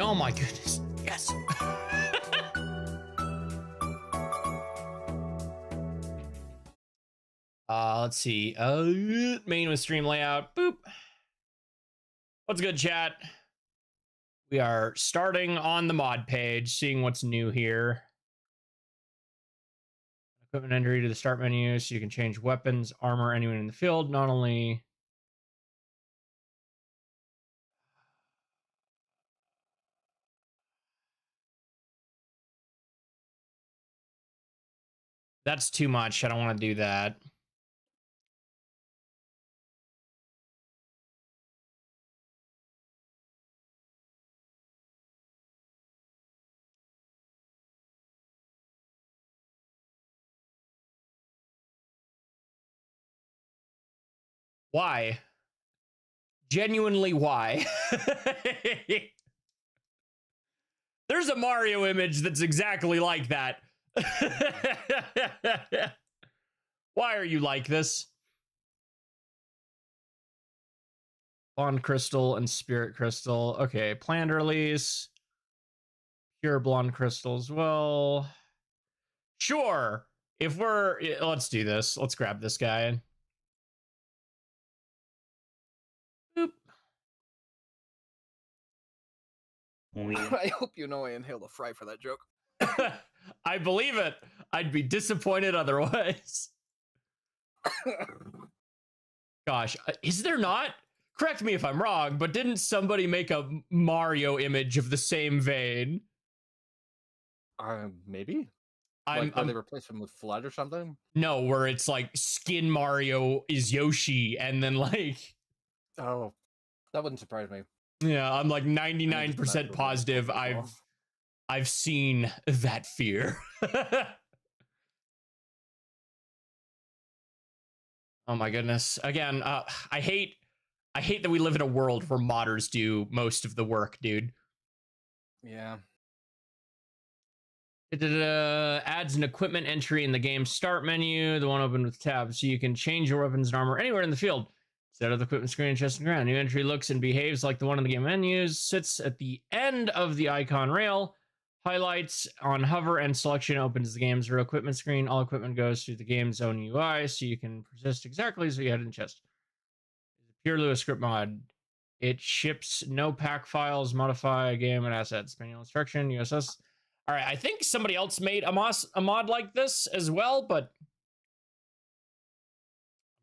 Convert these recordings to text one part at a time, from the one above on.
Oh my goodness. Yes. Let's see. Main with stream layout. Boop. What's good, chat? We are starting on the mod page, seeing what's new here. Equipment entry to the start menu, so you can change weapons, armor, anyone in the field. Not only... That's too much. I don't want to do that. Why? Genuinely, why? There's a Mario image that's exactly like that. Why are you like this? Blonde crystal and spirit crystal. Okay, planned release. Pure blonde crystal as well. Sure. If we're... Let's do this. Let's grab this guy. Boop. I hope you know I inhaled a fry for that joke. I believe it. I'd be disappointed otherwise. Gosh, is there not? Correct me if I'm wrong, but didn't somebody make a Mario image of the same vein? Maybe. Like, where they replace him with Flood or something? No, where it's like Skin Mario is Yoshi, and then like... Oh, that wouldn't surprise me. Yeah, I'm like 99% positive I've seen that fear. Oh my goodness. Again, I hate that we live in a world where modders do most of the work, dude. Yeah. It adds an equipment entry in the game start menu, the one open with tabs, so you can change your weapons and armor anywhere in the field. Instead of the equipment screen, chest and ground. New entry looks and behaves like the one in the game menus, sits at the end of the icon rail, highlights on hover and selection opens the game's real equipment screen. All equipment goes through the game's own UI, so you can persist exactly as you had in the chest. Purely a script mod. It ships no pack files, modify game and assets. Manual instruction, USS. All right, I think somebody else made a mod like this as well, but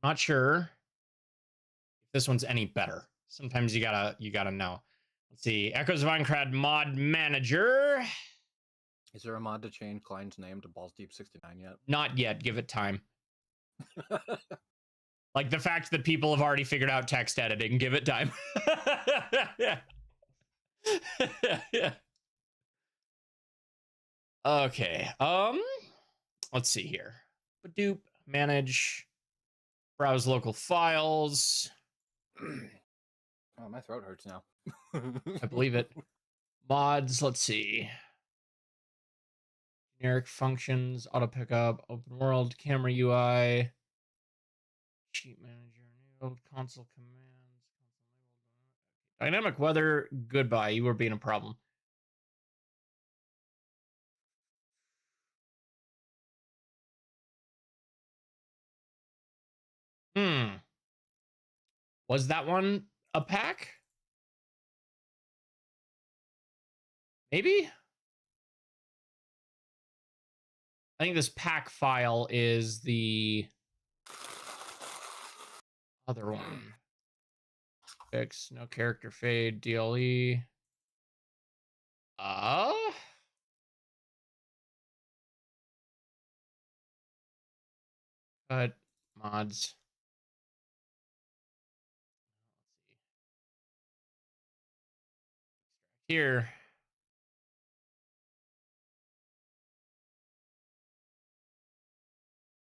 I'm not sure if this one's any better. Sometimes you gotta know. Let's see. Echoes of Aincrad mod manager. Is there a mod to change Klein's name to Balls Deep 69 yet? Not yet. Give it time. Like the fact that people have already figured out text editing. Give it time. Okay. Let's see here. Badoop. Manage. Browse local files. Oh, my throat hurts now. I believe it. Mods. Let's see. Generic functions. Auto pickup. Open world. Camera UI. Sheet manager. New console commands. Dynamic weather. Goodbye. You were being a problem. Was that one a pack? Maybe? I think this pack file is the other one. Fix, no character fade, DLE. Cut mods. Here.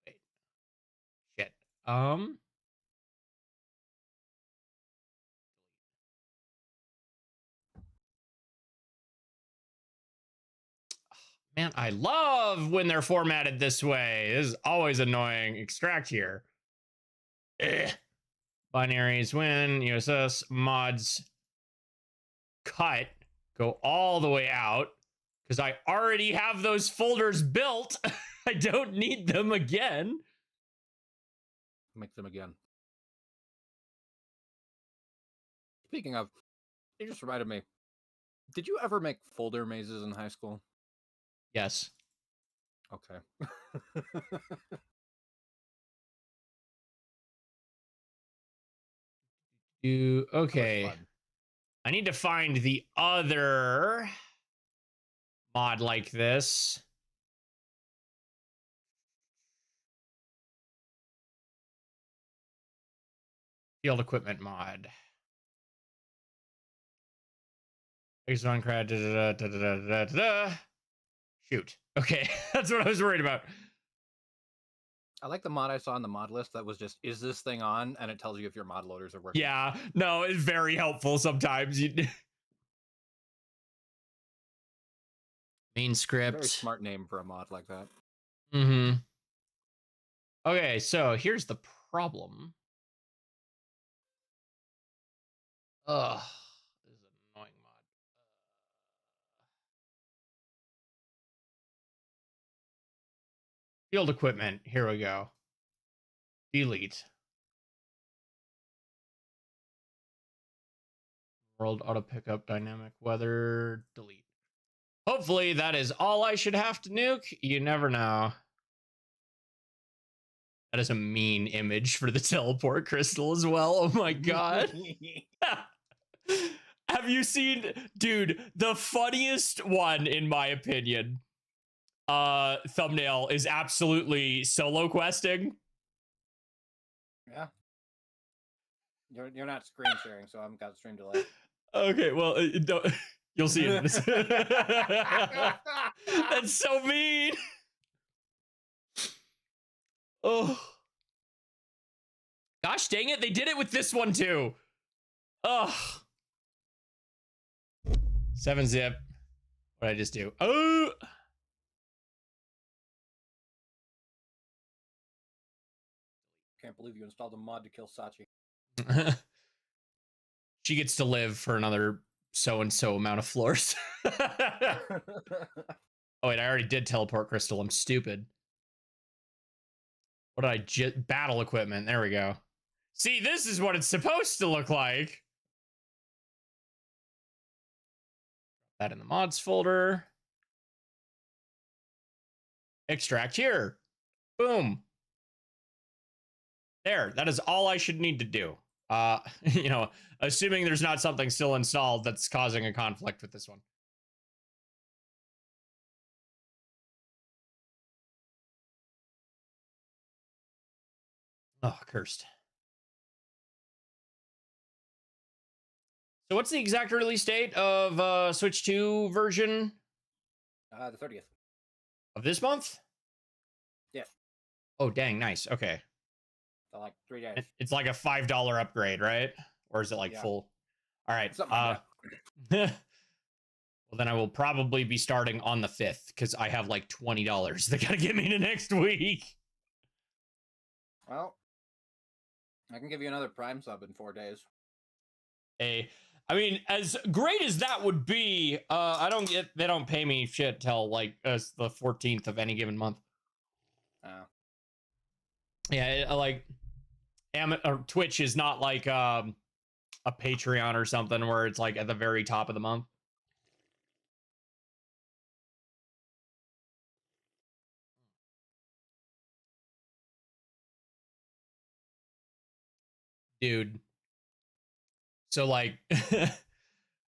Wait. Shit. Man, I love when they're formatted this way. This is always annoying. Extract here. Binaries win. USS mods. Cut. go all the way out because I already have those folders built. I don't need them again. Make them again. Speaking of, it just reminded me. Did you ever make folder mazes in high school? Yes. Okay. Okay. I need to find the other mod like this. Field equipment mod. Exalin crowd. Shoot. Okay, that's what I was worried about. I like the mod I saw on the mod list that was just, is this thing on? And it tells you if your mod loaders are working. Yeah, no, it's very helpful sometimes. Main script. Very smart name for a mod like that. Mm-hmm. Okay, so here's the problem. Ugh, this is an annoying mod. Field equipment. Here we go. Delete. World auto pickup, dynamic weather, delete. Hopefully that is all I should have to nuke. You never know. That is a mean image for the teleport crystal as well. Oh my god. Have you seen, dude, the funniest one in my opinion thumbnail is absolutely solo questing. Yeah. You're not screen sharing, so I haven't got stream delay. Okay, well, you'll see it. That's so mean. Oh. Gosh dang it, they did it with this one too. Ugh. 7-zip. What did I just do? Oh. Can't believe you installed a mod to kill Sachi. She gets to live for another so-and-so amount of floors. Oh, wait, I already did teleport crystal. I'm stupid. What did I battle equipment. There we go. See, this is what it's supposed to look like. That in the mods folder. Extract here. Boom. There, that is all I should need to do. You know, assuming there's not something still installed that's causing a conflict with this one. Oh, cursed. So what's the exact release date of Switch 2 version? The 30th. Of this month? Yeah. Oh, dang, nice. Okay. So like 3 days. It's like a $5 upgrade, right? Or is it like full? All right. Like well, then I will probably be starting on the 5th because I have like $20 they gotta get me to next week. Well, I can give you another Prime sub in 4 days. I mean, as great as that would be, they don't pay me shit till like the 14th of any given month. Oh. Yeah, like Twitch is not like a Patreon or something where it's like at the very top of the month. Dude. So like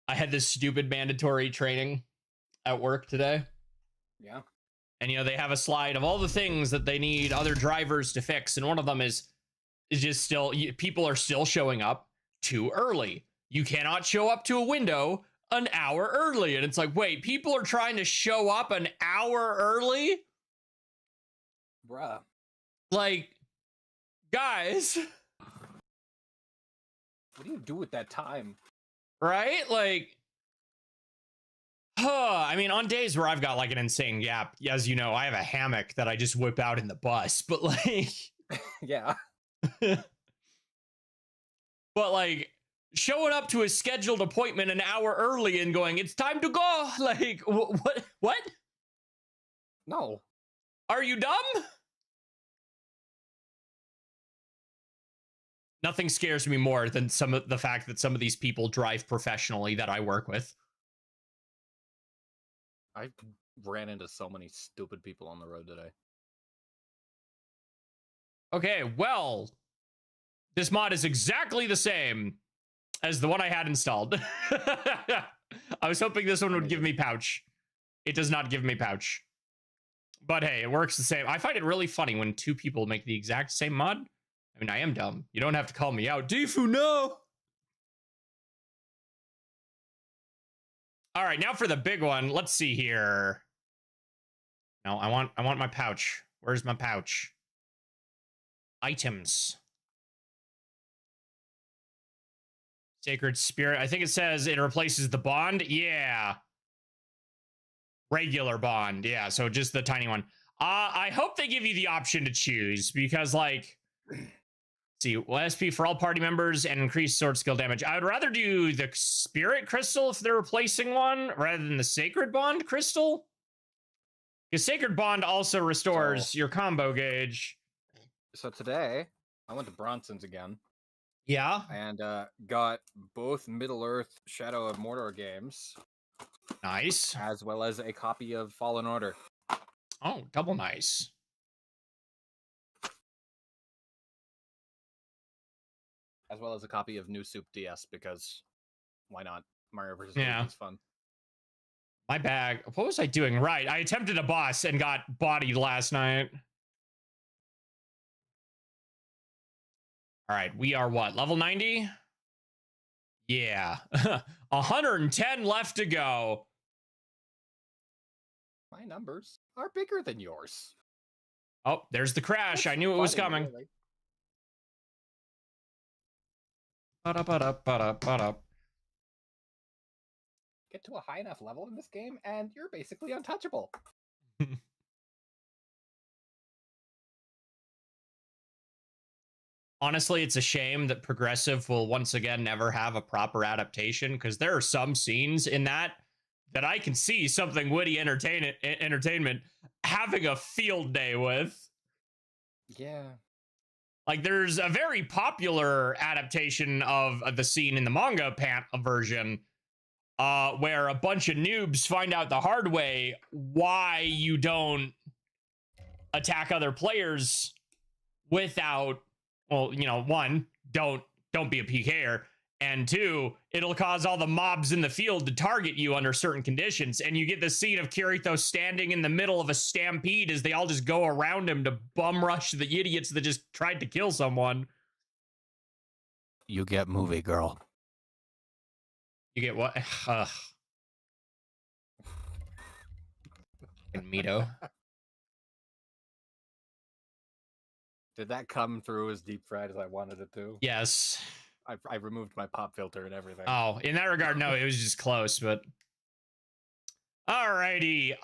I had this stupid mandatory training at work today. Yeah. And, you know, they have a slide of all the things that they need other drivers to fix. And one of them is just still, people are still showing up too early. You cannot show up to a window an hour early. And it's like, wait, people are trying to show up an hour early? Bruh. Like, guys. What do you do with that time? Right? Like, I mean, on days where I've got like an insane gap, as you know, I have a hammock that I just whip out in the bus, but like, yeah. But like, showing up to a scheduled appointment an hour early and going, "It's time to go." Like, what? No. Are you dumb? Nothing scares me more than the fact that some of these people drive professionally that I work with. I ran into so many stupid people on the road today. Okay, well, this mod is exactly the same as the one I had installed. I was hoping this one would give me pouch. It does not give me pouch. But hey, it works the same. I find it really funny when two people make the exact same mod. I mean, I am dumb. You don't have to call me out. Defu, no! All right, now for the big one. Let's see here. No, I want my pouch. Where's my pouch? Items. Sacred Spirit. I think it says it replaces the bond. Yeah. Regular bond. Yeah, so just the tiny one. I hope they give you the option to choose because, like, see, SP for all party members and increased sword skill damage. I would rather do the Spirit Crystal if they're replacing one rather than the Sacred Bond Crystal. Because Sacred Bond also restores your combo gauge. So today, I went to Bronson's again. Yeah. And got both Middle-earth Shadow of Mordor games. Nice. As well as a copy of Fallen Order. Oh, double nice. As well as a copy of New Soup DS, because why not? Mario vs. Yeah. Luigi is fun. My bag. What was I doing? Right. I attempted a boss and got bodied last night. All right. We are what? Level 90? Yeah. 110 left to go. My numbers are bigger than yours. Oh, there's the crash. I knew it was coming. Really. Get to a high enough level in this game, and you're basically untouchable. Honestly, it's a shame that Progressive will once again never have a proper adaptation, because there are some scenes in that I can see something witty entertainment having a field day with. Yeah. Like, there's a very popular adaptation of the scene in the manga version where a bunch of noobs find out the hard way why you don't attack other players without, well, you know, one, don't be a PKer, and two, it'll cause all the mobs in the field to target you under certain conditions, and you get the scene of Kirito standing in the middle of a stampede as they all just go around him to bum rush the idiots that just tried to kill someone. You get movie girl. You get what? Mito. Did that come through as deep fried as I wanted it to? Yes. I removed my pop filter and everything. Oh, in that regard, no, it was just close, but... Alrighty.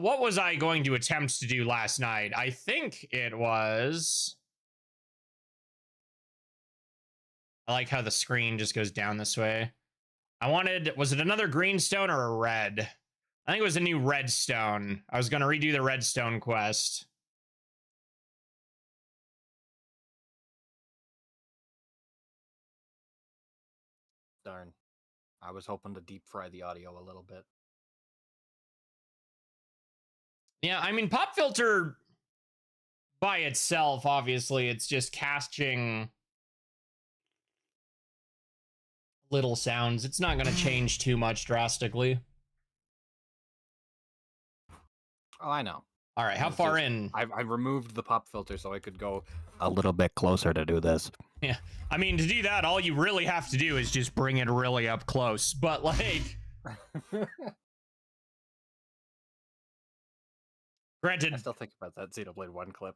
What was I going to attempt to do last night? I think it was... I like how the screen just goes down this way. I wanted... Was it another green stone or a red? I think it was a new red stone. I was going to redo the redstone quest. Darn. I was hoping to deep fry the audio a little bit. Yeah, I mean, pop filter by itself, obviously, it's just casting little sounds. It's not going to change too much drastically. Oh, I know. All right, how far in? I removed the pop filter so I could go a little bit closer to do this. Yeah, I mean, to do that, all you really have to do is just bring it really up close. But, like... Granted... I still think about that Xenoblade 1 clip.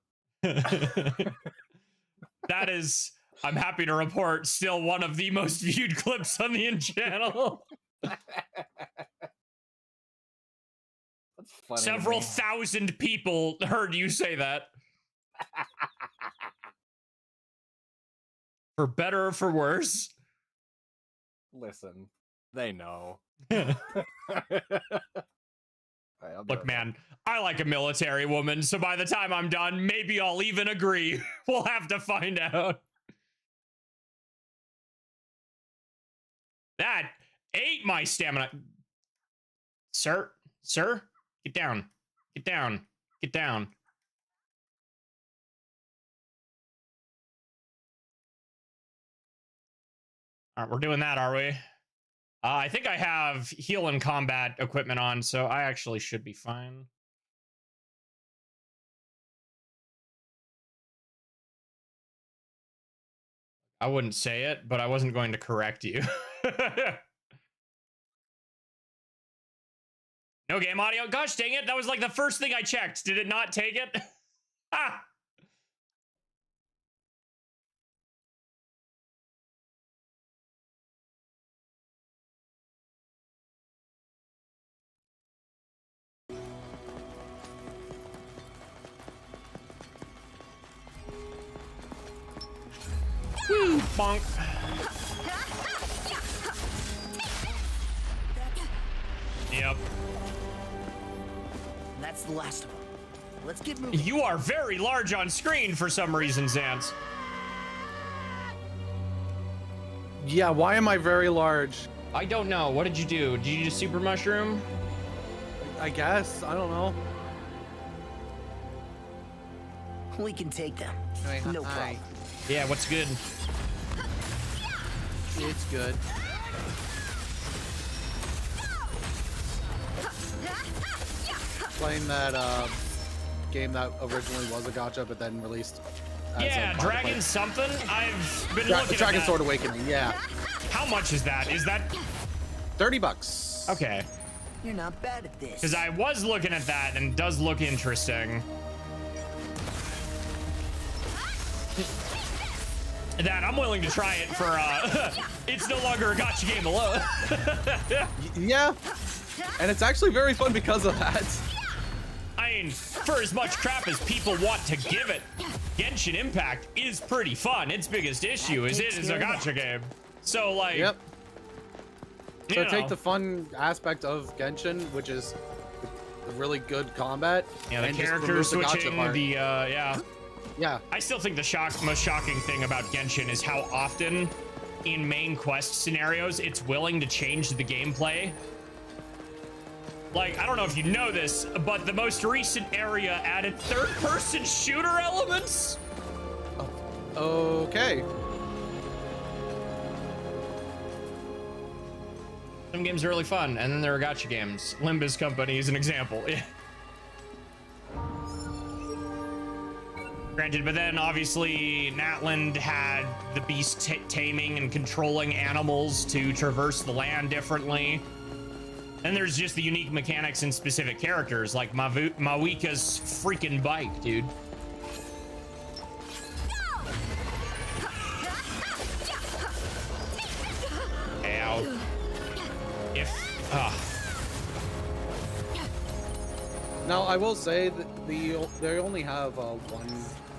That is, I'm happy to report, still one of the most viewed clips on the channel. That's funny. Several thousand people heard you say that. For better or for worse. Listen, they know. Alright, I'll be Look, right man, I like a military woman, so by the time I'm done, maybe I'll even agree. We'll have to find out. That ate my stamina. Sir, get down. Get down. Get down. All right, we're doing that, are we? I think I have heal and combat equipment on, so I actually should be fine. I wouldn't say it, but I wasn't going to correct you. No game audio. Gosh dang it. That was like the first thing I checked. Did it not take it? Ah! Woo! Bonk. Yep. That's the last of them. Let's get moving. You are very large on screen for some reason, Zans. Yeah, why am I very large? I don't know. What did you do? Did you do super mushroom? I guess. I don't know. We can take them. Hey, No hi. problem. Yeah, what's good? It's good. Playing that game that originally was a gacha, but then released. As Yeah, a Dragon something. I've been looking Dragon at that. Sword Awakening. Yeah, How much is that? Is that $30. okay? You're not bad at this. Because I was looking at that and it does look interesting. That I'm willing to try it for. It's no longer a gacha game alone. Yeah, and it's actually very fun because of that. I mean, for as much crap as people want to give it, Genshin Impact is pretty fun. Its biggest issue is it is a gacha game. So, like, Yep. you So know, take the fun aspect of Genshin, which is the really good combat. yeah, the and just character remove the gacha switching, part. yeah. Yeah. I still think the most shocking thing about Genshin is how often in main quest scenarios it's willing to change the gameplay. Like, I don't know if you know this, but the most recent area added third-person shooter elements. Okay. Some games are really fun, and then there are gacha games. Limbus Company is an example. Granted, but then obviously Natland had the beast taming and controlling animals to traverse the land differently. And there's just the unique mechanics in specific characters, like Mawika's freaking bike, dude. Ow. Now I will say that they only have one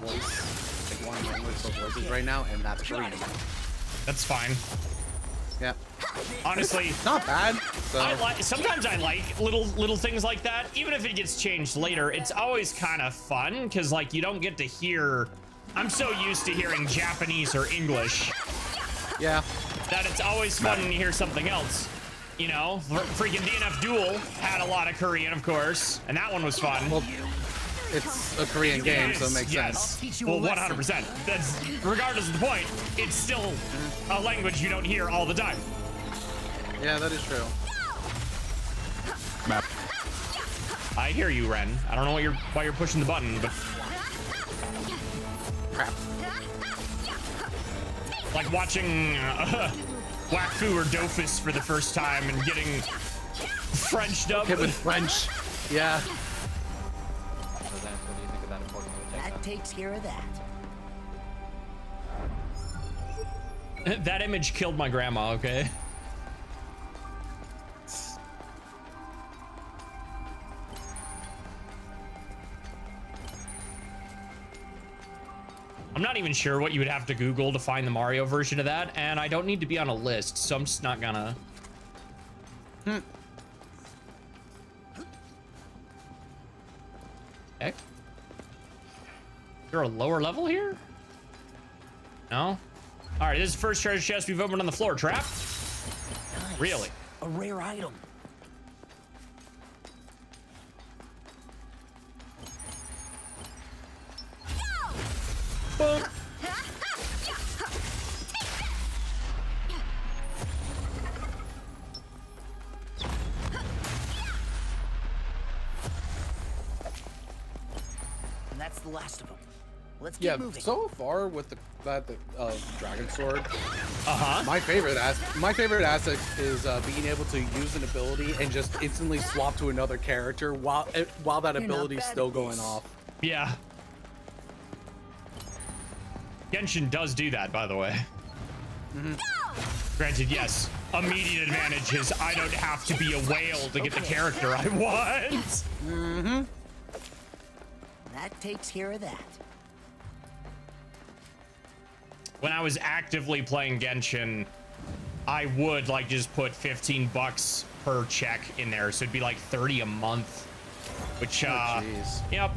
voice, like one language for voices right now, and that's Korean. That's fine. Yeah. Honestly, Not bad. So sometimes I like little things like that, even if it gets changed later. It's always kind of fun because, like, you don't get to hear. I'm so used to hearing Japanese or English yeah. that it's always fun to hear something else. You know, freaking DNF Duel had a lot of Korean, of course, and that one was fun. Well, it's a Korean game, so it makes Yes. sense. Teach you Well, a lesson. 100%. That's regardless of the point. It's still a language you don't hear all the time. Yeah, that is true. Map. I hear you, Ren. I don't know why you're pushing the button, but Crap. like watching Wakfu or Dofus for the first time and getting Frenched up. Hit with French. Yeah. So then, what do you think of that important That takes care of that. That image killed my grandma, okay? I'm I'm not even sure what you would have to Google to find the Mario version of that, and I don't need to be on a list, so I'm just not gonna. Okay. Is there a lower level here? No? Alright, this is the first treasure chest we've opened on the floor. Trap? Nice. Really? A rare item. Boom. And that's the last of them. Let's get moving. So far with the Dragon Sword, Uh-huh. my favorite asset is being able to use an ability and just instantly swap to another character while that You're not ability's bad still at going this. off. Yeah. Genshin does do that, by the way. Granted, yes, immediate advantage is I don't have to be a whale to get the character I want. That takes care of that. When I was actively playing Genshin, I would like just put $15 per check in there, so it'd be like 30 a month, which jeez. Yep.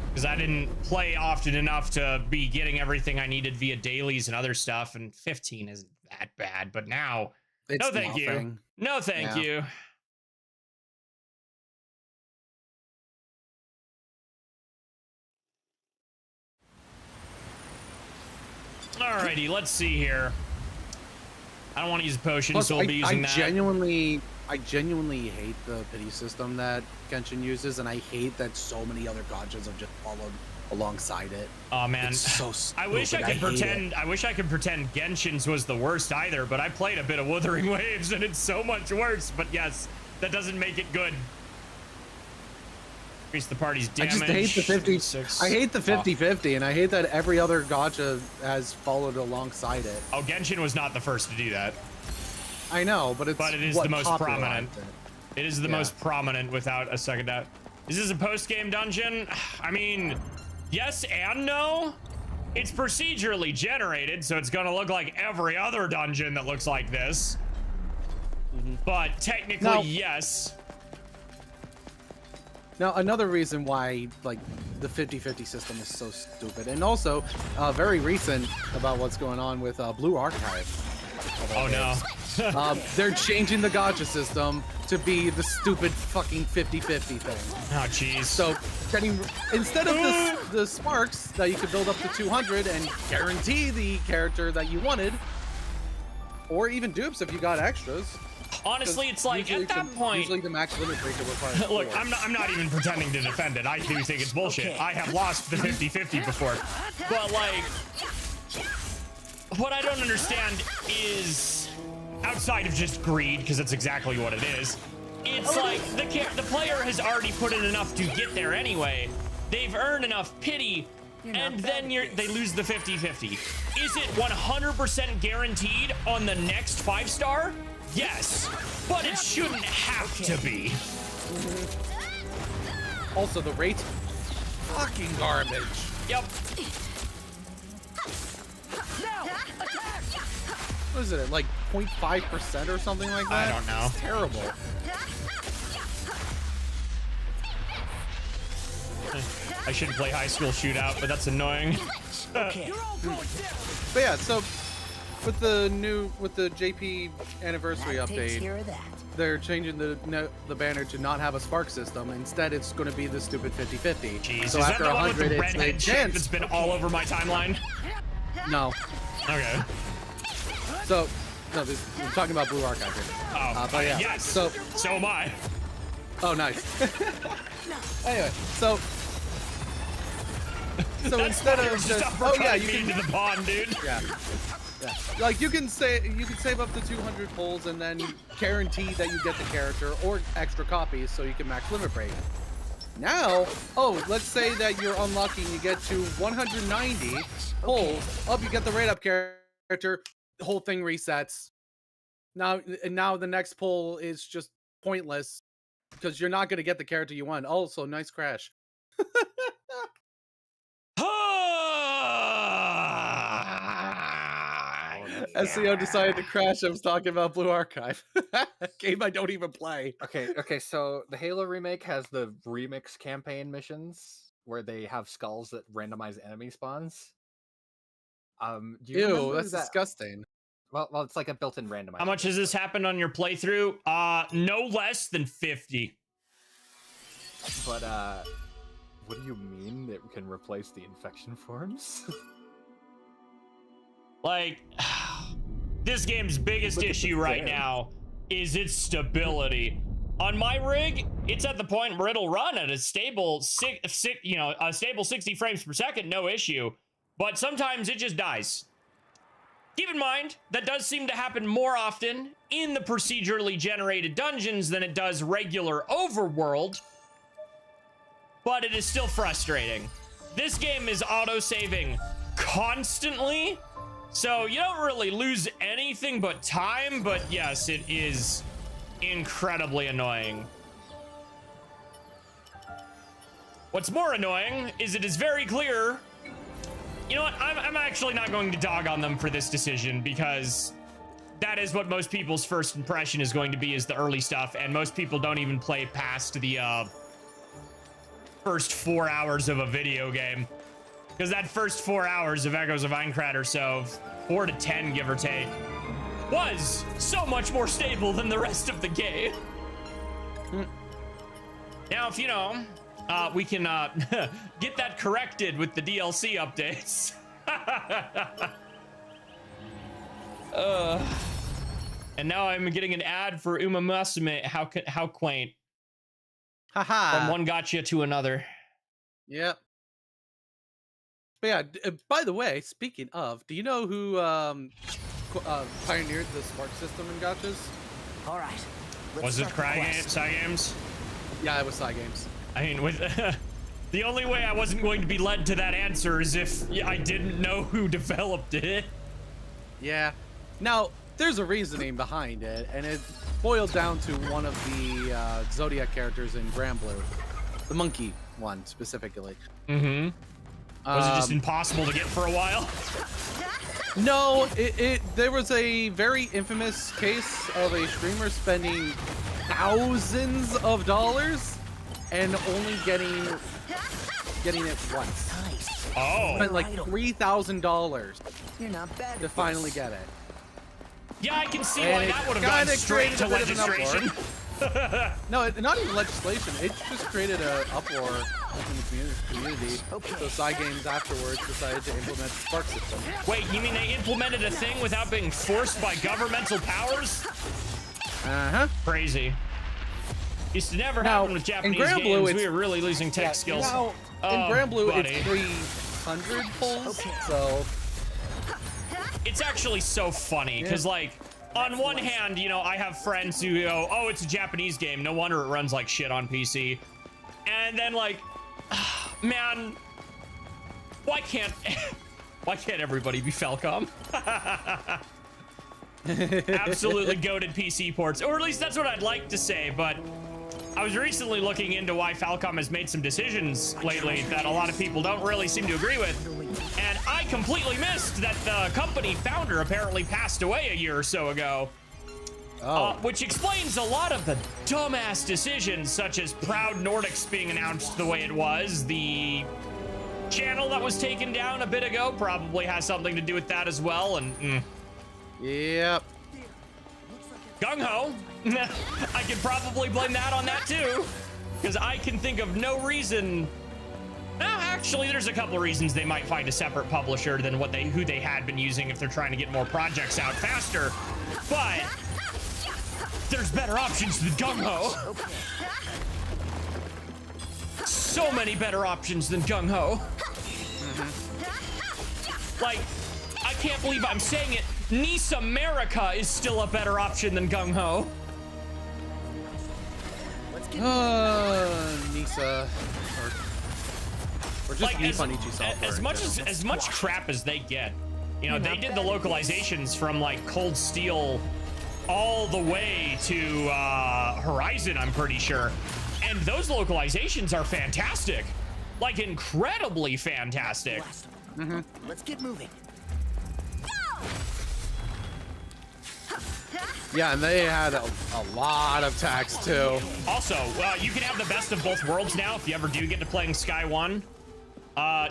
Because I didn't play often enough to be getting everything I needed via dailies and other stuff, and 15 isn't that bad. But now, It's no thank you. nothing. No thank you. Alrighty, let's see here. I don't want to use a potion, Plus, so we'll be using I genuinely hate the pity system that Genshin uses, and I hate that so many other gotchas have just followed alongside it. Oh man, It's so stupid. I wish I could hate pretend. it. I wish I could pretend Genshin's was the worst either, but I played a bit of Wuthering Waves, and it's so much worse. But yes, that doesn't make it good. Increase the party's I damage. just hate the 50. I hate the 50-50, and I hate that every other gotcha has followed alongside it. Oh, Genshin was not the first to do that. I know, but But it is what the most popularized prominent. it. It is the Yeah. most prominent, without a second doubt. Is this a post-game dungeon? I mean, yes and no. It's procedurally generated, so it's gonna look like every other dungeon that looks like this. But technically, Now- yes. Now, another reason why, like, the 50-50 system is so stupid, and also very recent about what's going on with Blue Archive. Oh no. They're changing the gotcha system to be the stupid fucking 50-50 thing. Oh jeez. So, instead of the sparks that you could build up to 200 and guarantee the character that you wanted, or even dupes if you got extras. Honestly, it's like at that point. Usually the max limit break requires Look, 4. I'm not even pretending to defend it. I do think it's bullshit. Okay. I have lost the 50-50 before. But like, what I don't understand is, outside of just greed, because that's exactly what it is, it's like the player has already put in enough to get there anyway. They've earned enough pity, and then they lose the 50-50. Is it 100% guaranteed on the next 5-star? Yes, but it shouldn't have to be. Also, the rate, fucking garbage. Yep. What is it, like 0.5% or something like that? I don't know. It's terrible. I shouldn't play High School Shootout, but that's annoying. Okay. But yeah, so with the JP anniversary That takes update, care of that. they're changing the banner to not have a spark system. Instead, it's going to be the stupid 50-50. Jeez, so is that after the one with 100, the it's a redhead chick chance. that's been all over my timeline? No. Okay. So, no, we're talking about Blue Archive here. Oh, But yeah, yes. so am I. oh, nice. Anyway, so That's instead of just just, oh yeah, you me can into the pond, dude. yeah. Like you can save up to 200 pulls and then guarantee that you get the character or extra copies so you can max limit break. Now, let's say that you're unlucky and you get to 190 pulls. You get the rate up character. The whole thing resets. Now the next pull is just pointless because you're not going to get the character you want. Also, nice crash. SEO decided to crash. I was talking about Blue Archive. Game I don't even play. Okay, so the Halo remake has the remix campaign missions where they have skulls that randomize enemy spawns. Do you Ew, remember that's that? disgusting. Well, it's like a built-in randomizer. How much has this happened on your playthrough? No less than 50. But what do you mean it can replace the infection forms? Like, this game's biggest issue right now is its stability. On my rig, it's at the point where it'll run at a stable stable 60 frames per second, no issue. But sometimes it just dies. Keep in mind, that does seem to happen more often in the procedurally generated dungeons than it does regular overworld. But it is still frustrating. This game is auto-saving constantly, so you don't really lose anything but time, but yes, it is incredibly annoying. What's more annoying is it is very clear. You know what? I'm actually not going to dog on them for this decision, because that is what most people's first impression is going to be, is the early stuff, and most people don't even play past the first 4 hours of a video game, because that first 4 hours of Echoes of Aincrad or so, 4 to 10 give or take, was so much more stable than the rest of the game. Now, if you know, we can get that corrected with the DLC updates. And now I'm getting an ad for Uma Musume. How quaint. Haha. From one gotcha to another. Yep. But yeah, by the way, speaking of, do you know who pioneered the spark system in gotchas? All right. Was it Cygames? Yeah, it was Cygames. I mean, with the only way I wasn't going to be led to that answer is if I didn't know who developed it. Yeah. Now, there's a reasoning behind it, and it boiled down to one of the Zodiac characters in Grand Blue. The monkey one, specifically. Mm-hmm. Was it just impossible to get for a while? No, there was a very infamous case of a streamer spending thousands of dollars and only getting it once. Nice. Oh. Spent like $3,000 You're not bad to finally get it. Yeah, I can see And why it that would have gone kinda straight to created a bit of an legislation. No, not even legislation. It just created an uproar within the community. So Cygames afterwards decided to implement the spark system. Wait, you mean they implemented a thing without being forced by governmental powers? Uh-huh. Crazy. Used to never Now, happen with Japanese in Grand Blue, games. We were really losing tech skills. Now, in Grand Blue, it's 300 pulls, so... It's actually so funny, because, like, on one hand, you know, I have friends who go, oh, it's a Japanese game, no wonder it runs like shit on PC. And then, like, man, why can't everybody be Falcom? Absolutely goated PC ports, or at least that's what I'd like to say, but I was recently looking into why Falcom has made some decisions lately that a lot of people don't really seem to agree with, and I completely missed that the company founder apparently passed away a year or so ago. Which explains a lot of the dumbass decisions, such as Proud Nordics being announced the way it was. The channel that was taken down a bit ago probably has something to do with that as well, and Yep. Gung-Ho. I could probably blame that on that too, because I can think of no reason. Actually, there's a couple of reasons they might find a separate publisher than who they had been using if they're trying to get more projects out faster. But there's better options than Gung-Ho. So many better options than Gung-Ho. Like, I can't believe I'm saying it. Nice America is still a better option than Gung-Ho. Nisa. Or just Like, Nipponichi software. as much crap as they get, you know, they did the localizations from like Cold Steel all the way to Horizon, I'm pretty sure, and those localizations are fantastic. like incredibly fantastic. Blast 'em. Let's get moving. Yeah, and they had a lot of tax too. Also, you can have the best of both worlds now if you ever do get to playing Sky 1.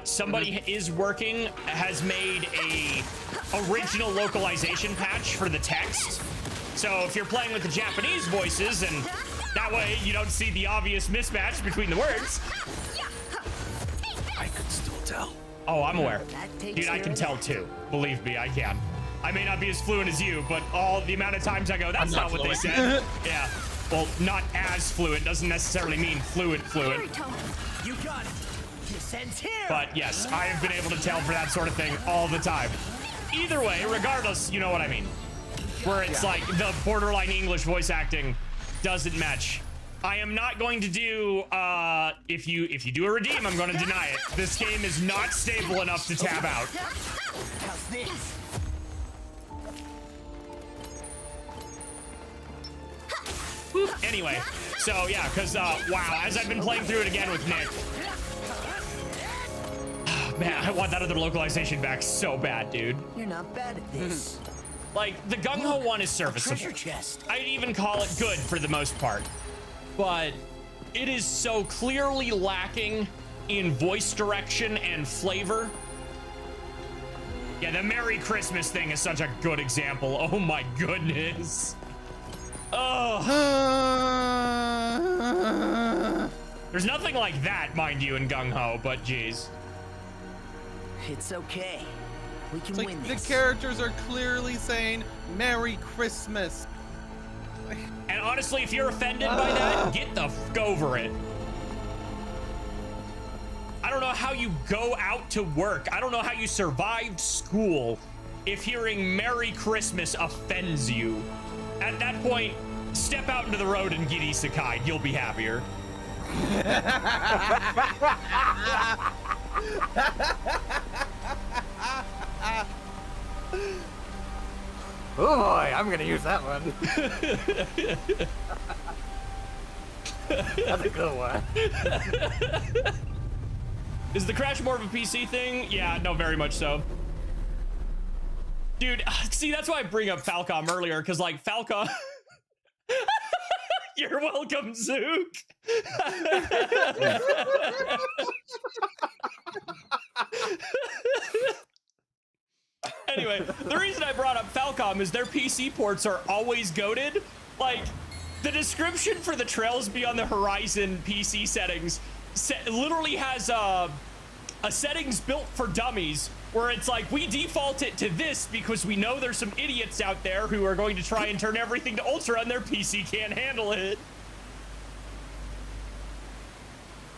Somebody has made a original localization patch for the text. So if you're playing with the Japanese voices, and that way you don't see the obvious mismatch between the words. I could still tell. Oh, I'm aware. That takes Dude, I care can of tell that. too. Believe me, I can. I may not be as fluent as you, but all the amount of times I go, that's not what they said. Yeah. Well, not as fluent doesn't necessarily mean fluent. You got it. This ends here. But yes, I have been able to tell for that sort of thing all the time. Either way, regardless, you know what I mean. Where it's like the borderline English voice acting doesn't match. I am not going to do, if you do a redeem, I'm going to deny it. This game is not stable enough to tab out. How's this? Anyway, so yeah, because, wow, as I've been playing through it again with Nick, man, I want that other localization back so bad, dude. You're not bad at this. Like, the Gung-Ho one is serviceable. Treasure chest. I'd even call it good for the most part. But it is so clearly lacking in voice direction and flavor. Yeah, the Merry Christmas thing is such a good example. Oh my goodness. Oh. There's nothing like that, mind you, in Gung-Ho, but geez. It's okay. We can It's like win the this. characters are clearly saying Merry Christmas. And honestly, if you're offended by that, get the f over it. I don't know how you go out to work. I don't know how you survived school if hearing Merry Christmas offends you. At that point, step out into the road and get isekai. You'll be happier. Oh boy, I'm gonna use that one. That's a good one. Is the crash more of a PC thing? Yeah, no, very much so. Dude, see, that's why I bring up Falcom earlier, because, like, Falcom... You're welcome, Zook. Anyway, the reason I brought up Falcom is their PC ports are always goated. Like, the description for the Trails Beyond the Horizon PC settings literally has a settings built for dummies where it's like, we default it to this because we know there's some idiots out there who are going to try and turn everything to Ultra and their PC can't handle it.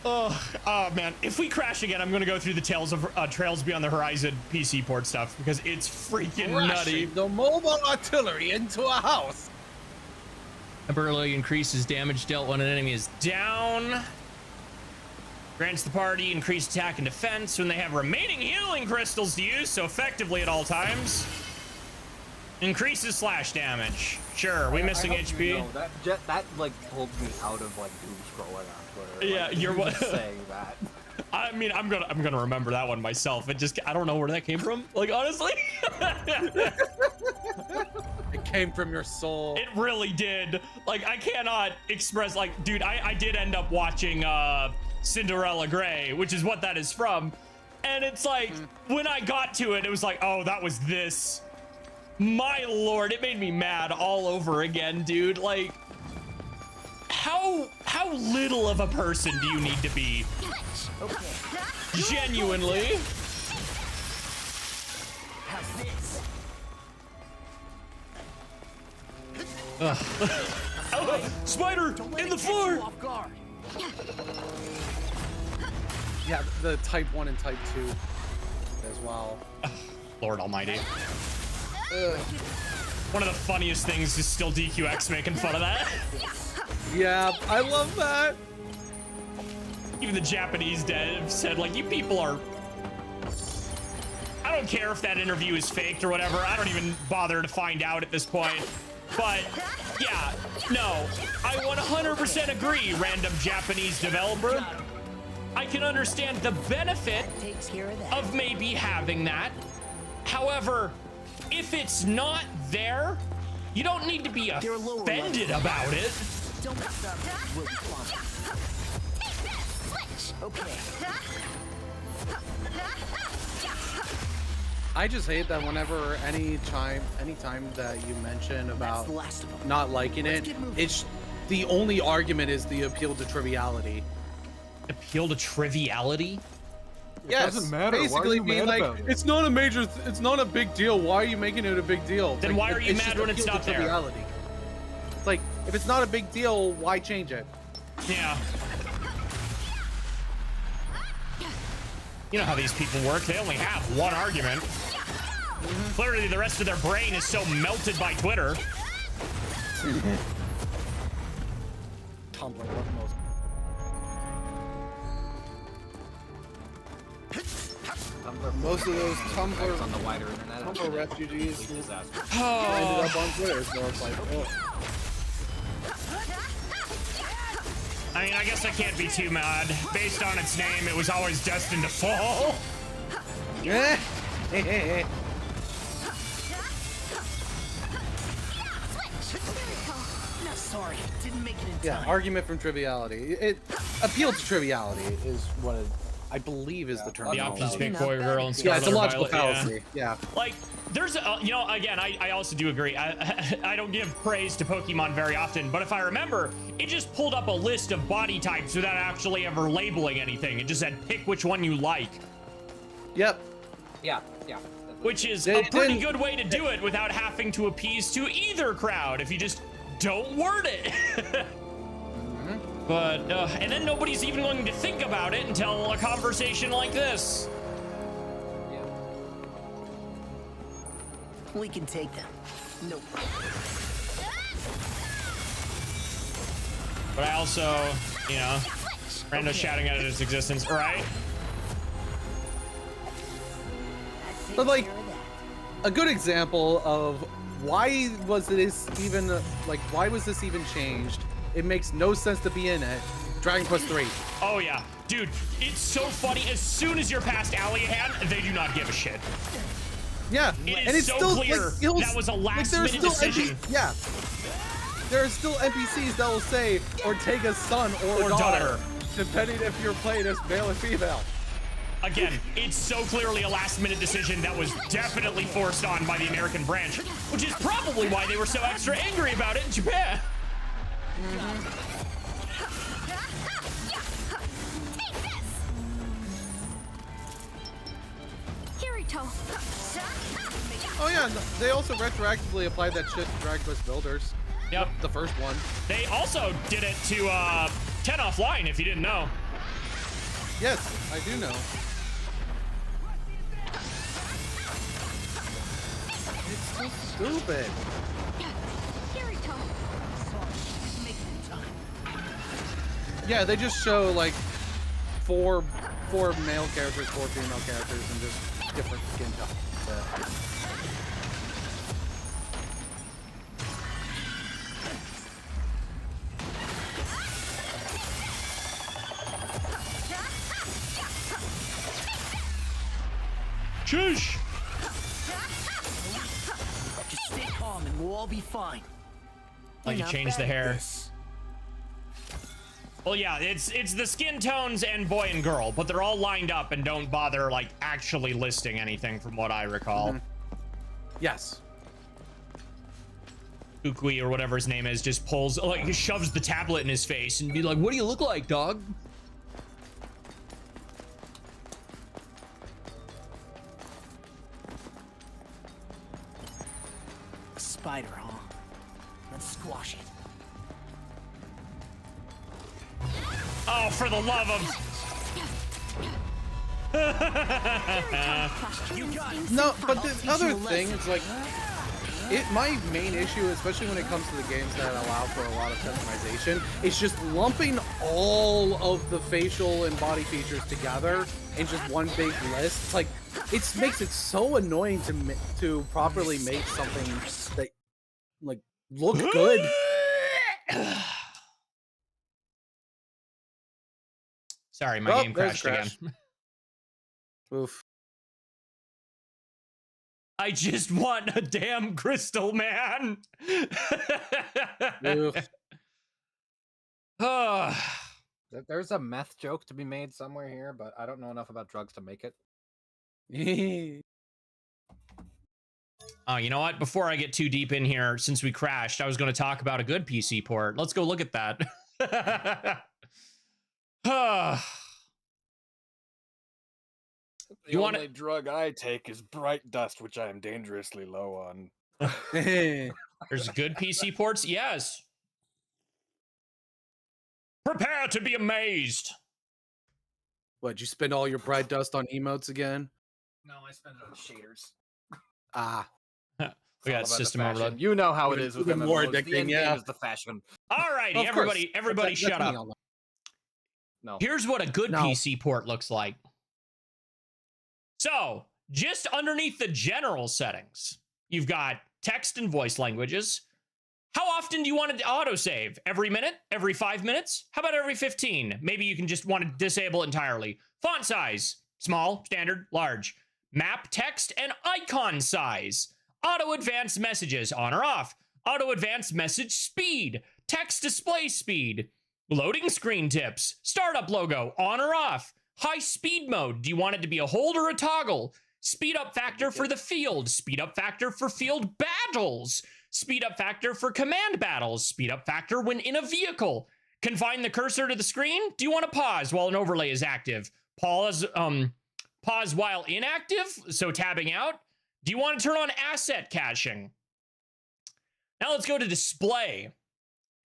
Oh man, if we crash again, I'm gonna go through the Trails Beyond the Horizon PC port stuff because it's freaking nutty. The mobile artillery into a house. Temporarily increases damage dealt when an enemy is down. Grants the party increased attack and defense when they have remaining healing crystals to use, so effectively at all times. Increases slash damage. Sure, we missing HP? You know, that like pulled me out of like doom scrolling on Twitter. Yeah, like, you're just saying that. I mean, I'm gonna remember that one myself. It just, I don't know where that came from. Like, honestly. It came from your soul. It really did. Like, I cannot express, like, dude, I did end up watching Cinderella Grey, which is what that is from. And it's like, when I got to it, it was like, oh, that was this. My lord, it made me mad all over again, dude. Like, how little of a person do you need to be? Okay. Genuinely. How's this? Oh, spider in the floor. Off guard. Yeah, the type 1 and type 2 as well. Lord almighty. One of the funniest things is still DQX making fun of that. Yeah, I love that. Even the Japanese dev said, like, you people are... I don't care if that interview is faked or whatever. I don't even bother to find out at this point. But, yeah, no. I 100% agree, random Japanese developer. I can understand the benefit Takes care of that. of maybe having that. However, if it's not there, you don't need to be They're lower offended about it. Don't mess up. We'll be fine. Okay. I just hate that whenever anytime that you mention That's about the last of them. not liking Let's it, get moving. it's the only argument is the appeal to triviality. Appeal to triviality? Yes, doesn't matter. Why are basically you being mad like, about it? it's not a major, it's not a big deal. Why are you making it a big deal? Then Like, why are you it's mad just when it's appeal to not there? triviality. Like, if it's not a big deal, why change it? Yeah. You know how these people work. They only have one argument. Clearly, the rest of their brain is so melted by Twitter. Tumblr, what most? Most of those Effects on the wider internet. Tumblr refugees Complete disaster. ended up on Twitter, so it's like, oh. I mean, I guess I can't be too mad. Based on its name, it was always destined to fall. Yeah. Sorry, didn't make it in Yeah, time. argument from triviality. It appeal to triviality is what I believe is the term. The options Valid. pick boy or girl and Yeah, it's a Scarlet or logical Violet, fallacy. Yeah. Like, there's a, you know, again, I also do agree. I don't give praise to Pokemon very often, but if I remember, it just pulled up a list of body types without actually ever labeling anything. It just said, pick which one you like, Yep. Yeah. which is They a pretty didn't- good way to do it without having to appease to either crowd if you just don't word it. But, and then nobody's even going to think about it until a conversation like this. We can take them. No problem. But I also, you know, Rando shouting at its existence, right? But like, a good example of why was this even why was this even changed? It makes no sense to be in it. Dragon Quest 3. Oh yeah, dude, it's so funny. As soon as you're past Aliahan, they do not give a shit. Yeah, It and is it's so still clear like, that was a last there's minute still decision. Yeah, there are still NPCs that will say Ortega's son or daughter, depending if you're playing as male or female. Again, it's so clearly a last minute decision that was definitely forced on by the American branch, which is probably why they were so extra angry about it in Japan. Oh yeah, they also retroactively applied that shit to Dragon Quest Builders. Yep. The first one. They also did it to 10 Offline, if you didn't know. Yes, I do know. It's so stupid. Yeah, they just show like four male characters, 4 female characters, and just different skin tones. Shush! Just stay calm and we'll all be fine. Like you Not changed the bad at hair. this. Well, yeah, it's the skin tones and boy and girl, but they're all lined up and don't bother like actually listing anything from what I recall. Yes. Ukui or whatever his name is just pulls, like, he shoves the tablet in his face and be like, "What do you look like, dog?" A spider, huh? Let's squash it. Oh, for the love of... You got it. No, but the teach other you a thing lesson. is like, my main issue, especially when it comes to the games that allow for a lot of customization, is just lumping all of the facial and body features together in just one big list. It's like, it makes it so annoying to properly make something that like look good. Sorry, my Oh, game there's a crashed again. Oof. I just want a damn crystal, man. Oof. There's a meth joke to be made somewhere here, but I don't know enough about drugs to make it. Oh, you know what? Before I get too deep in here, since we crashed, I was going to talk about a good PC port. Let's go look at that. The only drug I take is bright dust, which I am dangerously low on. There's good PC ports? Yes. Prepare to be amazed. What, you spend all your bright dust on emotes again? No, I spend it on shaders. Ah. We got system overload. You know how it is with Even MMOs. more The addicting, end yeah. game is the fashion. All righty, Of course. everybody That's shut me up. all the- No. Here's what a good No. PC port looks like. So, just underneath the general settings, you've got text and voice languages. How often do you want to autosave? Every minute? Every 5 minutes? How about every 15? Maybe you can just want to disable it entirely. Font size, small, standard, large. Map text and icon size. Auto advanced messages, on or off. Auto advanced message speed. Text display speed. Loading screen tips. Startup logo, on or off. High speed mode. Do you want it to be a hold or a toggle? Speed up factor for the field. Speed up factor for field battles. Speed up factor for command battles. Speed up factor when in a vehicle. Confine the cursor to the screen. Do you want to pause while an overlay is active? Pause while inactive, so tabbing out. Do you want to turn on asset caching? Now let's go to display.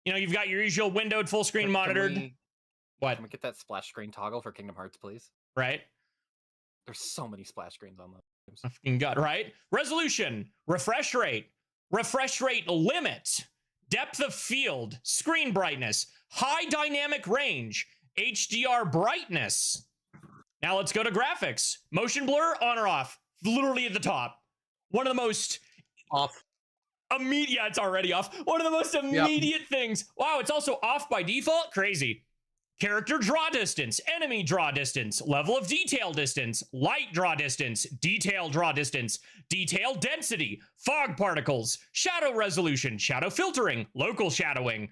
You know, you've got your usual windowed full screen monitored. What? Can we get that splash screen toggle for Kingdom Hearts, please? Right? There's so many splash screens on those games. I fucking got right. Resolution, refresh rate limit, depth of field, screen brightness, high dynamic range, HDR brightness. Now let's go to graphics. Motion blur, on or off? Literally at the top. One of the most Off. immediate. Yeah, it's already off. One of the most immediate things. Wow, it's also off by default. Crazy. Character draw distance, enemy draw distance, level of detail distance, light draw distance, detail draw distance, detail density, fog particles, shadow resolution, shadow filtering, local shadowing,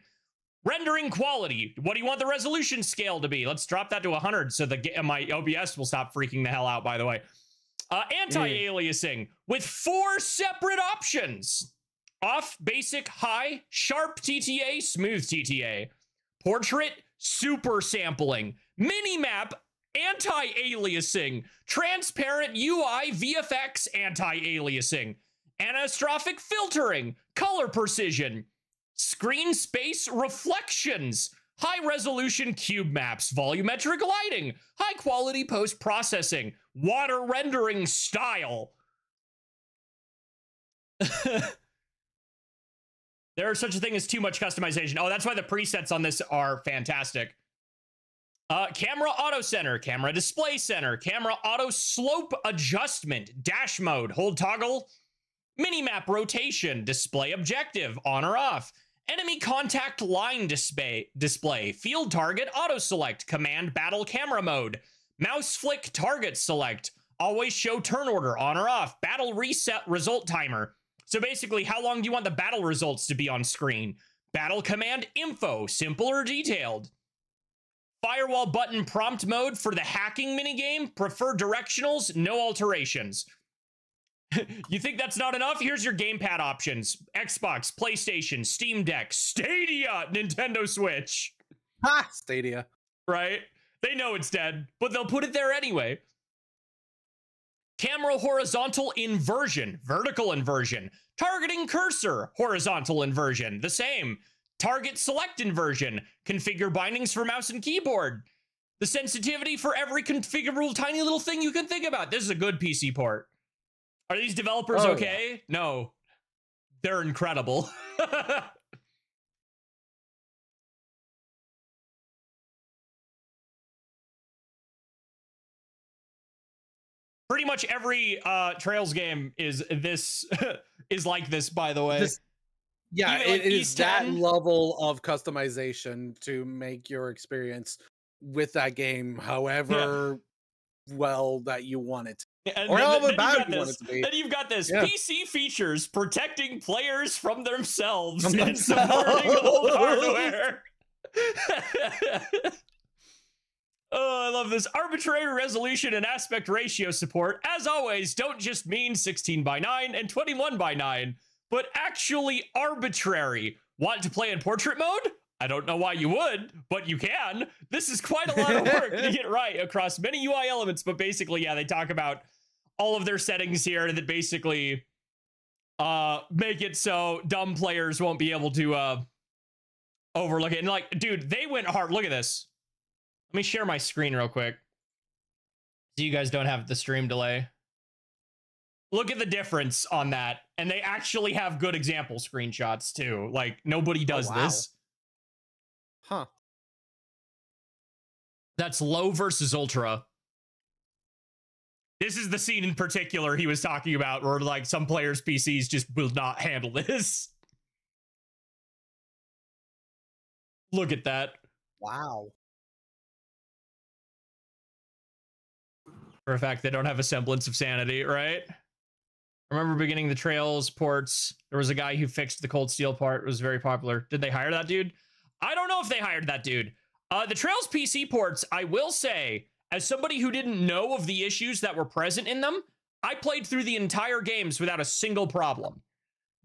rendering quality. What do you want the resolution scale to be? Let's drop that to 100 so my OBS will stop freaking the hell out, by the way. Anti-aliasing with 4 separate options. Off, basic, high, sharp TTA, smooth TTA. Portrait, super sampling, minimap, anti-aliasing, transparent UI, VFX, anti-aliasing, anastrophic filtering, color precision, screen space reflections, high resolution cube maps, volumetric lighting, high quality post-processing, water rendering style. There is such a thing as too much customization. Oh, that's why the presets on this are fantastic. Camera auto center, camera display center, camera auto slope adjustment, dash mode, hold toggle, minimap rotation, display objective, on or off, enemy contact line display, field target auto select, command battle camera mode, mouse flick target select, always show turn order, on or off, battle reset result timer. So basically, how long do you want the battle results to be on screen? Battle command info, simple or detailed. Firewall button prompt mode for the hacking minigame, prefer directionals, no alterations. You think that's not enough? Here's your gamepad options. Xbox, PlayStation, Steam Deck, Stadia, Nintendo Switch. Ha! Stadia. Right? They know it's dead, but they'll put it there anyway. Camera horizontal inversion, vertical inversion. Targeting cursor, horizontal inversion, the same. Target select inversion. Configure bindings for mouse and keyboard. The sensitivity for every configurable tiny little thing you can think about. This is a good PC port. Are these developers okay? Yeah. No. They're incredible. Pretty much every Trails game is this is like this, by the way. Yeah, even it is that 10? level of customization to make your experience with that game however well that you want it to. And Or then, however then bad you've got you want this. it to be. Then you've got this Yeah. PC features protecting players from themselves From and subverting old hardware. Oh, I love this. Arbitrary resolution and aspect ratio support, as always, don't just mean 16:9 and 21:9, but actually arbitrary. Want to play in portrait mode? I don't know why you would, but you can. This is quite a lot of work to get right across many UI elements, but basically, yeah, they talk about all of their settings here that basically make it so dumb players won't be able to overlook it. And like, dude, they went hard. Look at this. Let me share my screen real quick so you guys don't have the stream delay. Look at the difference on that. And they actually have good example screenshots too. Like, nobody does wow. this. Huh. That's low versus ultra. This is the scene in particular he was talking about where like some players' PCs just will not handle this. Look at that. Wow. For a fact, they don't have a semblance of sanity, right? I remember beginning the Trails ports. There was a guy who fixed the Cold Steel part. It was very popular. Did they hire that dude? I don't know if they hired that dude. The Trails PC ports, I will say, as somebody who didn't know of the issues that were present in them, I played through the entire games without a single problem.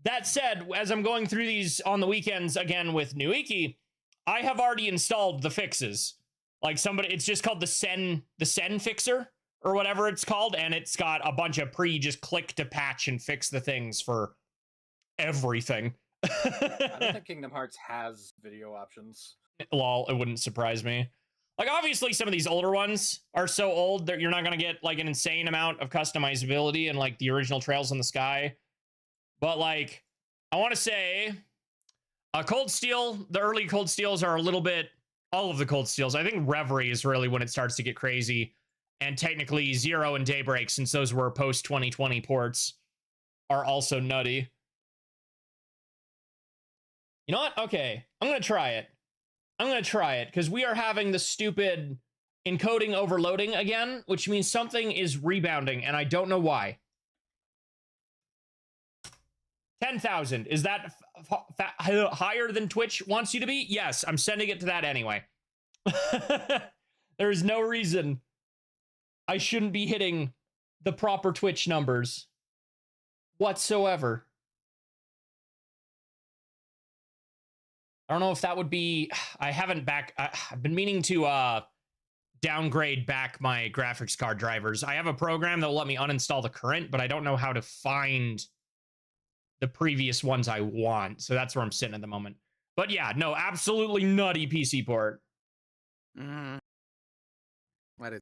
That said, as I'm going through these on the weekends again with Nuiki, I have already installed the fixes. Like somebody, it's just called the Sen fixer or whatever it's called, and it's got a bunch of just click to patch and fix the things for everything. I don't think Kingdom Hearts has video options. Lol, it wouldn't surprise me. Like, obviously, some of these older ones are so old that you're not going to get, like, an insane amount of customizability in, like, the original Trails in the Sky. But, like, I want to say, Cold Steel, the early Cold Steels are a little bit, all of the Cold Steels. I think Reverie is really when it starts to get crazy. And technically, Zero and Daybreak, since those were post-2020 ports, are also nutty. You know what? Okay, I'm going to try it. Because we are having the stupid encoding overloading again, which means something is rebounding, and I don't know why. 10,000. Is that higher than Twitch wants you to be? Yes, I'm sending it to that anyway. There is no reason I shouldn't be hitting the proper Twitch numbers whatsoever. I don't know if that would be... I've been meaning to downgrade back my graphics card drivers. I have a program that will let me uninstall the current, but I don't know how to find the previous ones I want. So that's where I'm sitting at the moment. But yeah, no, absolutely nutty PC port. Mm. Let it.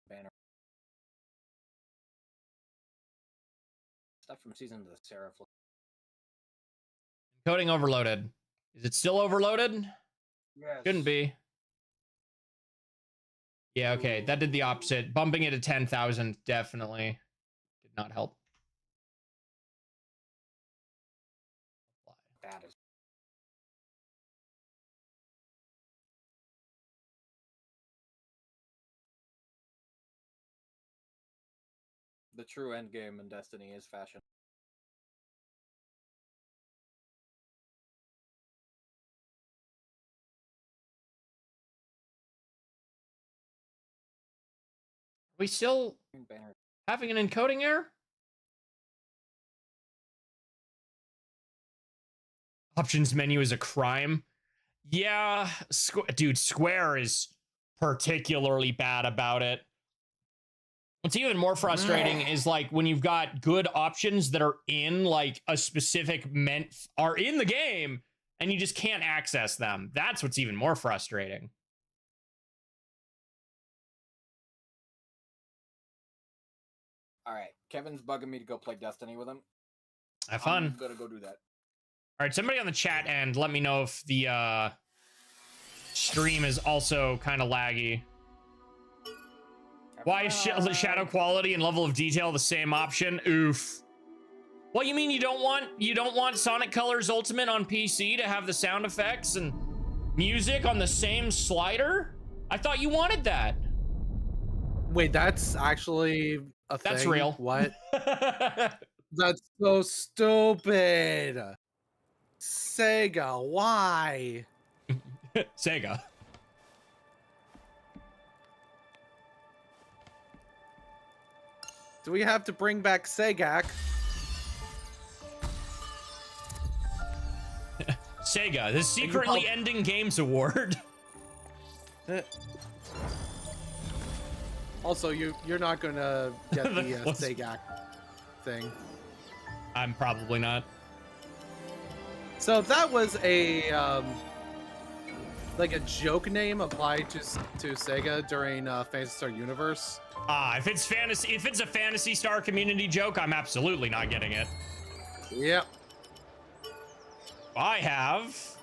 Banner. Stuff from Season of the Seraph. Coding overloaded. Is it still overloaded? Yes. Shouldn't be. Yeah, okay. That did the opposite. Bumping it to 10,000 definitely did not help. That is. The true end game in Destiny is fashion. Are we still Banner. having an encoding error? Options menu is a crime. Yeah, dude, Square is particularly bad about it. What's even more frustrating is like when you've got good options that are in like a specific are in the game and you just can't access them. That's what's even more frustrating. All right, Kevin's bugging me to go play Destiny with him. Have fun. I'm gonna go do that. All right, somebody on the chat end, let me know if the stream is also kind of laggy. Why is shadow quality and level of detail the same option? Oof. What you mean you don't want Sonic Colors Ultimate on PC to have the sound effects and music on the same slider? I thought you wanted that. Wait, that's actually a thing? That's real. What? That's so stupid. Sega, why? Sega. Do we have to bring back Segak? Sega, the secretly ending games award. Also, you're not gonna get the Segak thing. I'm probably not. So if that was a like a joke name applied to Sega during Phantasy Star Universe. If it's a Phantasy Star community joke, I'm absolutely not getting it. Yep. I have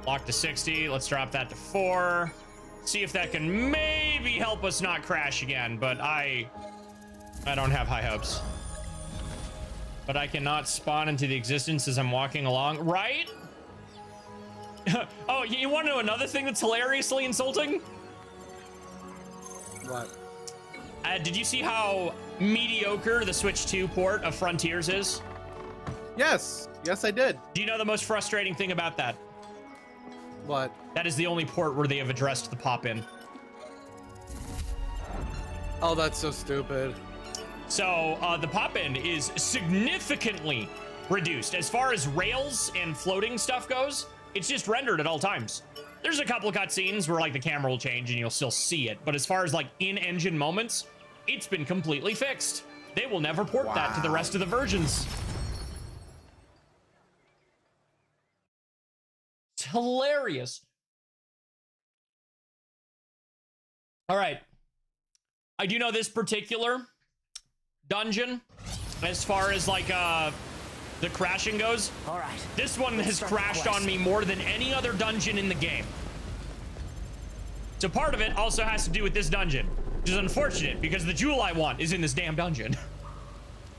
locked to 60. Let's drop that to 4. See if that can maybe help us not crash again, but I don't have high hopes. But I cannot spawn into the existence as I'm walking along, right? Oh, you want to know another thing that's hilariously insulting? What? Did you see how mediocre the Switch 2 port of Frontiers is? Yes. Yes, I did. Do you know the most frustrating thing about that? What? That is the only port where they have addressed the pop-in. Oh, that's so stupid. So the pop-in is significantly reduced. As far as rails and floating stuff goes, it's just rendered at all times. There's a couple of cutscenes where like the camera will change and you'll still see it. But as far as like in-engine moments, it's been completely fixed. They will never port that to the rest of the versions. It's hilarious. All right. I do know this particular dungeon, as far as like the crashing goes. All right. This one has crashed on me more than any other dungeon in the game. So part of it also has to do with this dungeon, which is unfortunate because the jewel I want is in this damn dungeon.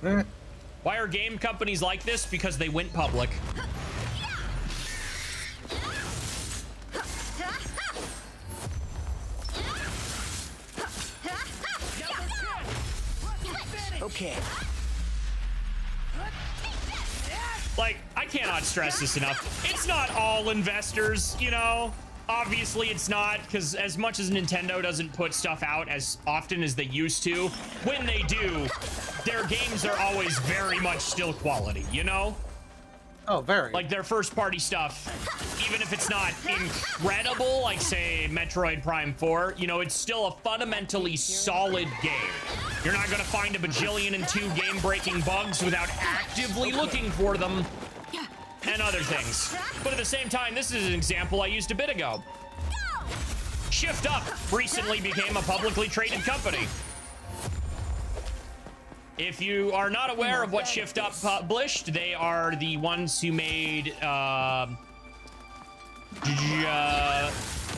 Why are game companies like this? Because they went public. Okay. Like, I cannot stress this enough. It's not all investors, you know? Obviously, it's not, because as much as Nintendo doesn't put stuff out as often as they used to, when they do, their games are always very much still quality, you know? Oh, very. Like, their first-party stuff, even if it's not incredible, like, say, Metroid Prime 4, you know, it's still a fundamentally solid game. You're not going to find a bajillion and 2 game-breaking bugs without actively looking for them and other things. But at the same time, this is an example I used a bit ago. Shift Up recently became a publicly traded company. If you are not aware of what Shift Up published, they are the ones who made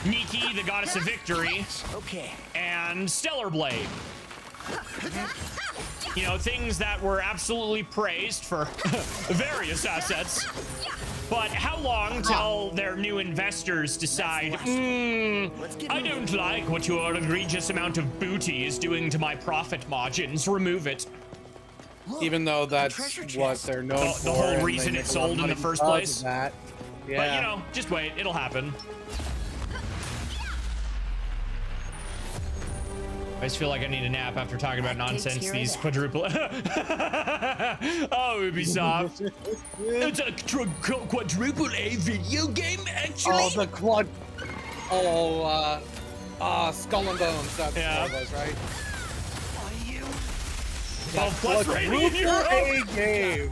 Nikki, the Goddess of Victory, and Stellar Blade. You know, things that were absolutely praised for various assets. But how long till their new investors decide, I don't like what your egregious amount of booty is doing to my profit margins, remove it. Even though that's what they're known for. The whole reason it sold in the first place. Yeah. But, you know, just wait. It'll happen. I just feel like I need a nap after talking about nonsense. These quadruple... Oh, Ubisoft. It's a quadruple A video game, actually. Oh, the quad... Oh, Skull and Bones. That's what it was, right? 12 plus rating in your A game.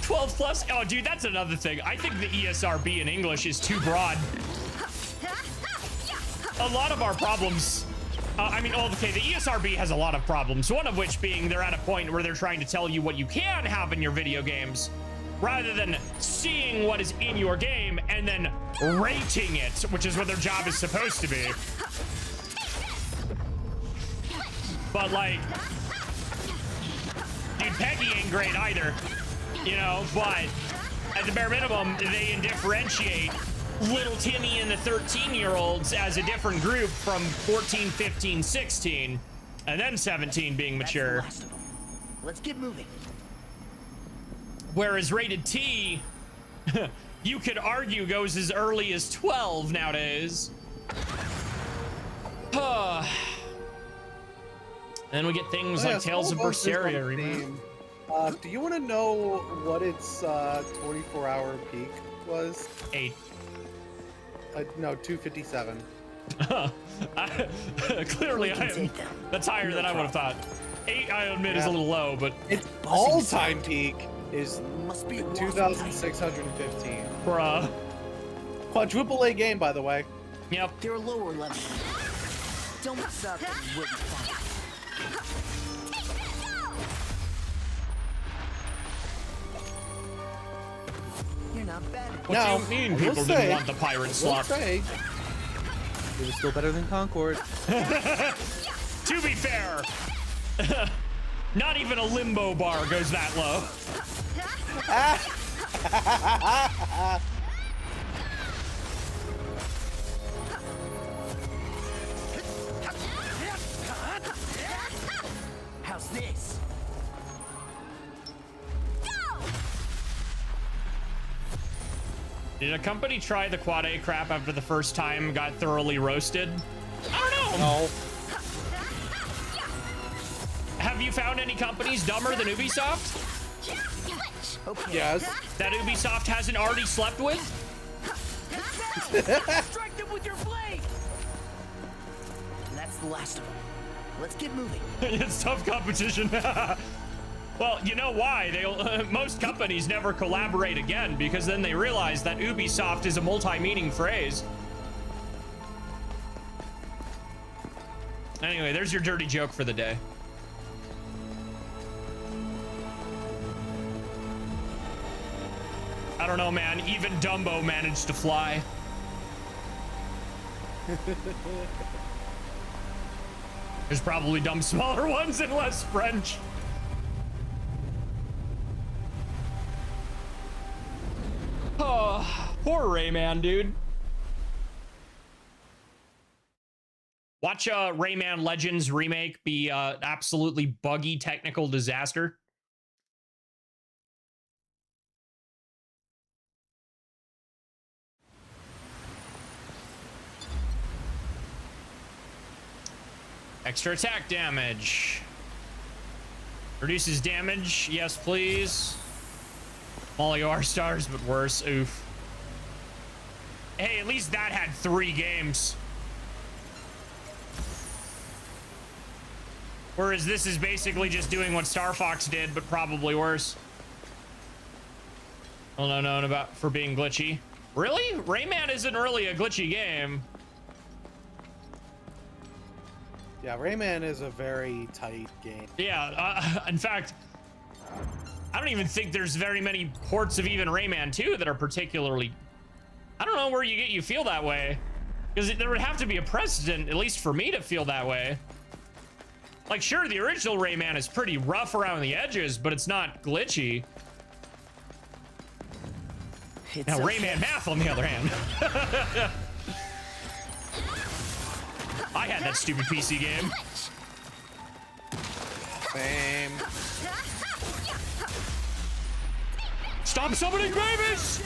12 plus? Oh, dude, that's another thing. I think the ESRB in English is too broad. A lot of our problems, okay, the ESRB has a lot of problems, one of which being they're at a point where they're trying to tell you what you can have in your video games, rather than seeing what is in your game and then rating it, which is what their job is supposed to be. But, like, dude, Peggy ain't great either, you know, but at the bare minimum, they differentiate little Timmy and the 13-year-olds as a different group from 14, 15, 16, and then 17 being mature. That's the last of them. Let's get moving. Whereas rated T, you could argue goes as early as 12 nowadays. Then we get things like Tales of Berseria remake. Do you want to know what its 24-hour peak was? 8. No, 257. Clearly, that's higher than I would have thought. 8, I admit, is a little low, but its all-time peak is Must be 2,615. bruh. Quadruple A game, by the way. Yep. They're lower level. Don't mess up and we'll be fine. You're not bad. What do you mean people didn't want the pirate slot? It was still better than Concord. To be fair, not even a limbo bar goes that low. How's this? Did a company try the quad A crap after the first time and got thoroughly roasted? I don't know. No. Have you found any companies dumber than Ubisoft? Okay. Yes. That Ubisoft hasn't already slept with? Strike them with your blade. That's the last of them. Let's get moving. It's tough competition. Well, you know why? Most companies never collaborate again because then they realize that Ubisoft is a multi-meaning phrase. Anyway, there's your dirty joke for the day. I don't know, man. Even Dumbo managed to fly. There's probably dumb smaller ones and less French. Oh, poor Rayman, dude. Watch Rayman Legends remake be absolutely buggy technical disaster. Extra attack damage. Reduces damage. Yes, please. Molly R-stars, but worse. Oof. Hey, at least that had 3 games. Whereas this is basically just doing what Star Fox did, but probably worse. Well, known about for being glitchy. Really? Rayman isn't really a glitchy game. Yeah, Rayman is a very tight game. Yeah, in fact, I don't even think there's very many ports of even Rayman 2 that are particularly... I don't know where you feel that way. Because there would have to be a precedent, at least for me to feel that way. Like, sure, the original Rayman is pretty rough around the edges, but it's not glitchy. Now, Rayman Math, on the other hand. I had that stupid PC game. Same. Stop summoning babies!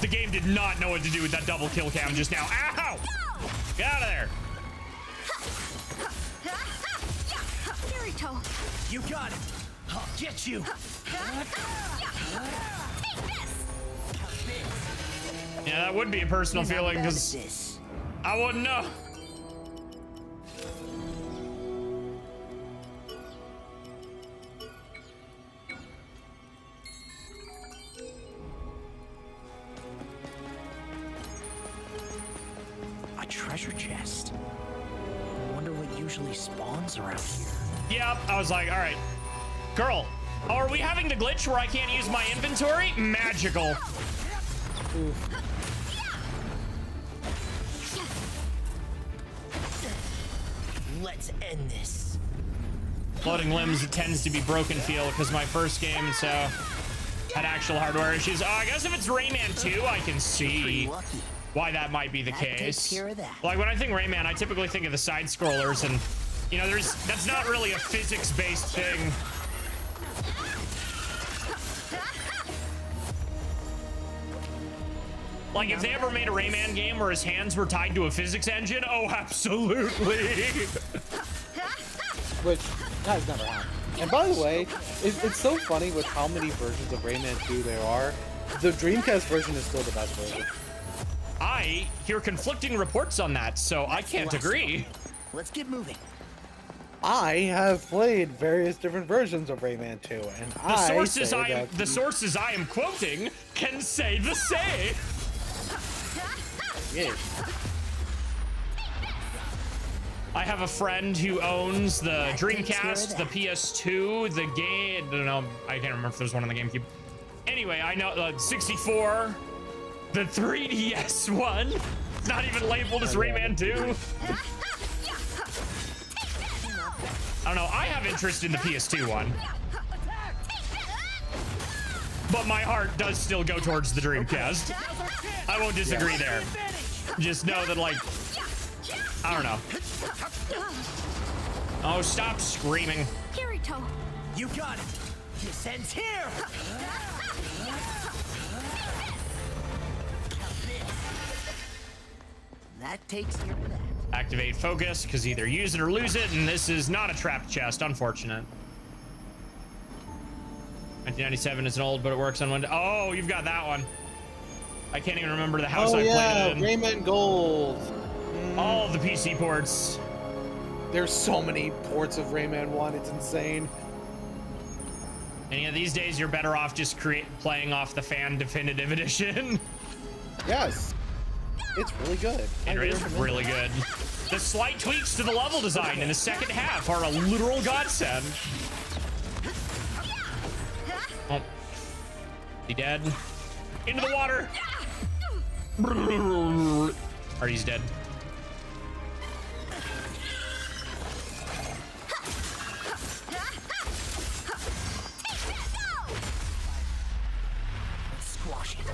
The game did not know what to do with that double kill cam just now. Ow! Get out of there. You got it. I'll get you. Yeah, that would be a personal feeling because I wouldn't know. A treasure chest. I wonder what usually spawns around here. Yep, I was like, all right, girl, are we having the glitch where I can't use my inventory? Magical. Oof. Let's end this. Floating limbs, it tends to be broken feel because my first game, so had actual hardware issues. Oh, I guess if it's Rayman 2, I can see why that might be the case. Like when I think Rayman, I typically think of the side scrollers, and you know, that's not really a physics-based thing. Like if they ever made a Rayman game where his hands were tied to a physics engine, oh, absolutely. Which has never happened. And by the way, it's so funny with how many versions of Rayman 2 there are. The Dreamcast version is still the best version. I hear conflicting reports on that, so I can't agree. Let's get moving. I have played various different versions of Rayman 2, and the sources I am quoting can say the same. Yes. I have a friend who owns the Dreamcast, the PS2, the game. I don't know. I can't remember if there's one on the GameCube. Anyway, I know 64, the 3DS one. It's not even labeled as Rayman 2. I don't know. I have interest in the PS2 one, but my heart does still go towards the Dreamcast. I won't disagree there. Just know that, like, I don't know. Oh, stop screaming. Kirito. You got it. This ends here. That takes care of that. Activate focus, because either use it or lose it, and this is not a trapped chest, unfortunate. 1997 is an old, but it works on Windows. Oh, you've got that one. I can't even remember the house I played it in. Rayman Gold. All the PC ports. There's so many ports of Rayman 1, it's insane. And yeah, these days you're better off just playing off the fan definitive edition. Yes. It's really good. It is really good. The slight tweaks to the level design in the second half are a literal godsend. Oh. He dead? Into the water! Artie's dead. Squash it.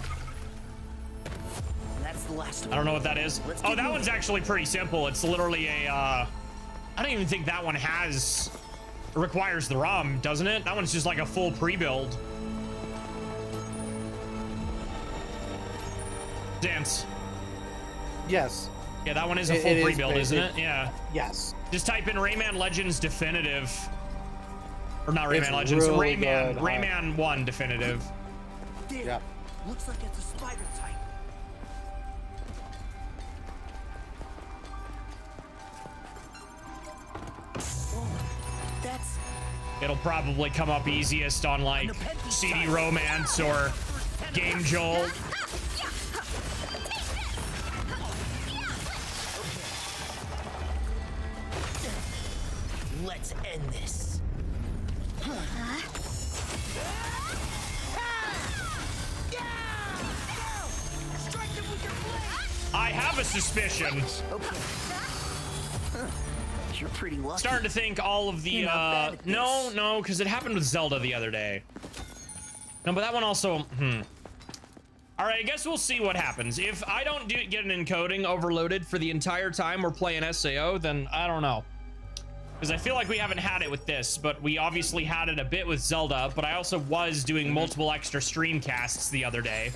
That's the last one. I don't know what that is. Oh, that one's actually pretty simple. It's literally a, I don't even think that one requires the ROM, doesn't it? That one's just like a full pre-build. Dance. Yes. Yeah, that one is a full pre-build, isn't it? Yeah. Yes. Just type in Rayman Legends Definitive. Or not Rayman Legends, Rayman 1 Definitive. Yeah. Looks like it's a spider type. Oh, that's... It'll probably come up easiest on like CD Romance or Game Jolt. Let's end this. I have a suspicion. Okay. You're pretty lucky. Starting to think all of the no, because it happened with Zelda the other day. No, but that one also all right, I guess we'll see what happens. If I don't get an encoding overloaded for the entire time we're playing SAO, then I don't know. Because I feel like we haven't had it with this, but we obviously had it a bit with Zelda, but I also was doing multiple extra streamcasts the other day.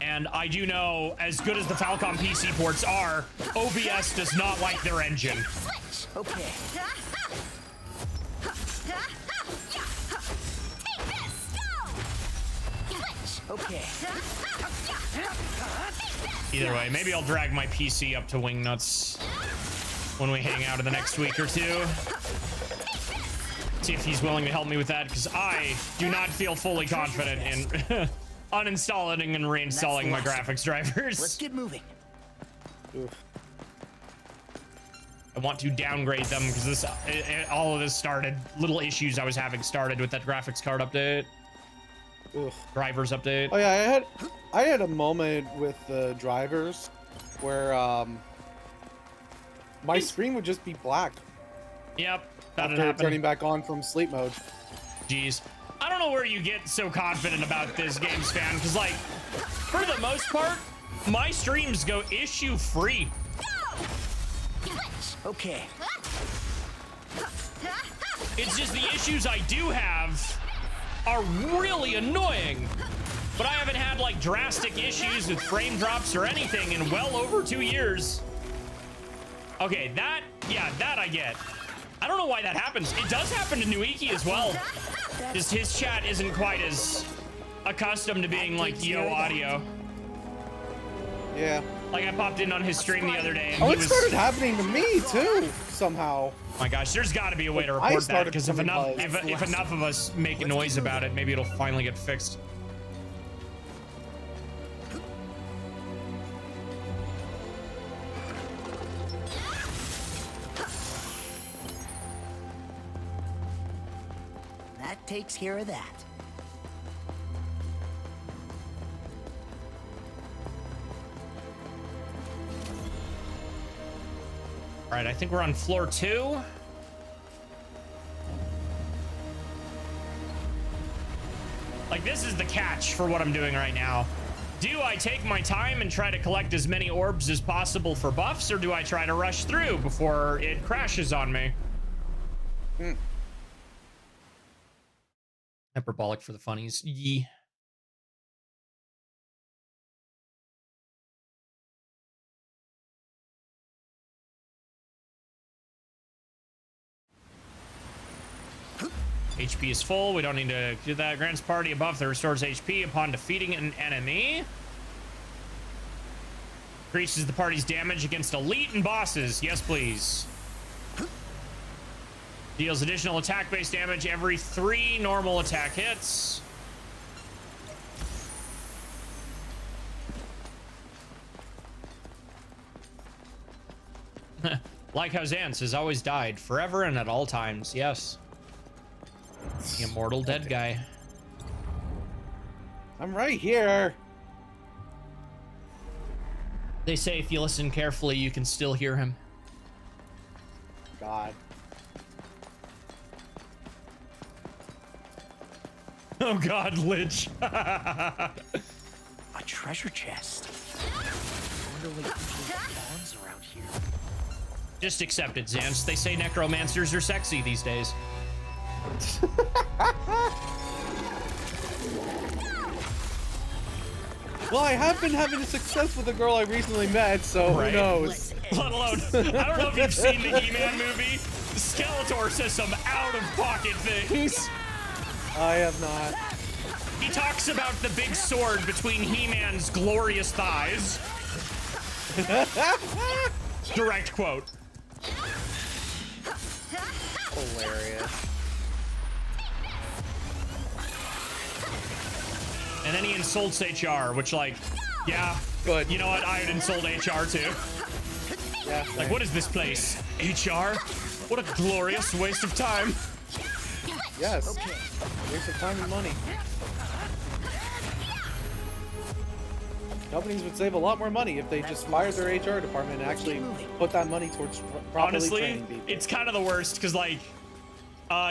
And I do know, as good as the Falcom PC ports are, OBS does not like their engine. Okay. Okay. Either way, maybe I'll drag my PC up to Wingnuts when we hang out in the next week or two. See if he's willing to help me with that, because I do not feel fully confident in uninstalling and reinstalling my graphics drivers. Let's get moving. Oof. I want to downgrade them because all of this started, little issues I was having started with that graphics card update. Oof. Drivers update. Oh yeah, I had a moment with the drivers where my screen would just be black. Yep. That After turning back on from sleep mode. Jeez. I don't know where you get so confident about this game's fan, because, like, for the most part, my streams go issue free. Okay. It's just the issues I do have are really annoying. But I haven't had, like, drastic issues with frame drops or anything in well over 2 years. Okay, that I get. I don't know why that happens. It does happen to Nuiki as well. Just his chat isn't quite as accustomed to being like yo audio. Yeah. Like I popped in on his stream the other day and it started happening to me too, somehow. Oh my gosh, there's got to be a way to report that, because if enough of us make a noise about it, maybe it'll finally get fixed. That takes care of that. All right, I think we're on floor 2. Like, this is the catch for what I'm doing right now. Do I take my time and try to collect as many orbs as possible for buffs, or do I try to rush through before it crashes on me? Hyperbolic for the funnies. Yee. HP is full. We don't need to do that. Grants party a buff that restores HP upon defeating an enemy. Increases the party's damage against elite and bosses. Yes, please. Deals additional attack-based damage every 3 normal attack hits. Like how Xance has always died, forever and at all times. Yes. The immortal dead guy. I'm right here. They say if you listen carefully, you can still hear him. God. Oh God, Lich. A treasure chest. I wonder what usually spawns around here. Just accept it, Xance. They say necromancers are sexy these days. Well, I have been having success with a girl I recently met, so Right. who knows? Let alone, I don't know if you've seen the He-Man movie. Skeletor says some out-of-pocket things. I have not. He talks about the big sword between He-Man's glorious thighs. Direct quote. Hilarious. And then he insults HR, which, like, yeah, Good. you know what? I would insult HR too. Yeah. Like, what is this place? HR? What a glorious waste of time. Yes. Waste of time and money. Companies would save a lot more money if they just fired their HR department and actually put that money towards properly Honestly, training people. it's kind of the worst, because, like,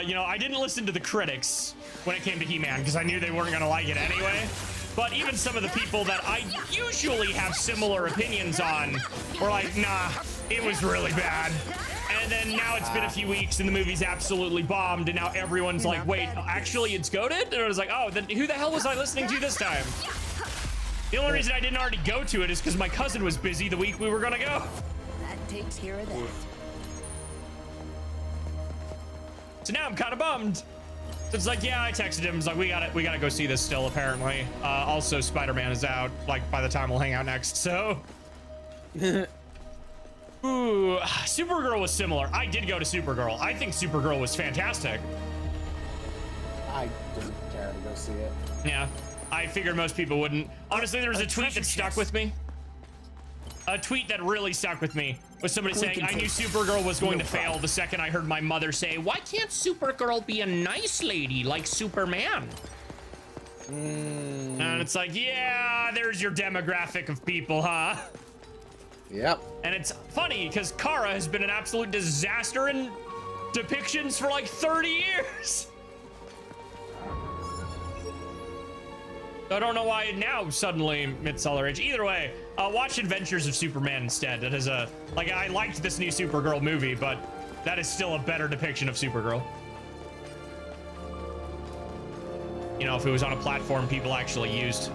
you know, I didn't listen to the critics when it came to He-Man, because I knew they weren't going to like it anyway. But even some of the people that I usually have similar opinions on were like, nah, it was really bad. And then now it's been a few weeks and the movie's absolutely bombed, and now everyone's like, wait, actually it's goated? And I was like, oh, then who the hell was I listening to this time? The only reason I didn't already go to it is because my cousin was busy the week we were gonna go. That takes care of that. So now I'm kind of bummed. So it's like, yeah, I texted him. It's like, we gotta go see this still, apparently. Also, Spider-Man is out, like, by the time we'll hang out next, so. Ooh, Supergirl was similar. I did go to Supergirl. I think Supergirl was fantastic. I didn't care to go see it. Yeah, I figured most people wouldn't. Honestly, there was a tweet that stuck with me. A tweet that really stuck with me was somebody saying, I knew Supergirl was going to fail the second I heard my mother say, why can't Supergirl be a nice lady like Superman? And it's like, yeah, there's your demographic of people, huh? Yep. And it's funny because Kara has been an absolute disaster in depictions for like 30 years. I don't know why now suddenly it's all the rage. Either way, watch Adventures of Superman instead. That is a, like, I liked this new Supergirl movie, but that is still a better depiction of Supergirl. You know, if it was on a platform people actually used.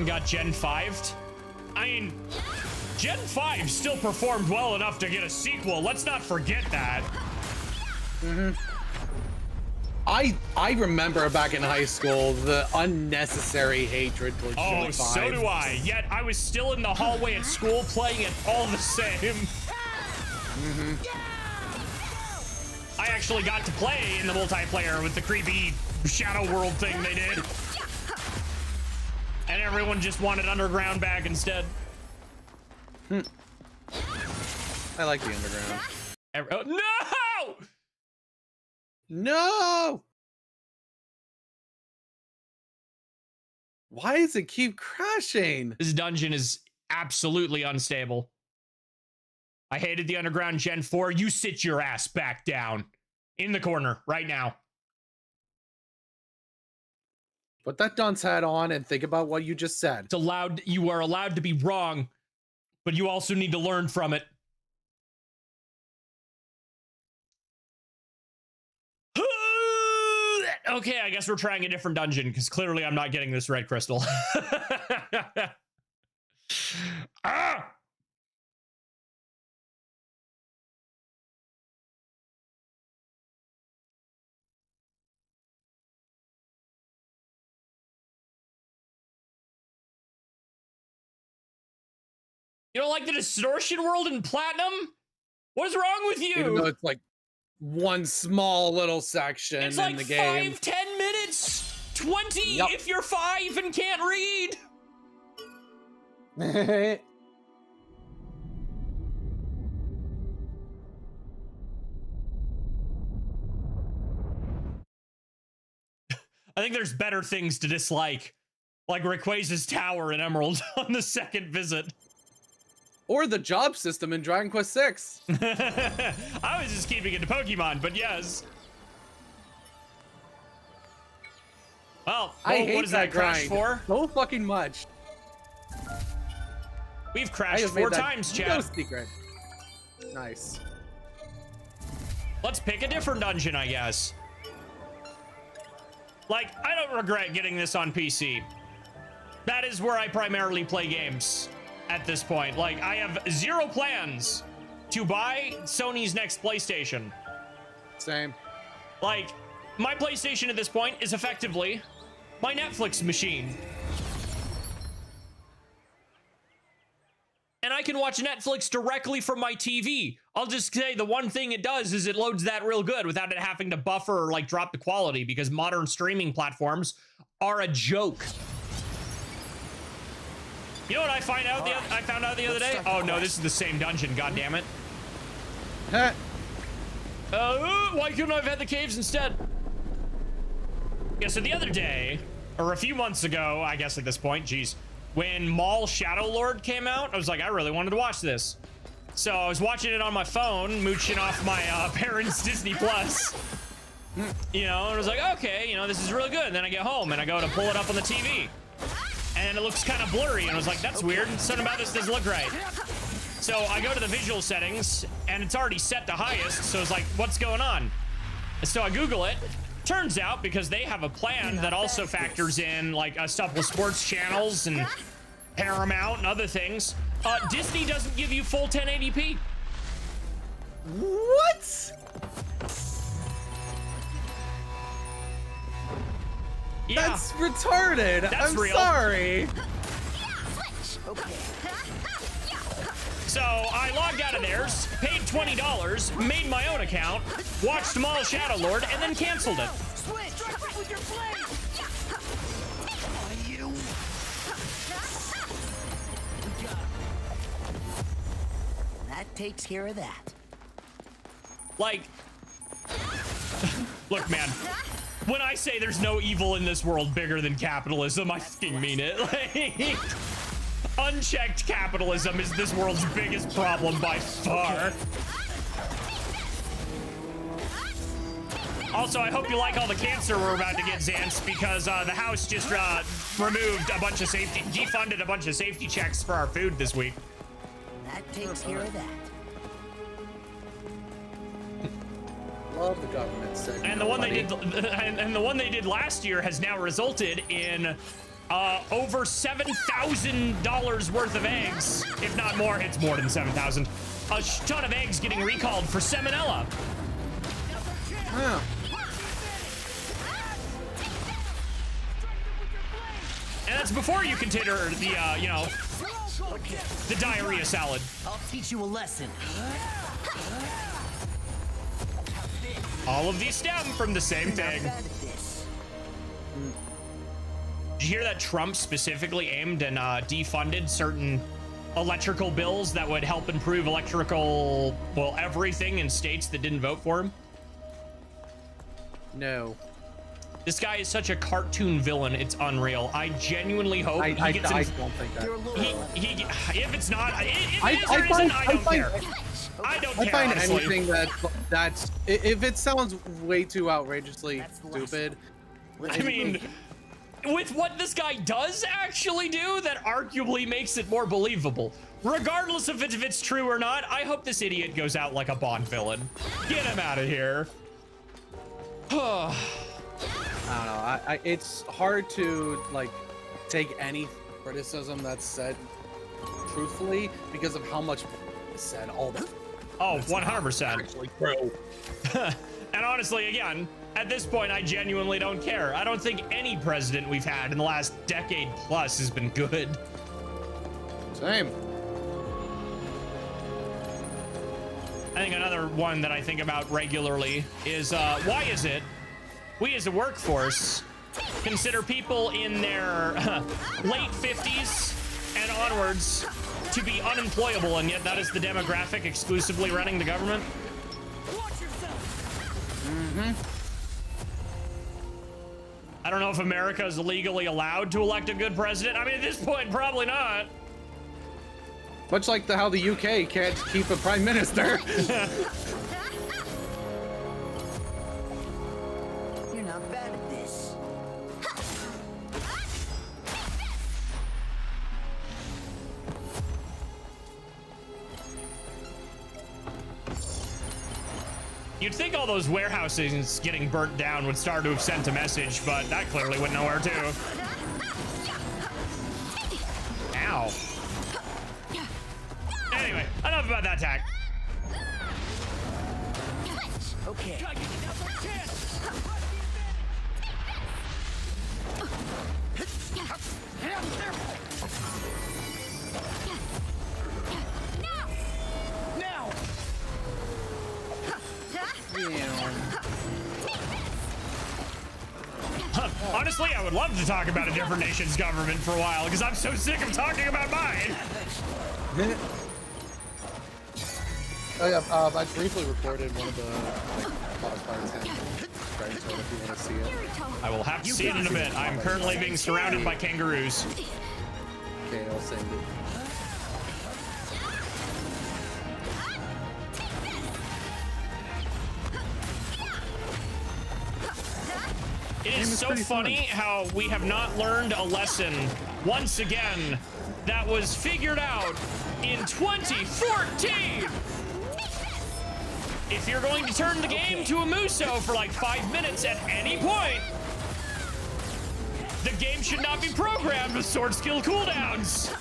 Got Gen 5'd. I mean, Gen 5 still performed well enough to get a sequel. Let's not forget that. I remember back in high school the unnecessary hatred towards Gen 5. So do I. Yet I was still in the hallway at school playing it all the same. I actually got to play in the multiplayer with the creepy Shadow World thing they did. And everyone just wanted Underground back instead. I like the Underground. No! No! Why does it keep crashing? This dungeon is absolutely unstable. I hated the Underground Gen 4. You sit your ass back down in the corner right now. Put that dunce hat on and think about what you just said. It's allowed. You are allowed to be wrong, but you also need to learn from it. Okay, I guess we're trying a different dungeon because clearly I'm not getting this red crystal. Ah! You don't like the distortion world in Platinum? What's wrong with you? Even though it's like one small little section it's in like the game. 5-10 minutes, 20 if you're 5 and can't read. I think there's better things to dislike, like Rayquaza's tower in Emerald on the second visit. Or the job system in Dragon Quest VI. I was just keeping it to Pokemon, but yes. Well, I hate what is that crash for? So fucking much. We've crashed 4 times, chat. No secret. Nice. Let's pick a different dungeon, I guess. Like, I don't regret getting this on PC. That is where I primarily play games at this point. Like, I have 0 plans to buy Sony's next PlayStation. Same. Like, my PlayStation at this point is effectively my Netflix machine. And I can watch Netflix directly from my TV. I'll just say the one thing it does is it loads that real good without it having to buffer or like drop the quality, because modern streaming platforms are a joke. You know what I found out the other day? Oh no, this is the same dungeon, god damn it. Why couldn't I have had the caves instead? Yeah, so the other day, or a few months ago, I guess at this point, geez, when Mall Shadow Lord came out, I was like, I really wanted to watch this. So I was watching it on my phone, mooching off my parents' Disney Plus. You know, and I was like, okay, you know, this is really good. And then I get home and I go to pull it up on the TV. And it looks kind of blurry. And I was like, that's weird. Something about this doesn't look right. So I go to the visual settings and it's already set to highest. So it's like, what's going on? So I Google it. Turns out, because they have a plan that also factors in like stuff with sports channels and Paramount and other things, Disney doesn't give you full 1080p. What? Yeah. That's retarded. That's I'm real. sorry. So I logged out of theirs, paid $20, made my own account, watched Mall Shadow Lord, and then canceled it. With your blade. You. That takes care of that. Like, look, man, when I say there's no evil in this world bigger than capitalism, I fucking mean it. Like, unchecked capitalism is this world's biggest problem by far. Also, I hope you like all the cancer we're about to get, Xance, because the House just removed a bunch of defunded a bunch of safety checks for our food this week. That takes care of that. Love the government segment. And the one they did, and the one they did last year has now resulted in over $7,000 worth of eggs, if not more. It's more than 7,000. A ton of eggs getting recalled for salmonella. Huh. And that's before you consider the, you know, the diarrhea salad. I'll teach you a lesson. All of these stem from the same thing. Did you hear that Trump specifically aimed and defunded certain electrical bills that would help improve electrical, well, everything in states that didn't vote for him? No. This guy is such a cartoon villain, it's unreal. I genuinely hope he gets I don't think that. if it's not, if it is or isn't, I don't care. I don't care, I find honestly. anything that's if it sounds way too outrageously stupid. I mean, with what this guy does actually do, that arguably makes it more believable. Regardless of if it's true or not, I hope this idiot goes out like a Bond villain. Get him out of here. I don't know. It's hard to like take any criticism that's said truthfully because of how much is said all the. Oh, 100%. And honestly, again, at this point, I genuinely don't care. I don't think any president we've had in the last decade plus has been good. Same. I think another one that I think about regularly is why is it we as a workforce consider people in their late 50s and onwards to be unemployable, and yet that is the demographic exclusively running the government? I don't know if America is legally allowed to elect a good president. I mean, at this point, probably not. Much like how the UK can't keep a prime minister. You're not bad at this. You'd think all those warehouses getting burnt down would start to have sent a message, but that clearly went nowhere too. Ow. Anyway, enough about that tack. Okay. Now. Honestly, I would love to talk about a different nation's government for a while, because I'm so sick of talking about mine. I briefly recorded one of the boss fights and if you want to see it. I will have to see it in a bit. I'm currently being surrounded by kangaroos. Okay, I'll send it. It is so funny how we have not learned a lesson once again that was figured out in 2014. If you're going to turn the game to a Muso for like 5 minutes at any point, the game should not be programmed with sword skill cooldowns.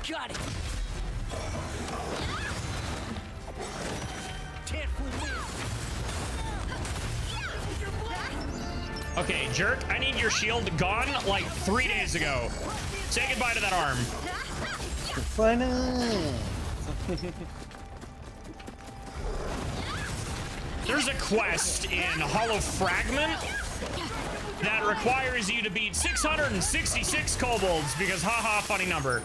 Got it. Can't fool me. Okay, jerk, I need your shield gone like 3 days ago. Say goodbye to that arm. There's a quest in Hollow Fragment that requires you to beat 666 kobolds because haha, funny number.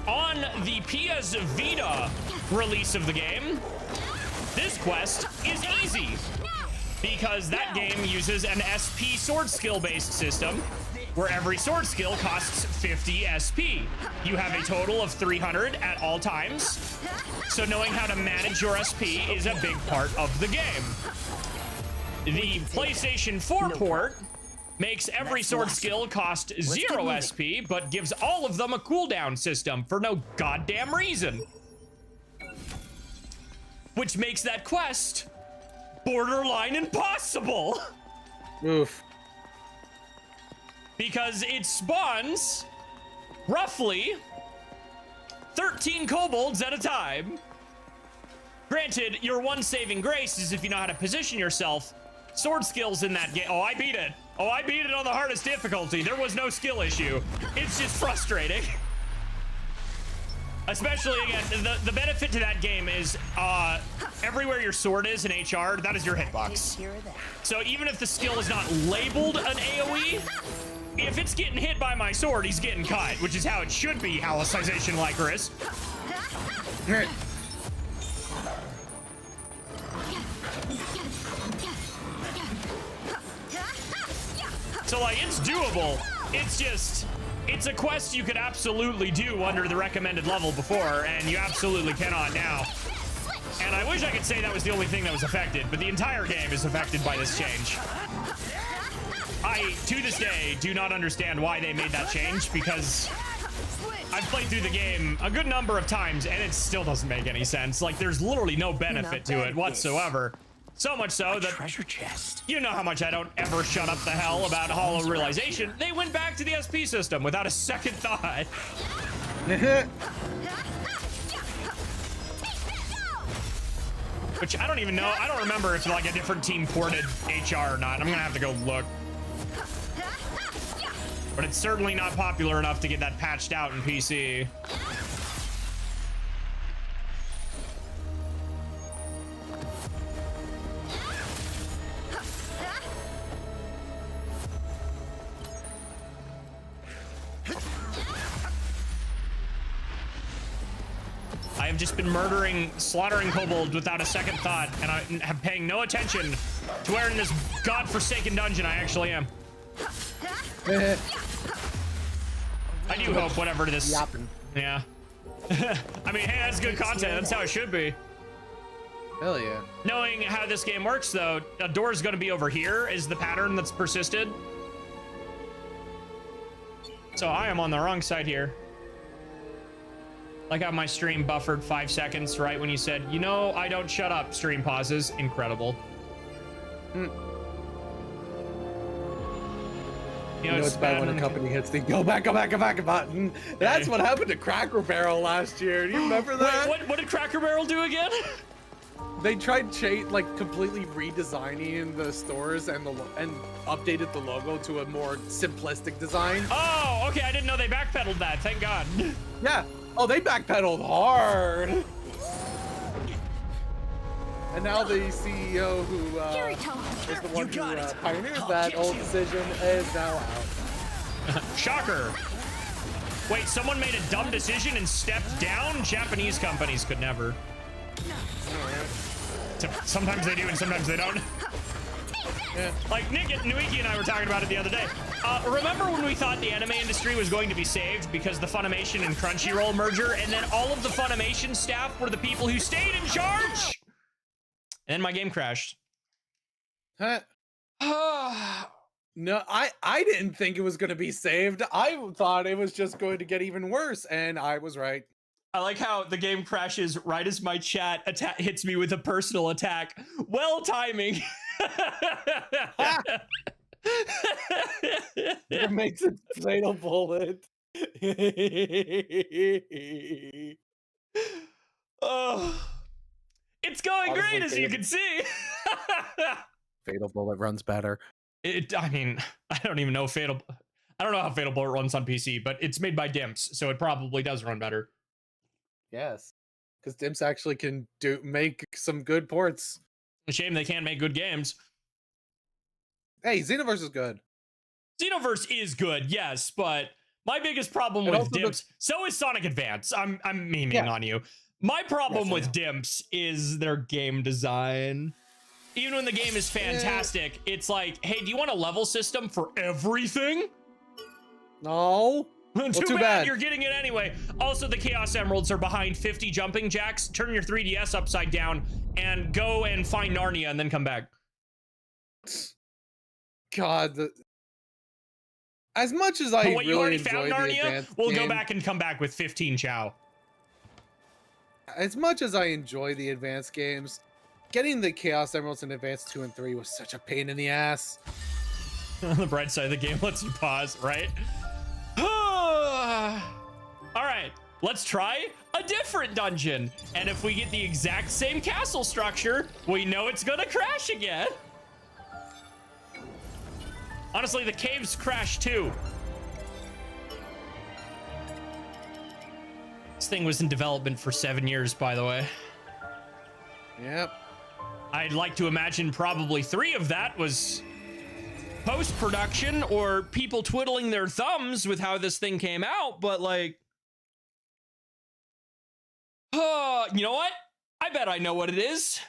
On the PS Vita release of the game, This quest is easy because that game uses an SP sword skill based system where every sword skill costs 50 SP. You have a total of 300 at all times. So knowing how to manage your SP is a big part of the game. The PlayStation 4 port makes every sword skill cost 0 SP, but gives all of them a cooldown system for no goddamn reason. Which makes that quest borderline impossible. Oof. Because it spawns roughly 13 kobolds at a time. Granted, your one saving grace is if you know how to position yourself. Sword skills in that game. Oh, I beat it. Oh, I beat it on the hardest difficulty. There was no skill issue. It's just frustrating. Especially, again, the benefit to that game is everywhere your sword is in HR, that is your hitbox. So even if the skill is not labeled an AoE, if it's getting hit by my sword, he's getting cut, which is how it should be, Halicization Lycoris. So, like, it's doable. It's just, it's a quest you could absolutely do under the recommended level before, and you absolutely cannot now. And I wish I could say that was the only thing that was affected, but the entire game is affected by this change. I, to this day, do not understand why they made that change, because I've played through the game a good number of times, and it still doesn't make any sense. Like, there's literally no benefit to it whatsoever. So much so that treasure chest. You know how much I don't ever shut up the hell about Hollow Realization. They went back to the SP system without a second thought. Which I don't even know. I don't remember if like a different team ported HR or not. I'm gonna have to go look. But it's certainly not popular enough to get that patched out in PC. I have just been slaughtering kobolds without a second thought, and I am paying no attention to where in this godforsaken dungeon I actually am. I do hope whatever this... Yeah. I mean, hey, that's good content. That's how it should be. Hell yeah. Knowing how this game works, though, a door is going to be over here is the pattern that's persisted. So I am on the wrong side here. Like how my stream buffered 5 seconds right when you said, you know, I don't shut up, stream pauses. Incredible. You know it's bad when a company hits the go back button. That's what happened to Cracker Barrel last year. Do you remember that? Wait, what did Cracker Barrel do again? They tried completely redesigning the stores and updated the logo to a more simplistic design. Oh, okay. I didn't know they backpedaled that. Thank God. Yeah. Oh, they backpedaled hard. And now the CEO who is the one who pioneered that old decision is now out. Shocker. Wait, someone made a dumb decision and stepped down? Japanese companies could never. Sometimes they do and sometimes they don't. Yeah. Like Nuiki and I were talking about it the other day. Remember when we thought the anime industry was going to be saved because the Funimation and Crunchyroll merger, and then all of the Funimation staff were the people who stayed in charge? And then my game crashed. Huh? No, I didn't think it was going to be saved. I thought it was just going to get even worse, and I was right. I like how the game crashes right as my chat hits me with a personal attack. Well timing. It makes a fatal bullet. Oh, it's going great, as you can see. Fatal bullet runs better. I mean, I don't even know I don't know how Fatal Bullet runs on PC, but it's made by Dimps, so it probably does run better. Yes, because Dimps actually can make some good ports. A shame they can't make good games. Hey, Xenoverse is good. Xenoverse is good, yes, but my biggest problem with Dimps, so is Sonic Advance. I'm memeing on you. My problem with Dimps is their game design. Even when the game is fantastic, it's like, hey, do you want a level system for everything? No. Well, too bad. You're getting it anyway. Also, the Chaos Emeralds are behind 50 jumping jacks. Turn your 3DS upside down and go and find Narnia and then come back. God, as much as I what, really you already enjoy found the Narnia? advanced We'll game, go back and come back with 15 Chow. As much as I enjoy the advanced games, getting the Chaos Emeralds in Advanced 2 and 3 was such a pain in the ass. On the bright side of the game lets you pause, right? All right, let's try a different dungeon. And if we get the exact same castle structure, we know it's gonna crash again. Honestly, the caves crash too. This thing was in development for 7 years, by the way. Yep. I'd like to imagine probably 3 of that was post-production or people twiddling their thumbs with how this thing came out, but like, you know what? I bet I know what it is.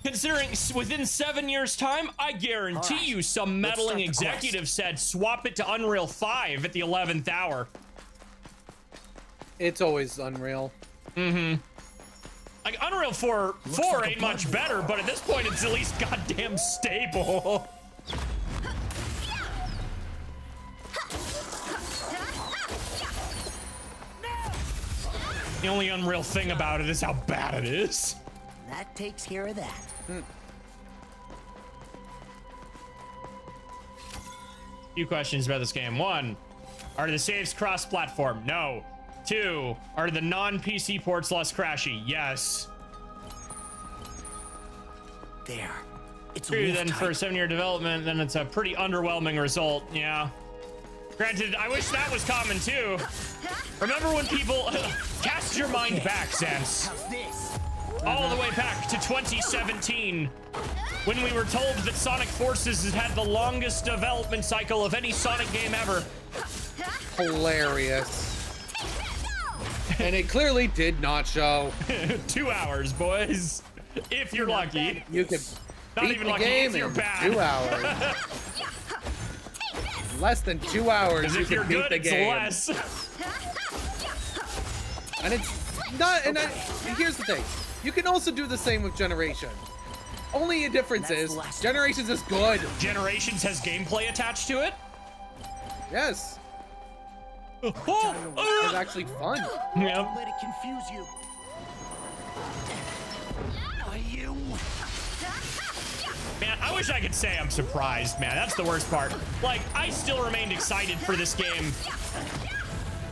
Considering within 7 years' time, I guarantee you some meddling executive said swap it to Unreal 5 at the 11th hour. It's always Unreal. Mm-hmm. Like, Unreal 4 ain't much better, but at this point, it's at least goddamn stable. The only Unreal thing about it is how bad it is. That takes care of that. Few questions about this game. 1, are the saves cross-platform? No. 2, are the non-PC ports less crashy? Yes. There. It's 3, then for a 7-year development, then it's a pretty underwhelming result. Yeah. Granted, I wish that was common too. Remember when people cast your mind back, Zance? All the way back to 2017, when we were told that Sonic Forces has had the longest development cycle of any Sonic game ever. Hilarious. And it clearly did not show. 2 hours, boys. If you're lucky. You can not beat even the lucky game if you're in bad. 2 hours. Less than 2 hours, you if you're can beat good, the it's game. less. And it's not. And here's the thing: you can also do the same with Generation. Only a difference is Generations is good. Generations has gameplay attached to it. Yes. It's actually fun. Yeah. Don't let it confuse you. Are you? Man, I wish I could say I'm surprised, man. That's the worst part. Like, I still remained excited for this game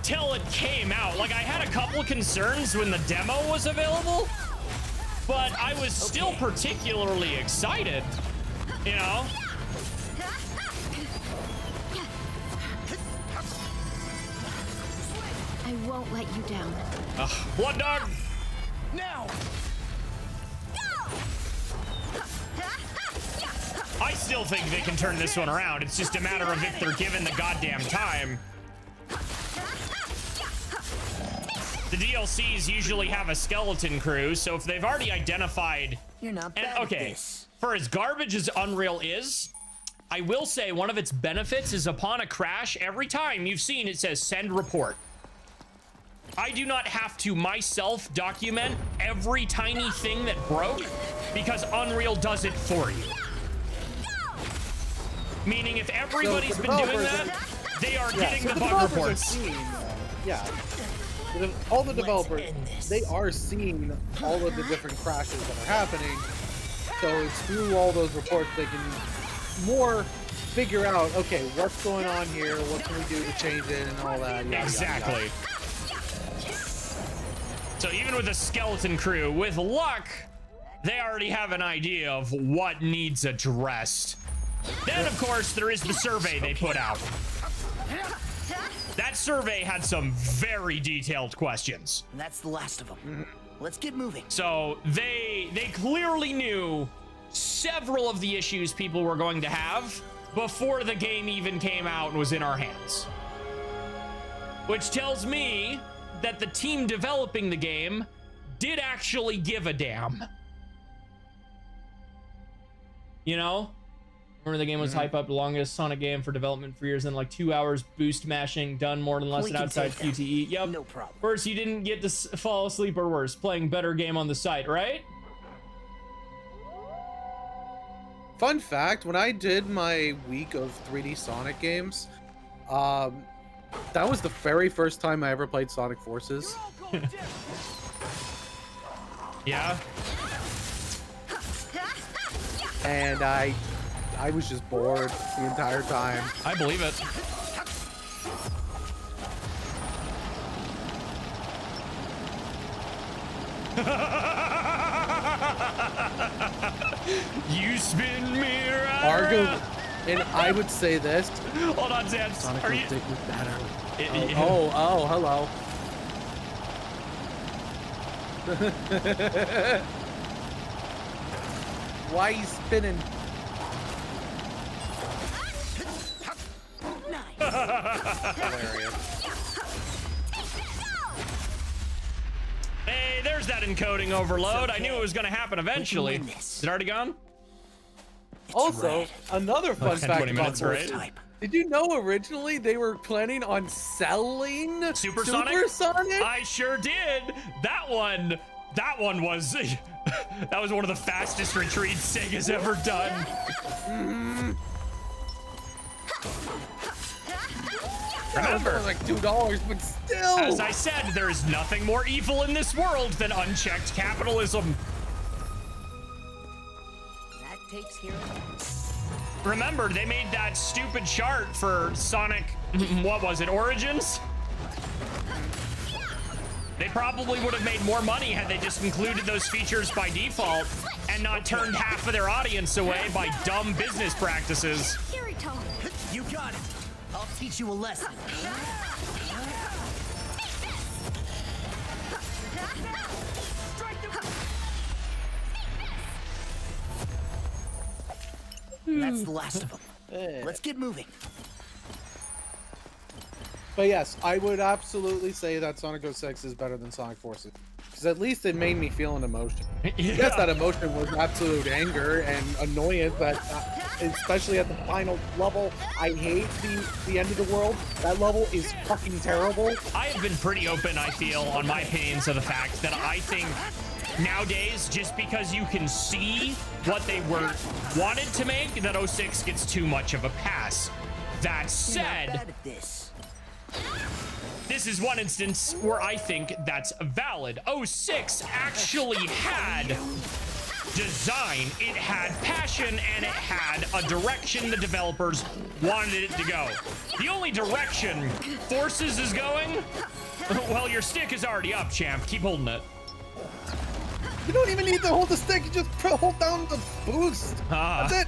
till it came out. Like, I had a couple concerns when the demo was available, but I was still particularly excited, you know? I won't let you down. Blood Dog! Now! I still think they can turn this one around. It's just a matter of if they're given the goddamn time. The DLCs usually have a skeleton crew, so if they've already identified... You're not bad And, okay, at this. for as garbage as Unreal is, I will say one of its benefits is upon a crash, every time you've seen it says send report. I do not have to myself document every tiny thing that broke because Unreal does it for you. Meaning if everybody's been doing that, they are getting the bug reports. All the developers, they are seeing all of the different crashes that are happening. So it's through all those reports they can more figure out, okay, what's going on here, what can we do to change it, and all that. Exactly. So even with a skeleton crew, with luck, they already have an idea of what needs addressed. Then, of course, there is the survey they put out. That survey had some very detailed questions. And that's the last of them. Let's get moving. So they clearly knew several of the issues people were going to have before the game even came out and was in our hands. Which tells me that the team developing the game did actually give a damn. You know? Remember the game was hype up, the longest Sonic game for development for years, and like 2 hours boost mashing, done more than less We than can outside take that. QTE. Yep. No problem. First, you didn't get to fall asleep or worse, playing better game on the site, right? Fun fact, when I did my week of 3D Sonic games, that was the very first time I ever played Sonic Forces. Yeah. And I was just bored the entire time. I believe it. You spin me right Argo, and I would say this. Hold on, Zan. Sonic Are was you... dick was better. It- Hello. Why you spinning? Hilarious. Hey, there's that encoding overload. I knew it was going to happen eventually. win this. Is it already gone? Also, red. another fun Like 10, fact 20 about minutes, right? Forces. Type. Did you know originally they were planning on selling Supersonic? I sure did. That one was that was one of the fastest retreats Sega's ever done. Remember, It was like $2, but still. as I said, there is nothing more evil in this world than unchecked capitalism. That takes care of it. Remember, they made that stupid chart for Sonic, what was it, Origins? They probably would have made more money had they just included those features by default and not turned half of their audience away by dumb business practices. Kirito. You got it. I'll teach you a lesson. That's the last of them. Let's get moving. But yes, I would absolutely say that Sonic 06 is better than Sonic Forces. Because at least it made me feel an emotion. Yes, that emotion was absolute anger and annoyance, but especially at the final level, I hate the end of the world. That level is fucking terrible. I have been pretty open, I feel, on my opinions of the fact that I think nowadays, just because you can see what they were wanted to make, that 06 gets too much of a pass. That Not said, bad at this. this is one instance where I think that's valid. 06 actually had design, it had passion, and it had a direction the developers wanted it to go. The only direction Forces is going, well, your stick is already up, champ. Keep holding it. You don't even need to hold the stick, you just hold down the boost. Ah. That's it.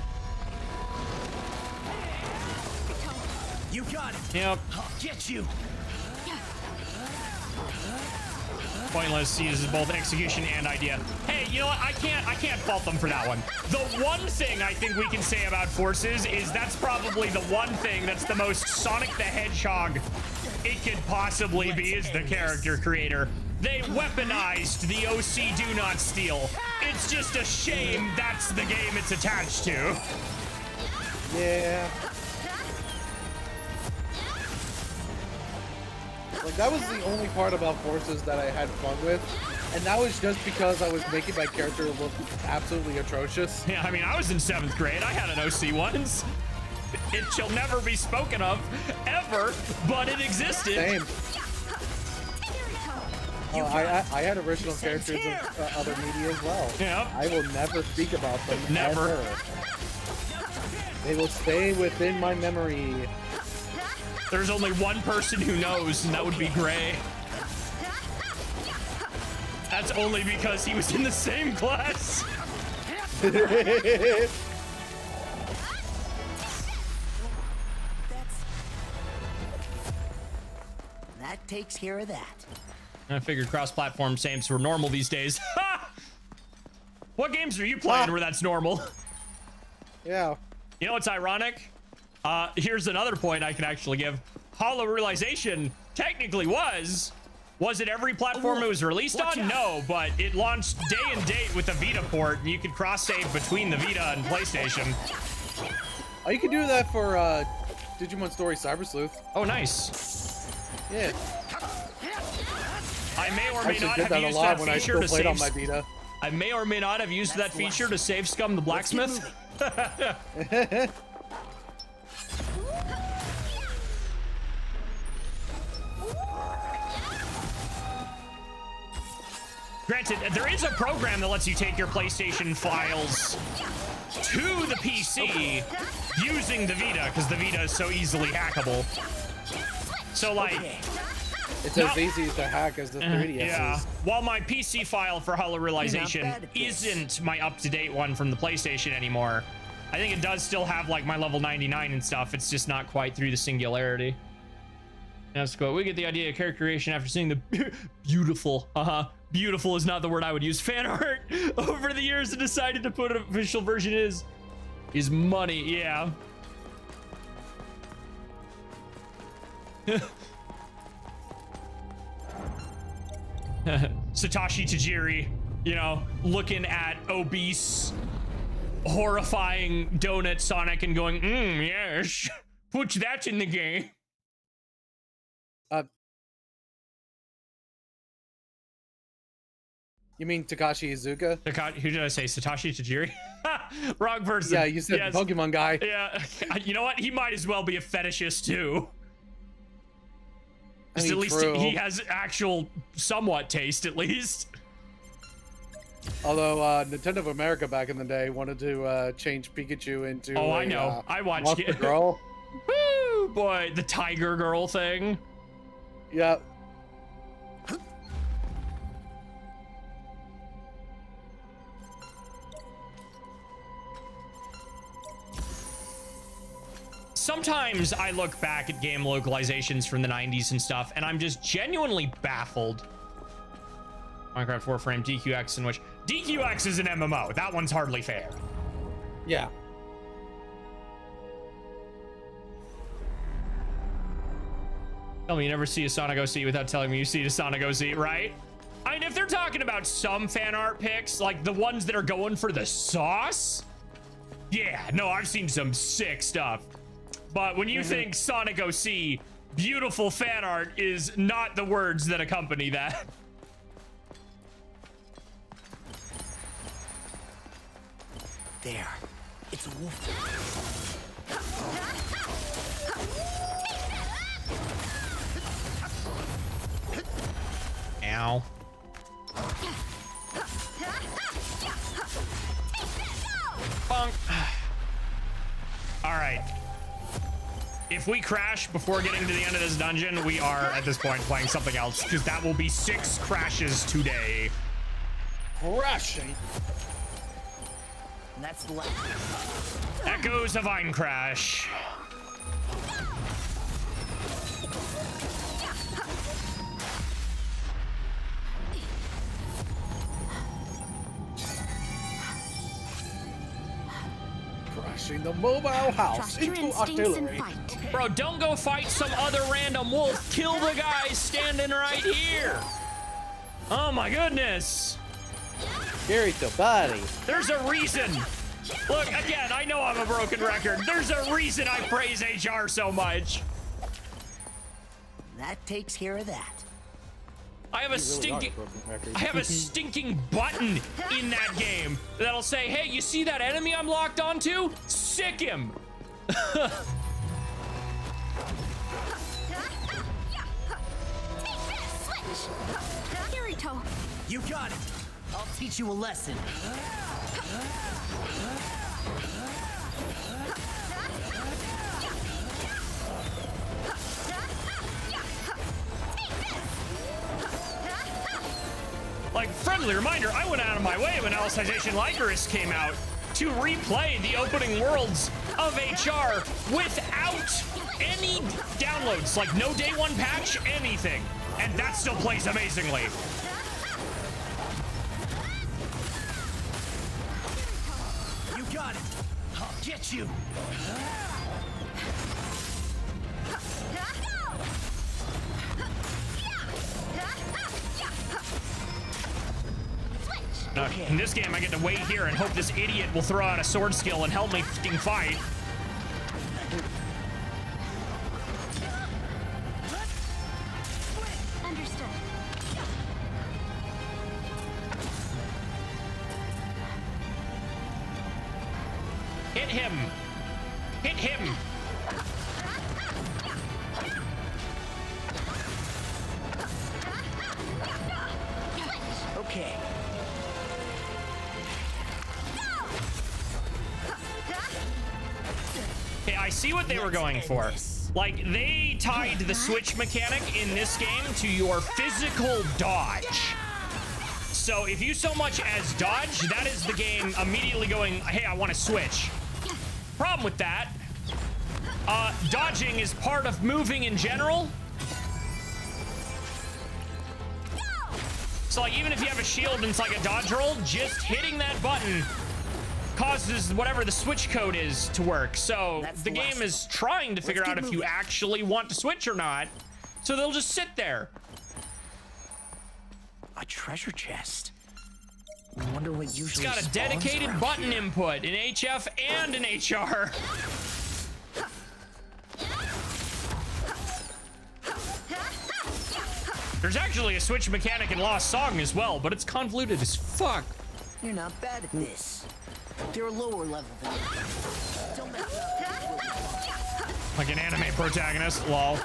You got it. Yep. I'll get you. Pointless. He uses both execution and idea. Hey, you know what? I can't fault them for that one. The one thing I think we can say about Forces is that's probably the one thing that's the most Sonic the Hedgehog it could possibly be is the character creator. They weaponized the OC Do Not Steal. It's just a shame that's the game it's attached to. Yeah. Like, that was the only part about Forces that I had fun with. And that was just because I was making my character look absolutely atrocious. Yeah, I mean, I was in 7th grade. I had an OC once. It shall never be spoken of, ever, but it existed. Same. I had original characters in other media as well. Yep. I will never speak about them. Never. Ever. They will stay within my memory. There's only one person who knows, and that would be Gray. That's only because he was in the same class. That takes care of that. I figured cross-platform saves were normal these days. What games are you playing where that's normal? Yeah. You know what's ironic? Here's another point I can actually give. Hollow Realization technically was Was it every platform it was released on? No, but it launched day and date with the Vita port. You could cross-save between the Vita and PlayStation. Oh, you can do that for Digimon Story Cyber Sleuth. Oh, nice. Yeah. I may or may Actually not did have that a used lot that when I feature still to played save. on my Vita. I may or may not have used that feature to save Scum the Blacksmith. Granted, there is a program that lets you take your PlayStation files to the PC using the Vita, because the Vita is so easily hackable. So, like... It's as easy to hack as the 3DS Yeah. is. While my PC file for Hollow Realization isn't my up-to-date one from the PlayStation anymore, I think it does still have, like, my level 99 and stuff. It's just not quite through the Singularity. That's cool. We get the idea of character creation after seeing the beautiful, beautiful is not the word I would use, fan art over the years and decided to put an official version is money. Yeah. Satoshi Tajiri, you know, looking at obese, horrifying donut Sonic and going, yes, put that in the game. You mean Takashi Iizuka? Who did I say? Satoshi Tajiri? Wrong person. Yeah, you said Yes. Pokemon guy. Yeah, you know what? He might as well be a fetishist too. I mean, At least true. he has actual somewhat taste, at least. Although Nintendo of America back in the day wanted to change Pikachu into I know. I watched Monster it. Girl. Woo, boy, the Tiger Girl thing. Yeah. Sometimes I look back at game localizations from the 90s and stuff, and I'm just genuinely baffled. Minecraft Warframe DQX, in which DQX is an MMO. That one's hardly fair. Yeah. Tell me you never see a Sonic OC without telling me you see a Sonic OC, right? I mean, if they're talking about some fan art pics, like the ones that are going for the sauce, yeah, no, I've seen some sick stuff. But when you think Sonic OC, beautiful fan art is not the words that accompany that. There. It's a wolf. Ow. Bonk. All right. If we crash before getting to the end of this dungeon, we are at this point playing something else, because that will be 6 crashes today. Crashing. And that's the last. Echoes of Vine Crash. Crashing the mobile house Trust your into instincts and artillery. fight. Bro, don't go fight some other random wolf. Kill the guy standing right here. Oh my goodness. Carry the body. There's a reason. Look, again, I know I'm a broken record. There's a reason I praise HR so much. That takes care of that. I have a stinking button in that game that'll say, hey, you see that enemy I'm locked onto? Sick him. Kirito. You got it. I'll teach you a lesson. Like, friendly reminder, I went out of my way when Alicization Lycoris came out to replay the opening worlds of HR without any downloads, like no day one patch, anything. And that still plays amazingly. You got it. I'll get you. In this game, I get to wait here and hope this idiot will throw out a sword skill and help me fucking fight. Understood. Hit him. Hit him. Okay. Okay, I see what they were going for. Like, they tied the switch mechanic in this game to your physical dodge. So if you so much as dodge, that is the game immediately going, hey, I want to switch. Problem with that, dodging is part of moving in general. So like, even if you have a shield and it's like a dodge roll, just hitting that button causes whatever the switch code is to work. So the game is trying to figure out if you actually want to switch or not. So they'll just sit there. A treasure chest. I wonder what usually It's got a spawns dedicated around button here. input in HF and in HR. There's actually a switch mechanic in Lost Song as well, but it's convoluted as fuck. You're not bad at this. They're a lower level than you. Don't mess up. Like an anime protagonist, lol.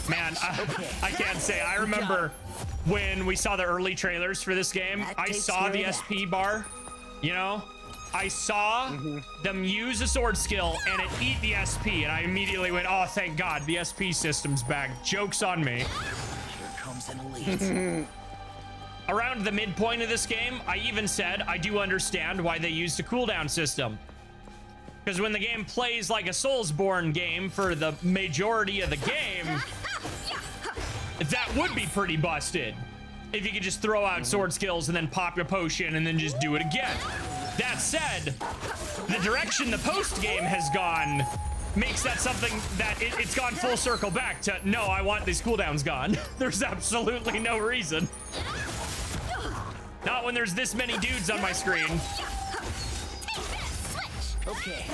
Man, I can't say. I remember when we saw the early trailers for this game, I saw the SP bar, you know? I saw them use a sword skill and it eat the SP, and I immediately went, oh, thank God, the SP system's back. Joke's on me. Here comes an elite. Around the midpoint of this game, I even said I do understand why they used a cooldown system. Because when the game plays like a Soulsborne game for the majority of the game, that would be pretty busted. If you could just throw out sword skills and then pop your potion and then just do it again. That said, the direction the post game has gone makes that something that it's gone full circle back to, no, I want these cooldowns gone. There's absolutely no reason. Not when there's this many dudes on my screen. Okay.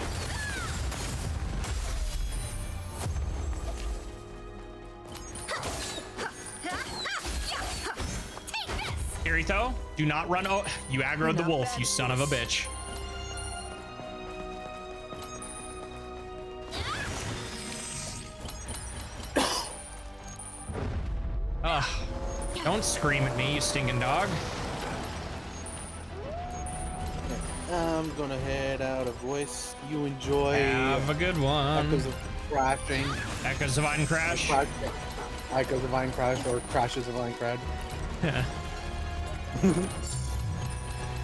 Kirito, do not run. Oh, you aggroed the wolf, you son of a bitch. Ugh. Don't scream at me, you stinking dog. I'm gonna head out of voice. You enjoy. Have a good one. Echoes of crashing. Echoes of Vine Crash. Echoes of Vine Crash or Crashes of Vine Crash.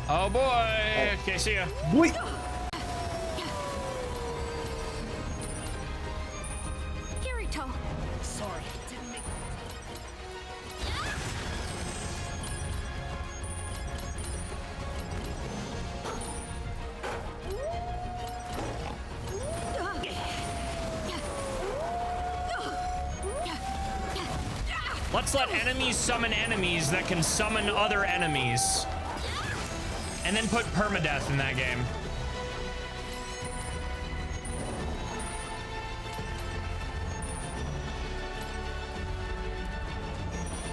Oh boy. Okay, see ya. Wait. Kirito. Sorry, didn't make. Let's let enemies summon enemies that can summon other enemies. And then put permadeath in that game.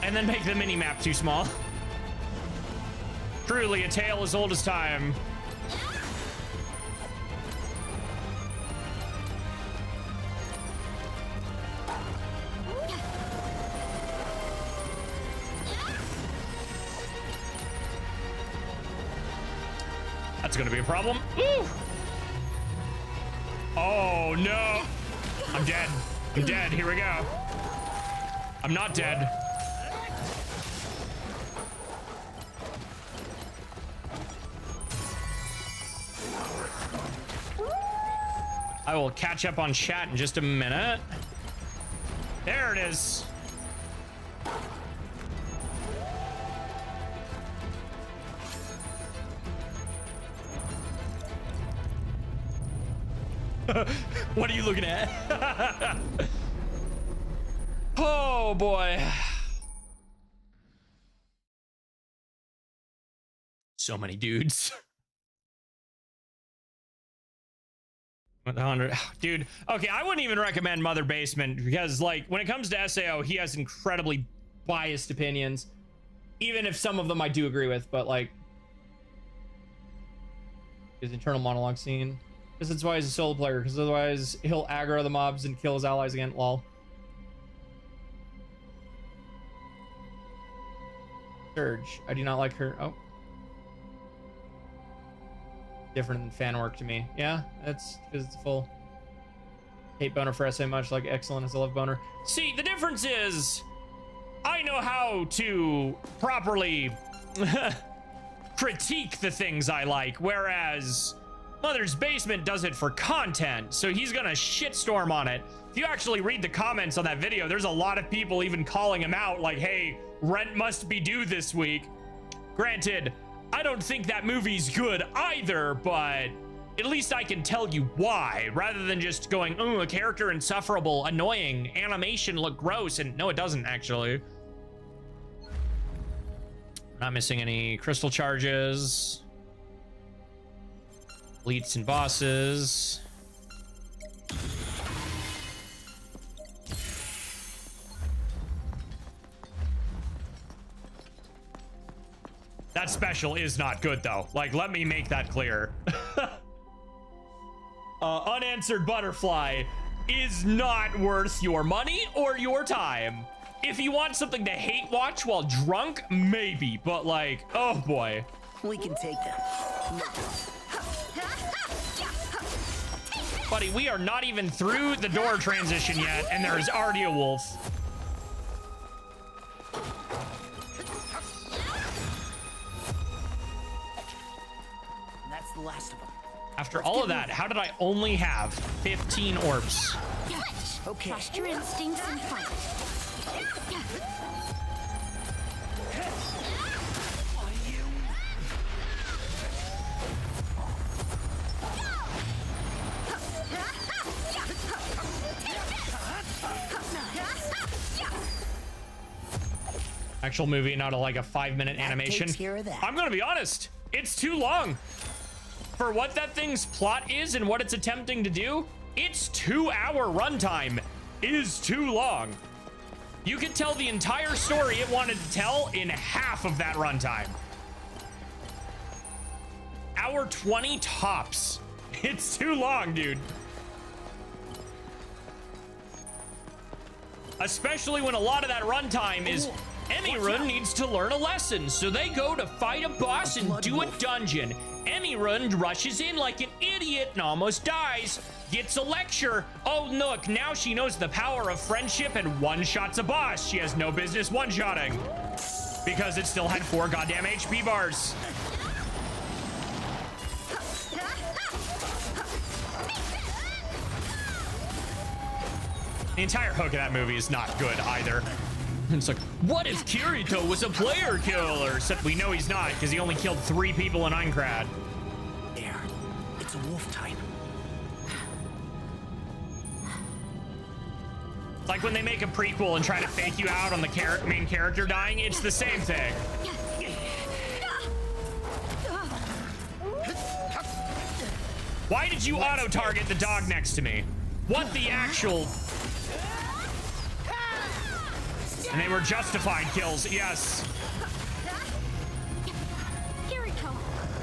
And then make the mini-map too small. Truly, a tale as old as time. That's gonna be a problem. Ooh. Oh no. I'm dead. I'm dead. Here we go. I'm not dead. I will catch up on chat in just a minute. There it is. What are you looking at? Oh boy. So many dudes. 100, dude. Okay, I wouldn't even recommend Mother Basement because, like, when it comes to SAO, he has incredibly biased opinions. Even if some of them I do agree with, but like his internal monologue scene. Because that's why he's a solo player. Because otherwise he'll aggro the mobs and kill his allies again. Lol. Surge. I do not like her. Oh. Different than fan work to me. Yeah, that's because it's full. Hate boner for SA much like Exalin is a love boner. See, the difference is I know how to properly critique the things I like, whereas Mother's Basement does it for content, so he's gonna shitstorm on it. If you actually read the comments on that video, there's a lot of people even calling him out like, hey, rent must be due this week. Granted, I don't think that movie's good either, but at least I can tell you why, rather than just going, oh, a character insufferable, annoying, animation look gross, and no, it doesn't actually. Not missing any crystal charges. Elites and bosses. That special is not good though. Like, let me make that clear. Unanswered Butterfly is not worth your money or your time. If you want something to hate watch while drunk, maybe, but like, oh boy. We can take them. Buddy, we are not even through the door transition yet, and there is already a wolf. That's the last of them. After all of that, how did I only have 15 orbs? Okay. Trust your instincts and fight. Actual movie, not like a 5-minute animation. takes care of that. I'm gonna be honest, it's too long. For what that thing's plot is and what it's attempting to do, its 2-hour runtime is too long. You could tell the entire story it wanted to tell in half of that runtime. Hour 20 tops. It's too long, dude. Especially when a lot of that runtime is Emirun needs to learn a lesson, so they go to fight a boss and do a dungeon. Emirun rushes in like an idiot and almost dies, gets a lecture. Oh, look, now she knows the power of friendship and one-shots a boss she has no business one-shotting. Because it still had 4 goddamn HP bars. The entire hook of that movie is not good either. It's like, what if Kirito was a player killer? Except we know he's not, because he only killed 3 people in Aincrad. There. It's a wolf type. It's like when they make a prequel and try to fake you out on the main character dying, it's the same thing. Why did you auto-target the dog next to me? What the actual... And they were justified kills, yes. Here we go.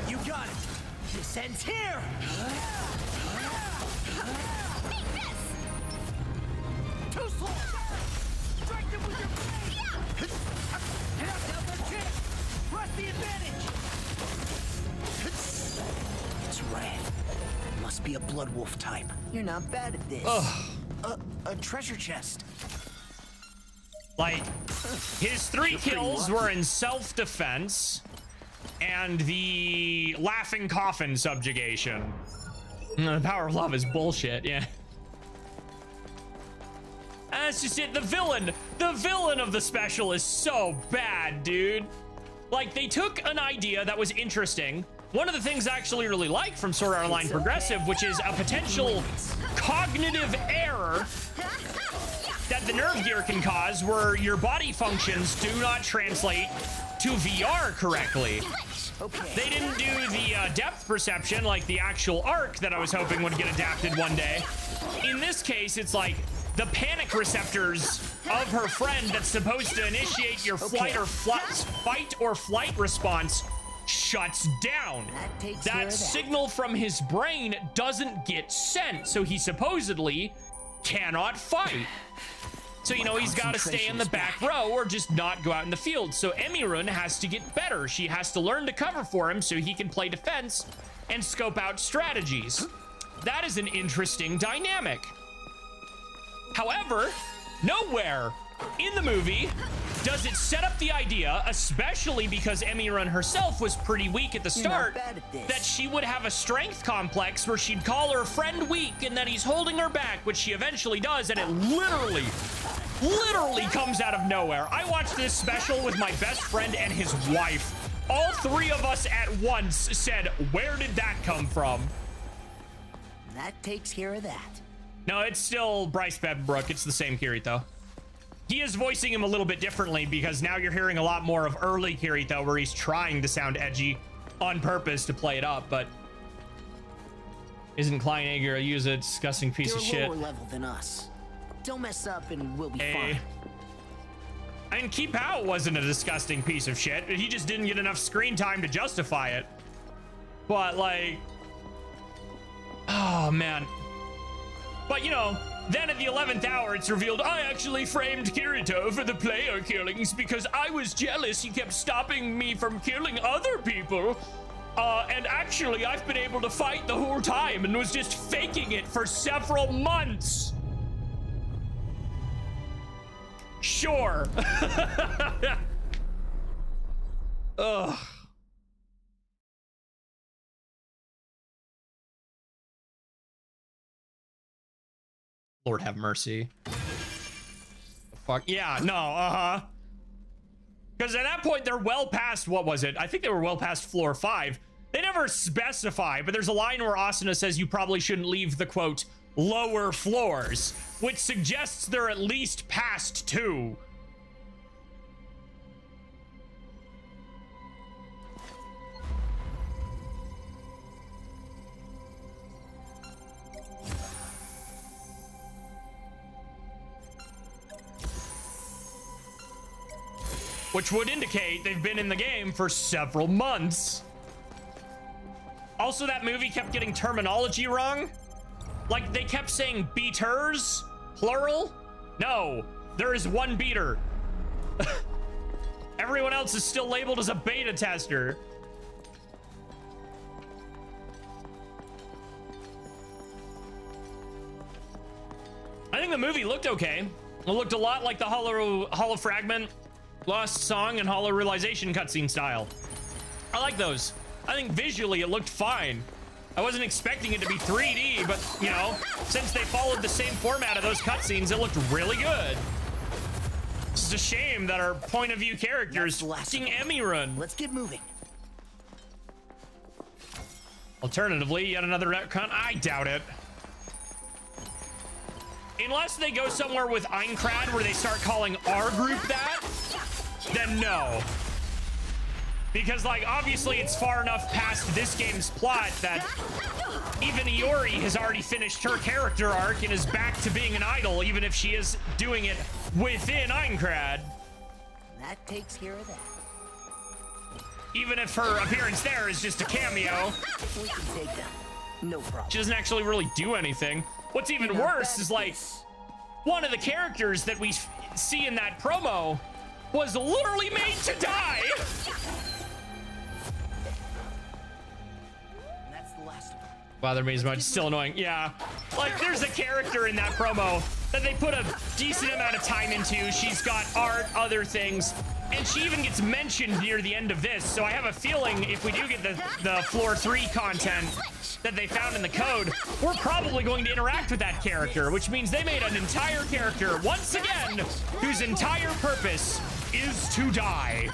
You got it. This ends here. Take this. Too slow. Strike them with your blade. Get up, Delta Chip. Press the advantage. It's red. Must be a blood wolf type. You're not bad at this. A treasure chest. Like, his 3 kills were in self-defense and the laughing coffin subjugation. The power of love is bullshit, yeah. That's just it. The villain of the special is so bad, dude. Like, they took an idea that was interesting, one of the things I actually really like from Sword Art Online Progressive, which is a potential cognitive error that the nerve gear can cause, where your body functions do not translate to VR correctly. They didn't do the depth perception like the actual arc that I was hoping would get adapted one day. In this case, it's like the panic receptors of her friend that's supposed to initiate your fight or flight response shuts down. That signal from his brain doesn't get sent, so he supposedly cannot fight. So, you know, he's got to stay in the back row or just not go out in the field. So Emirun has to get better. She has to learn to cover for him so he can play defense and scope out strategies. That is an interesting dynamic. However, nowhere in the movie does it set up the idea, especially because Emirun herself was pretty weak at the start, that she would have a strength complex where she'd call her friend weak and that he's holding her back, which she eventually does, and it literally comes out of nowhere. I watched this special with my best friend and his wife. All three of us at once said, where did that come from? That takes care of that. No, it's still Bryce Bedbrook. It's the same Kirito. He is voicing him a little bit differently because now you're hearing a lot more of early Kirito where he's trying to sound edgy on purpose to play it up, but isn't Klein Ager a disgusting piece of shit? They're lower level than us. Don't mess up and we'll be fine. I mean, Keep Out wasn't a disgusting piece of shit. He just didn't get enough screen time to justify it. But like, oh man. But you know, then at the 11th hour, it's revealed I actually framed Kirito for the player killings because I was jealous he kept stopping me from killing other people. And actually, I've been able to fight the whole time and was just faking it for several months. Sure. Ugh. Lord have mercy. Fuck. Yeah, no, because at that point, they're well past, what was it? I think they were well past floor 5. They never specify, but there's a line where Asuna says you probably shouldn't leave the, quote, lower floors, which suggests they're at least past 2. Which would indicate they've been in the game for several months. Also, that movie kept getting terminology wrong. Like, they kept saying beaters, plural. No, there is one beater. Everyone else is still labeled as a beta tester. I think the movie looked okay. It looked a lot like the Hollow Fragment, Lost Song, and Hollow Realization cutscene style. I like those. I think visually it looked fine. I wasn't expecting it to be 3D, but you know, since they followed the same format of those cutscenes, it looked really good. It's just a shame that our point of view characters fucking Emirun. Let's get moving. Alternatively, yet another retcon. I doubt it. Unless they go somewhere with Aincrad where they start calling our group that, then no. Because, like, obviously it's far enough past this game's plot that even Iori has already finished her character arc and is back to being an idol, even if she is doing it within Aincrad. That takes care of that. Even if her appearance there is just a cameo. We can take them. No problem. She doesn't actually really do anything. What's even worse is, like, one of the characters that we see in that promo was literally made to die. That's the last of them. Bother me as much. Still annoying. Yeah. Like, there's a character in that promo that they put a decent amount of time into. She's got art, other things, and she even gets mentioned near the end of this. So I have a feeling if we do get the floor 3 content that they found in the code, we're probably going to interact with that character, which means they made an entire character, once again, whose entire purpose is to die.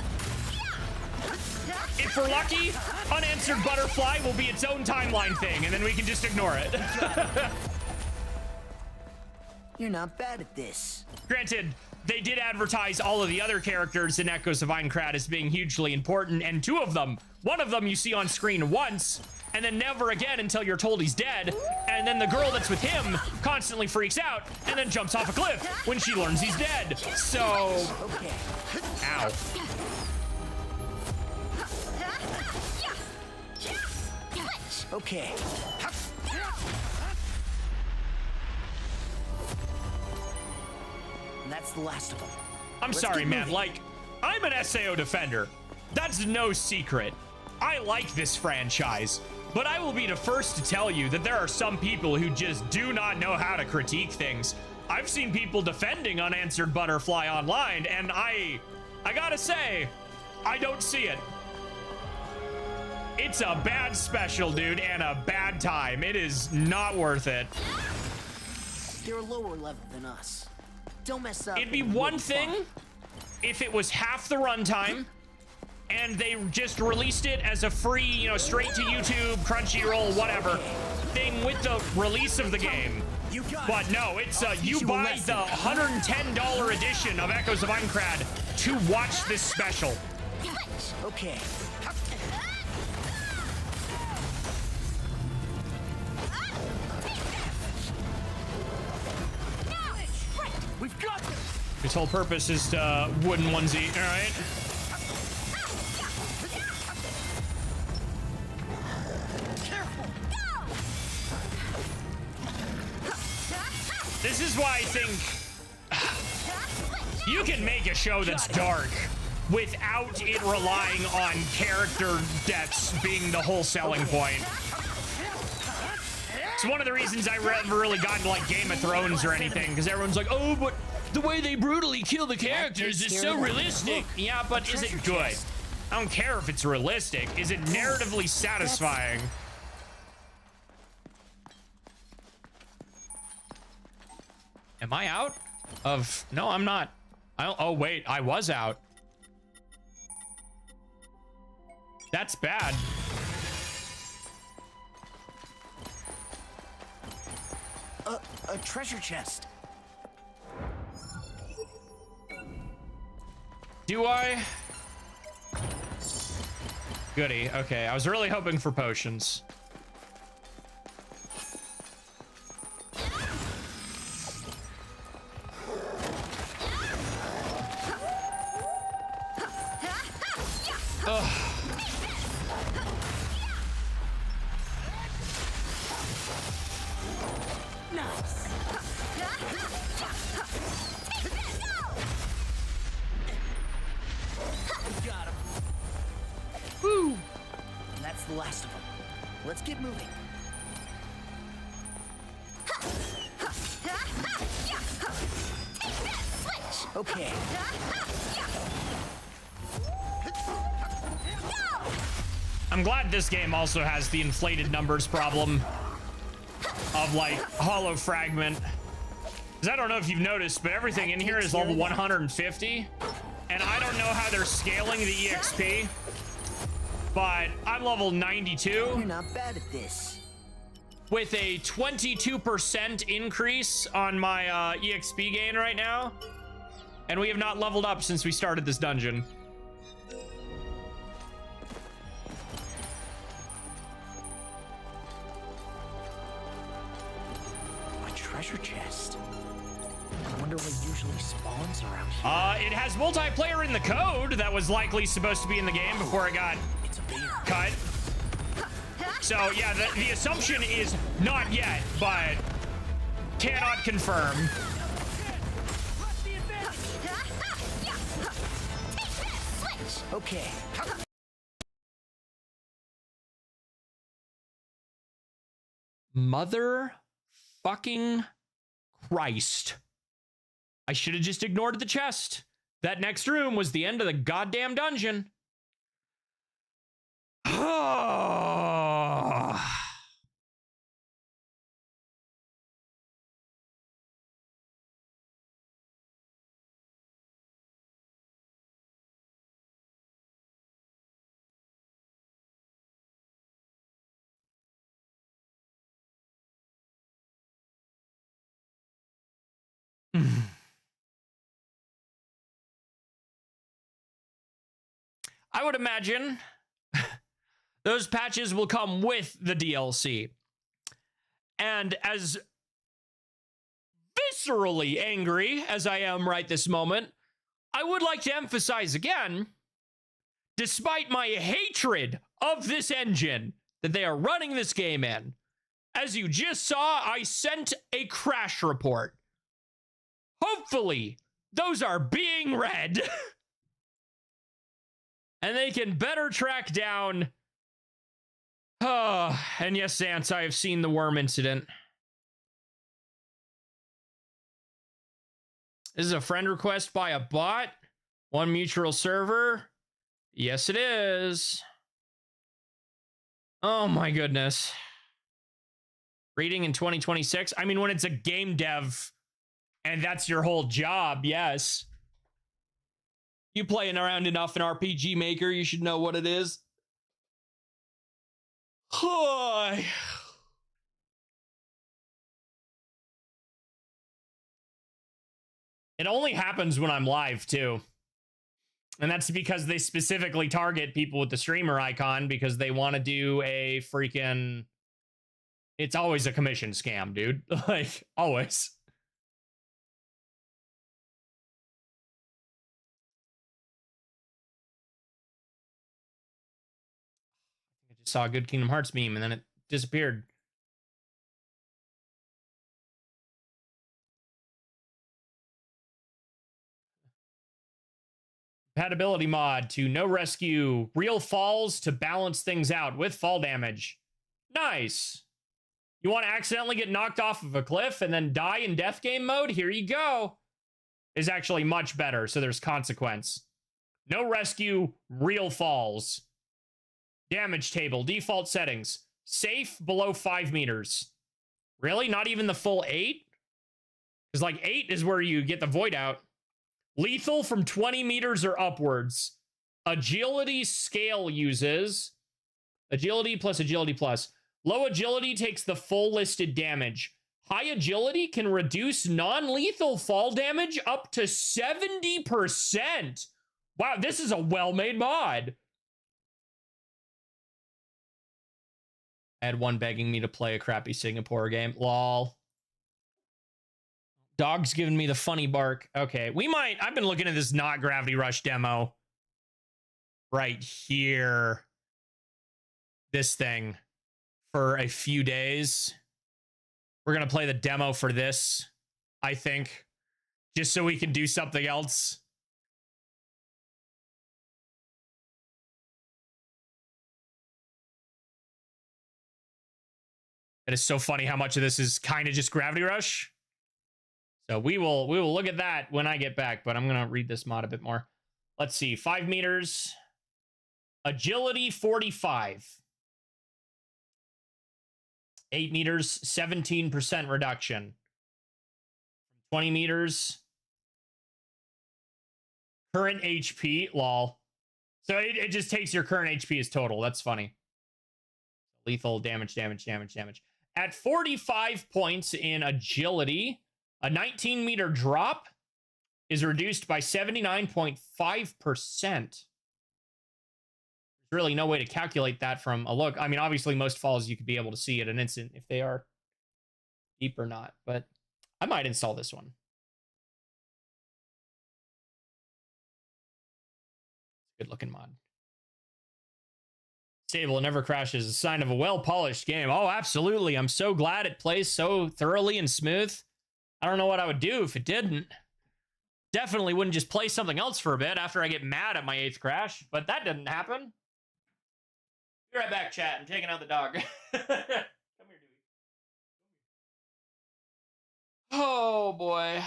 If we're lucky, unanswered butterfly will be its own timeline thing, and then we can just ignore it. You're not bad at this. Granted, they did advertise all of the other characters in Echoes of Aincrad as being hugely important, and one of them you see on screen once, and then never again until you're told he's dead, and then the girl that's with him constantly freaks out and then jumps off a cliff when she learns he's dead. So, Okay. ow. Okay. And that's the last of them. I'm Let's sorry, get man. moving. Like, I'm an SAO defender. That's no secret. I like this franchise, but I will be the first to tell you that there are some people who just do not know how to critique things. I've seen people defending Unanswered Butterfly online, and I gotta say, I don't see it. It's a bad special, dude, and a bad time. It is not worth it. They're a lower level than us. Don't mess up. It'd be and one we'll thing fun. if it was half the runtime and they just released it as a free, you know, straight to YouTube, Crunchyroll, whatever thing with the release of the game. You got But it. no, it's I'll teach you you a buy lesson. the $110 edition of Echoes of Aincrad to watch this special. Okay. We've got this. Its whole purpose is to wooden onesie, all right? This is why I think you can make a show that's dark without it relying on character deaths being the whole selling point. It's one of the reasons I never really got into like Game of Thrones or anything, because everyone's like, oh, but the way they brutally kill the characters is so realistic. Yeah, but is it good? I don't care if it's realistic. Is it narratively satisfying? Am I out of... No, I'm not. Oh, wait, I was out. That's bad. A treasure chest. Do I? Goody. Okay, I was really hoping for potions. Ugh. Nice. Got him. Woo! And that's the last of them. Let's get moving. Okay. I'm glad this game also has the inflated numbers problem of like hollow fragment. Because I don't know if you've noticed, but everything in here is level 150. And I don't know how they're scaling the EXP, but I'm level 92 You're not bad at this. with a 22% increase on my EXP gain right now. And we have not leveled up since we started this dungeon. A treasure chest. I wonder what usually spawns around here. It has multiplayer in the code that was likely supposed to be in the game before it got It's a bear. cut. So yeah, the assumption is not yet, but cannot confirm. Okay. Mother fucking Christ. I should have just ignored the chest. That next room was the end of the goddamn dungeon. I would imagine those patches will come with the DLC. And as viscerally angry as I am right this moment, I would like to emphasize again, despite my hatred of this engine that they are running this game in, as you just saw, I sent a crash report. Hopefully, those are being read. And they can better track down. Oh, and yes, Zance, I have seen the worm incident. This is a friend request by a bot. One mutual server. Yes, it is. Oh my goodness. Reading in 2026. I mean, when it's a game dev and that's your whole job, yes. You playing around enough in RPG Maker, you should know what it is. It only happens when I'm live, too. And that's because they specifically target people with the streamer icon because they want to do a freaking... It's always a commission scam, dude. Like, always. I just saw a good Kingdom Hearts meme and then it disappeared. Compatibility mod to no rescue, real falls to balance things out with fall damage. Nice. You want to accidentally get knocked off of a cliff and then die in death game mode? Here you go. Is actually much better, so there's consequence. No rescue, real falls. Damage table, default settings. Safe below 5 meters. Really? Not even the full 8? Because like 8 is where you get the void out. Lethal from 20 meters or upwards. Agility scale uses agility plus. Low agility takes the full listed damage. High agility can reduce non-lethal fall damage up to 70%. Wow, this is a well-made mod. I had one begging me to play a crappy Singapore game. Lol. Dog's giving me the funny bark. Okay, I've been looking at this not Gravity Rush demo. Right here. This thing. For a few days. We're going to play the demo for this, I think. Just so we can do something else. It is so funny how much of this is kind of just Gravity Rush. So we will look at that when I get back, but I'm going to read this mod a bit more. Let's see. 5 meters. Agility 45. 8 meters, 17% reduction. 20 meters. Current HP, lol. So it just takes your current HP as total. That's funny. Lethal damage. At 45 points in agility, a 19-meter drop is reduced by 79.5%. There's really no way to calculate that from a look. I mean, obviously, most falls you could be able to see at an instant if they are deep or not, but I might install this one. Good looking mod. Stable and never crashes, a sign of a well-polished game. Oh, absolutely. I'm so glad it plays so thoroughly and smooth. I don't know what I would do if it didn't. Definitely wouldn't just play something else for a bit after I get mad at my 8th crash, but that didn't happen. Be right back, chat. I'm taking out the dog. Come here, Dewey. Oh, boy.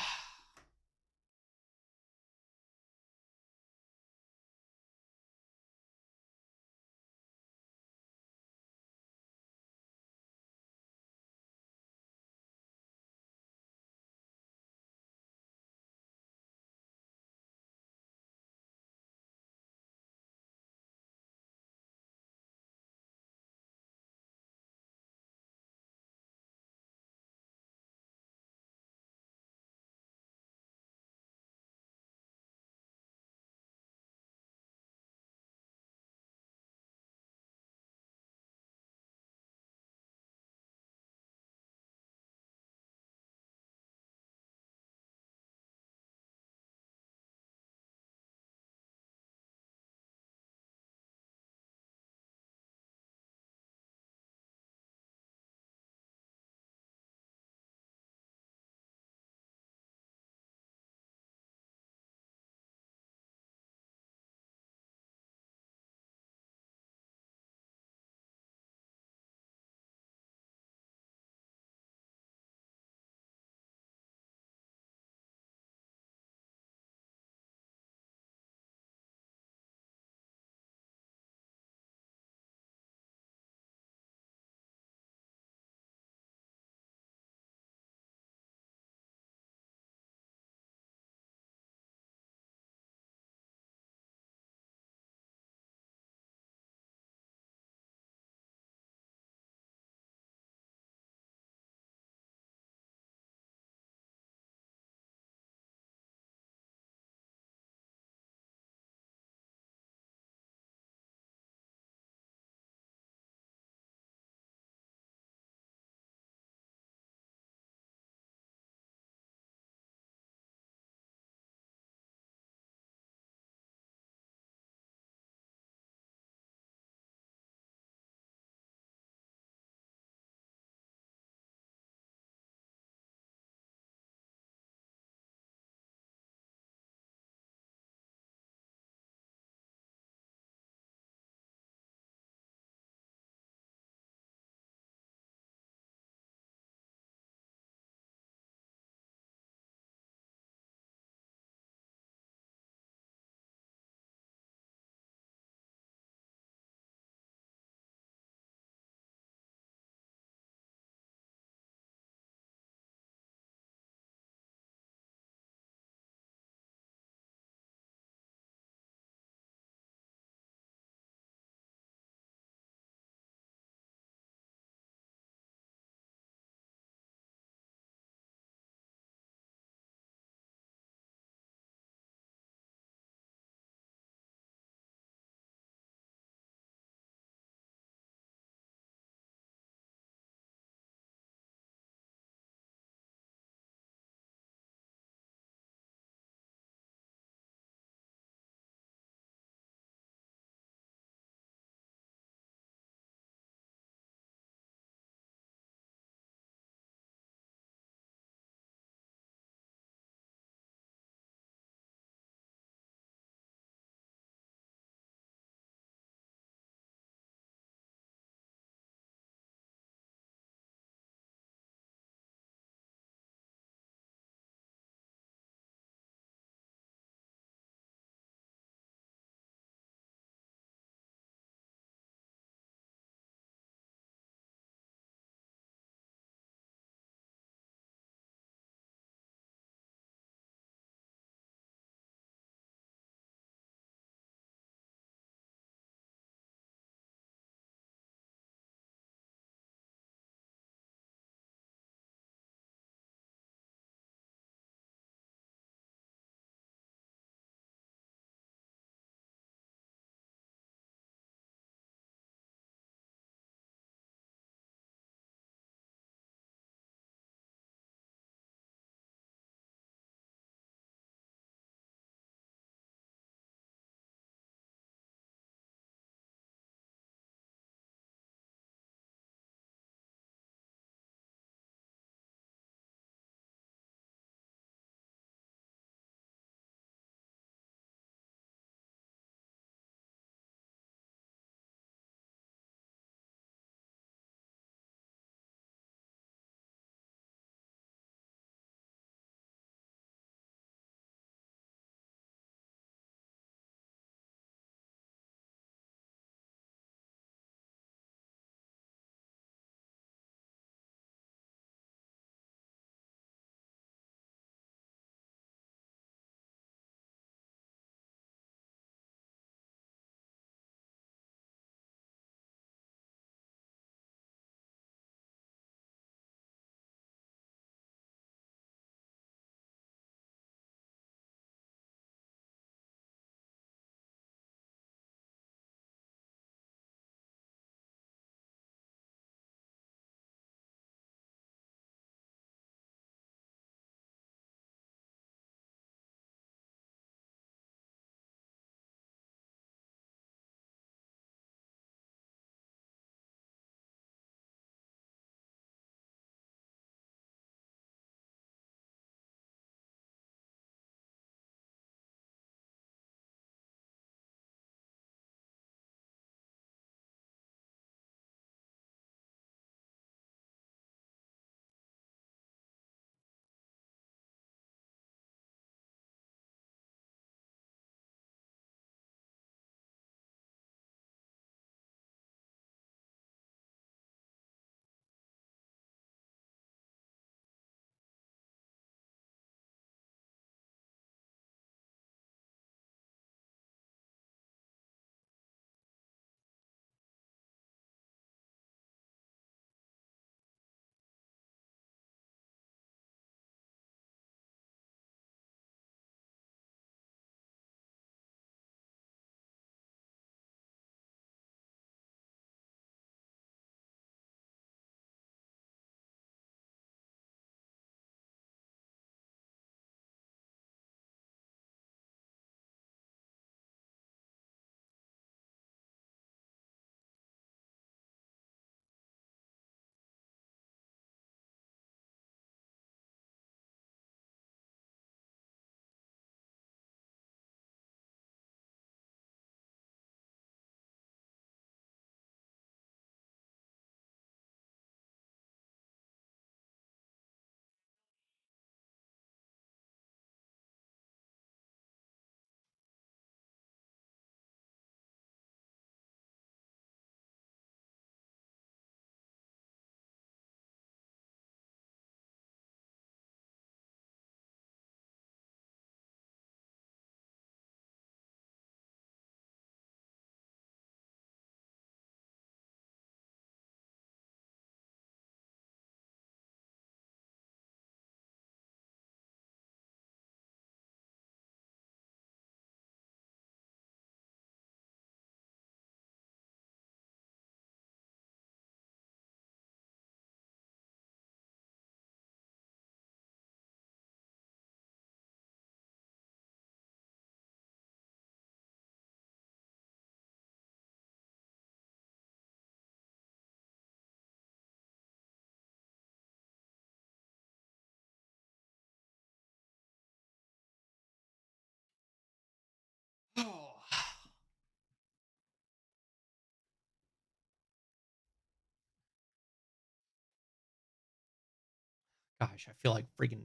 Gosh, I feel like freaking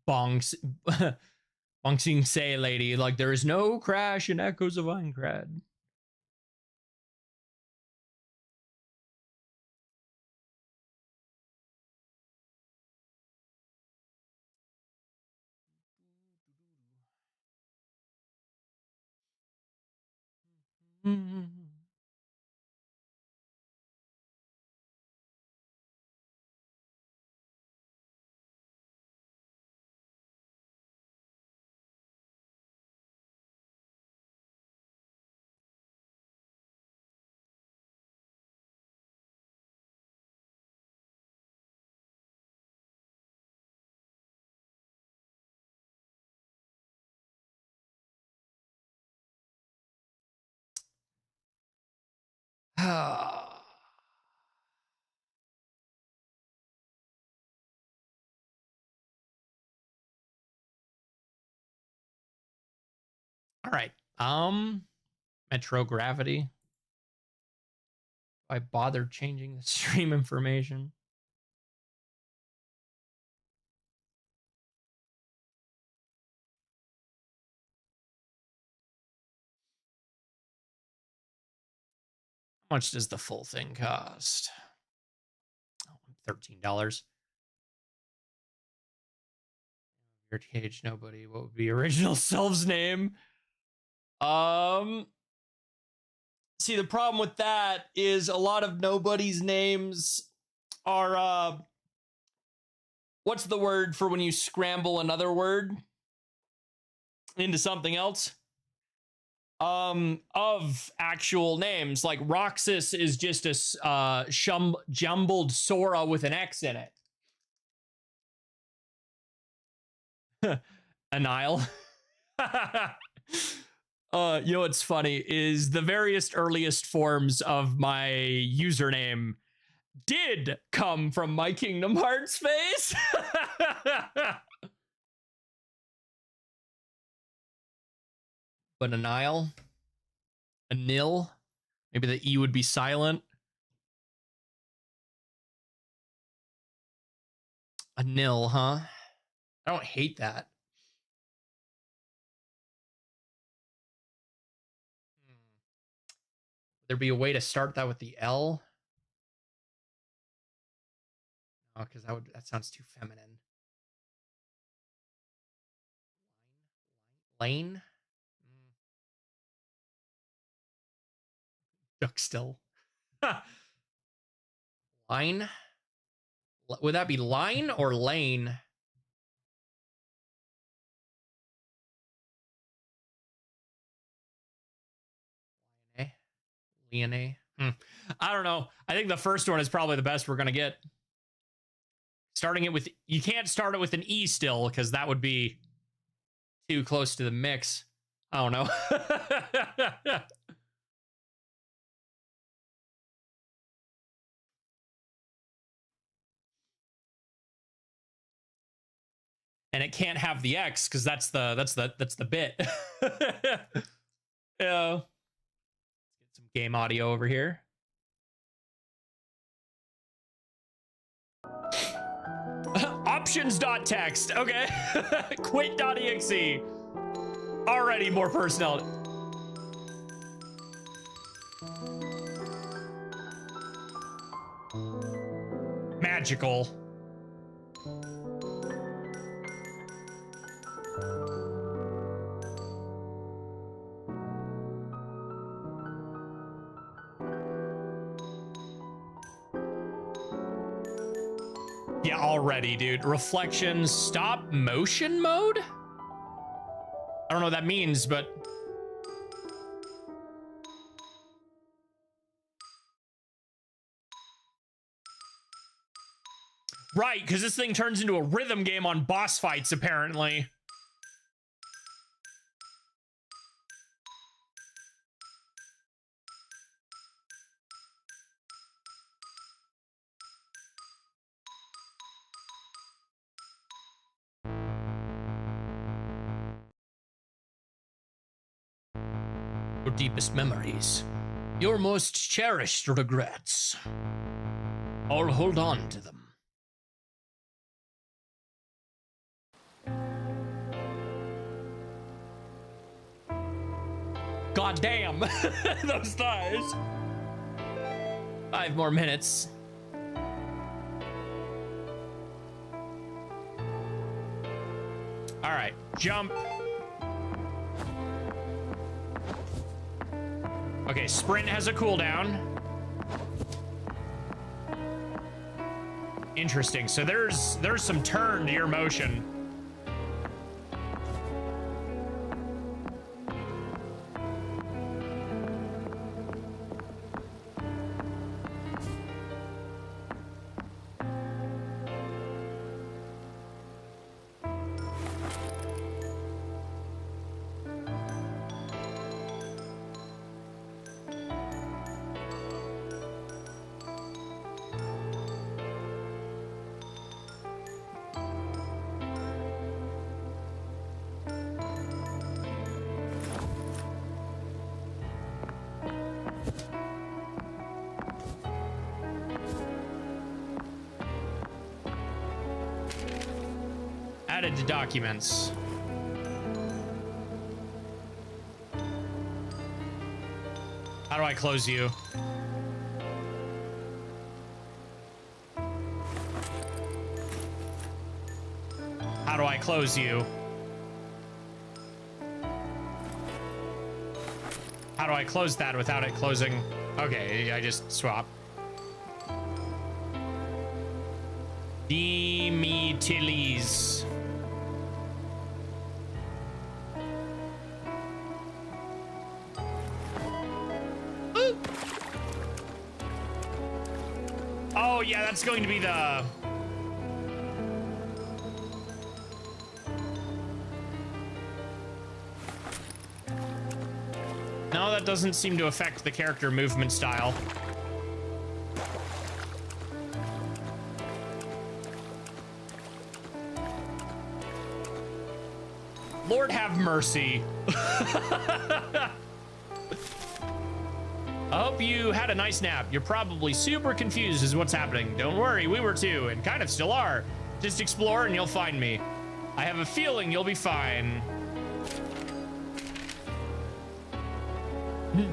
bonks. Bonksing say lady. Like, there is no crash in Echoes of Aincrad. All right. Metro Gravity. I bothered changing the stream information. How much does the full thing cost? $13. Your cage, nobody. What would be original self's name? See, the problem with that is a lot of nobody's names are what's the word for when you scramble another word into something else? Of actual names. Like Roxas is just a jumbled Sora with an X in it. Anile. You know what's funny is the various earliest forms of my username did come from my Kingdom Hearts face. But Anile, Anil, maybe the E would be silent. Anil, huh? I don't hate that. Would there be a way to start that with the L? Oh, because that sounds too feminine. Lane? Duck still. Line? Would that be line or lane? Leone? I don't know. I think the first one is probably the best we're going to get. Starting it with... You can't start it with an E still, because that would be too close to the mix. I don't know. And it can't have the X because that's the bit. Yeah. Let's get some game audio over here. Options.txt. Okay. Quit.exe. Already more personality. Magical. Yeah, already, dude. Reflections, stop motion mode? I don't know what that means, but... Right, because this thing turns into a rhythm game on boss fights, apparently. Your deepest memories. Your most cherished regrets. I'll hold on to them. God damn. Those thighs. 5 more minutes. All right, jump. Okay, sprint has a cooldown. Interesting. So there's some turn to your motion. Added to documents. How do I close you? How do I close you? How do I close that without it closing? Okay, I just swap. Demetiles. Oh yeah, that's going to be the... No, that doesn't seem to affect the character movement style. Lord have mercy. I hope you had a nice nap. You're probably super confused as what's happening. Don't worry, we were too, and kind of still are. Just explore and you'll find me. I have a feeling you'll be fine.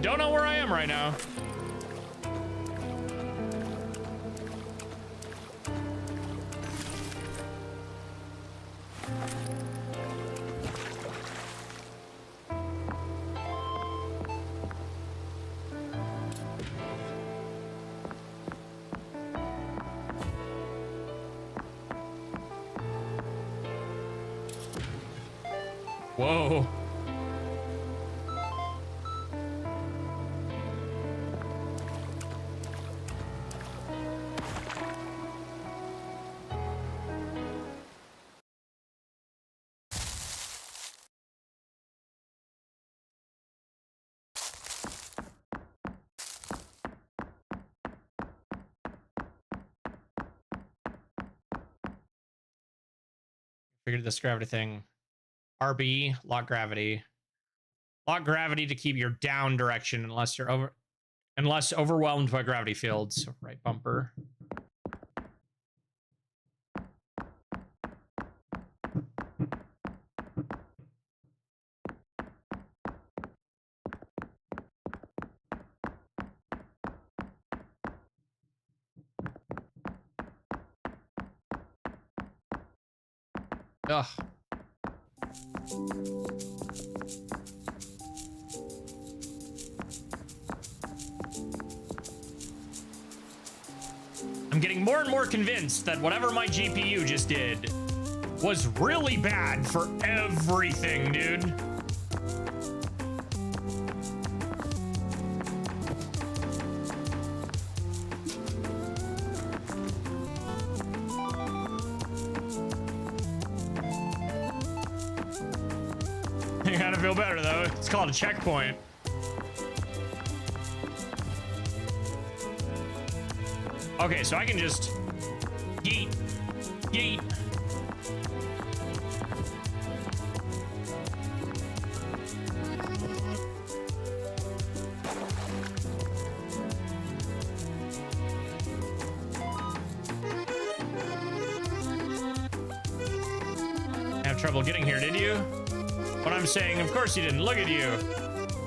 Don't know where I am right now. Whoa. Figured this gravity thing. RB, lock gravity. Lock gravity to keep your down direction unless you're overwhelmed by gravity fields. Right bumper. Ugh. I'm getting more and more convinced that whatever my GPU just did was really bad for everything, dude. You gotta feel better though. It's called a checkpoint. Okay, so I can just yeet, yeet. Have trouble getting here, did you? What I'm saying, of course you didn't. Look at you.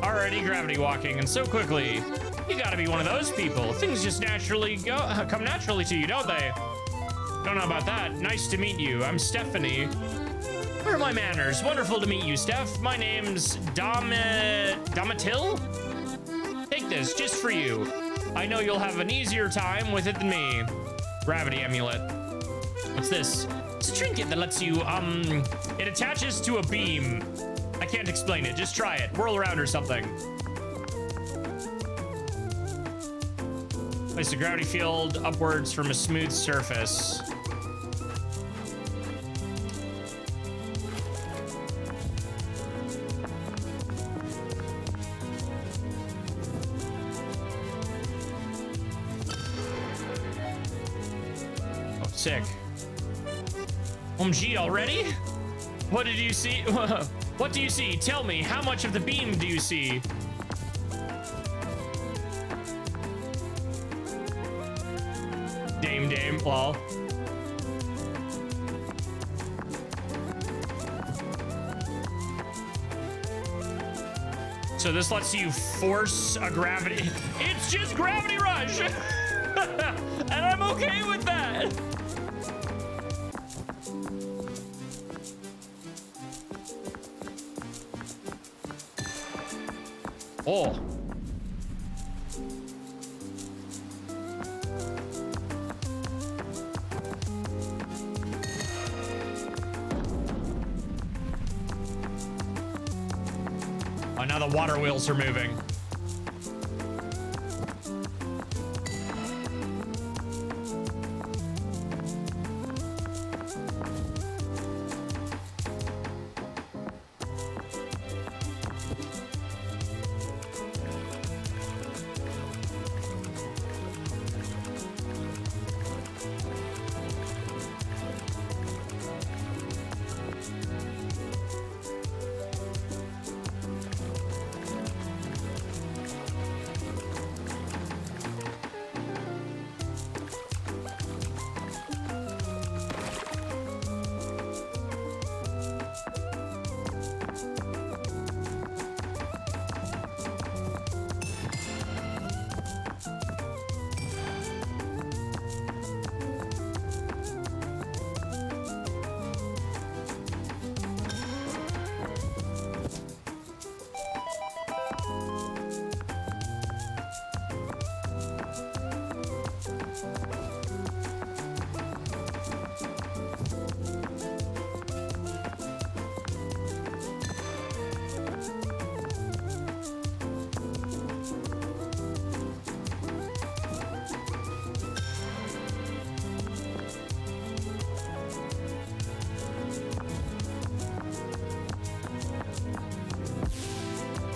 Already gravity walking, and so quickly. You gotta be one of those people. Things just come naturally to you, don't they? Don't know about that. Nice to meet you. I'm Stephanie. Where are my manners? Wonderful to meet you, Steph. My name's Domitil? Take this, just for you. I know you'll have an easier time with it than me. Gravity amulet. What's this? It's a trinket that lets you, it attaches to a beam. I can't explain it. Just try it. Whirl around or something. Place the gravity field upwards from a smooth surface. Oh, sick. OMG already? What did you see? What do you see? Tell me, how much of the beam do you see? Dame, lol. So this lets you force a gravity. It's just gravity rush! And I'm okay with that! Oh. Oh, now the water wheels are moving.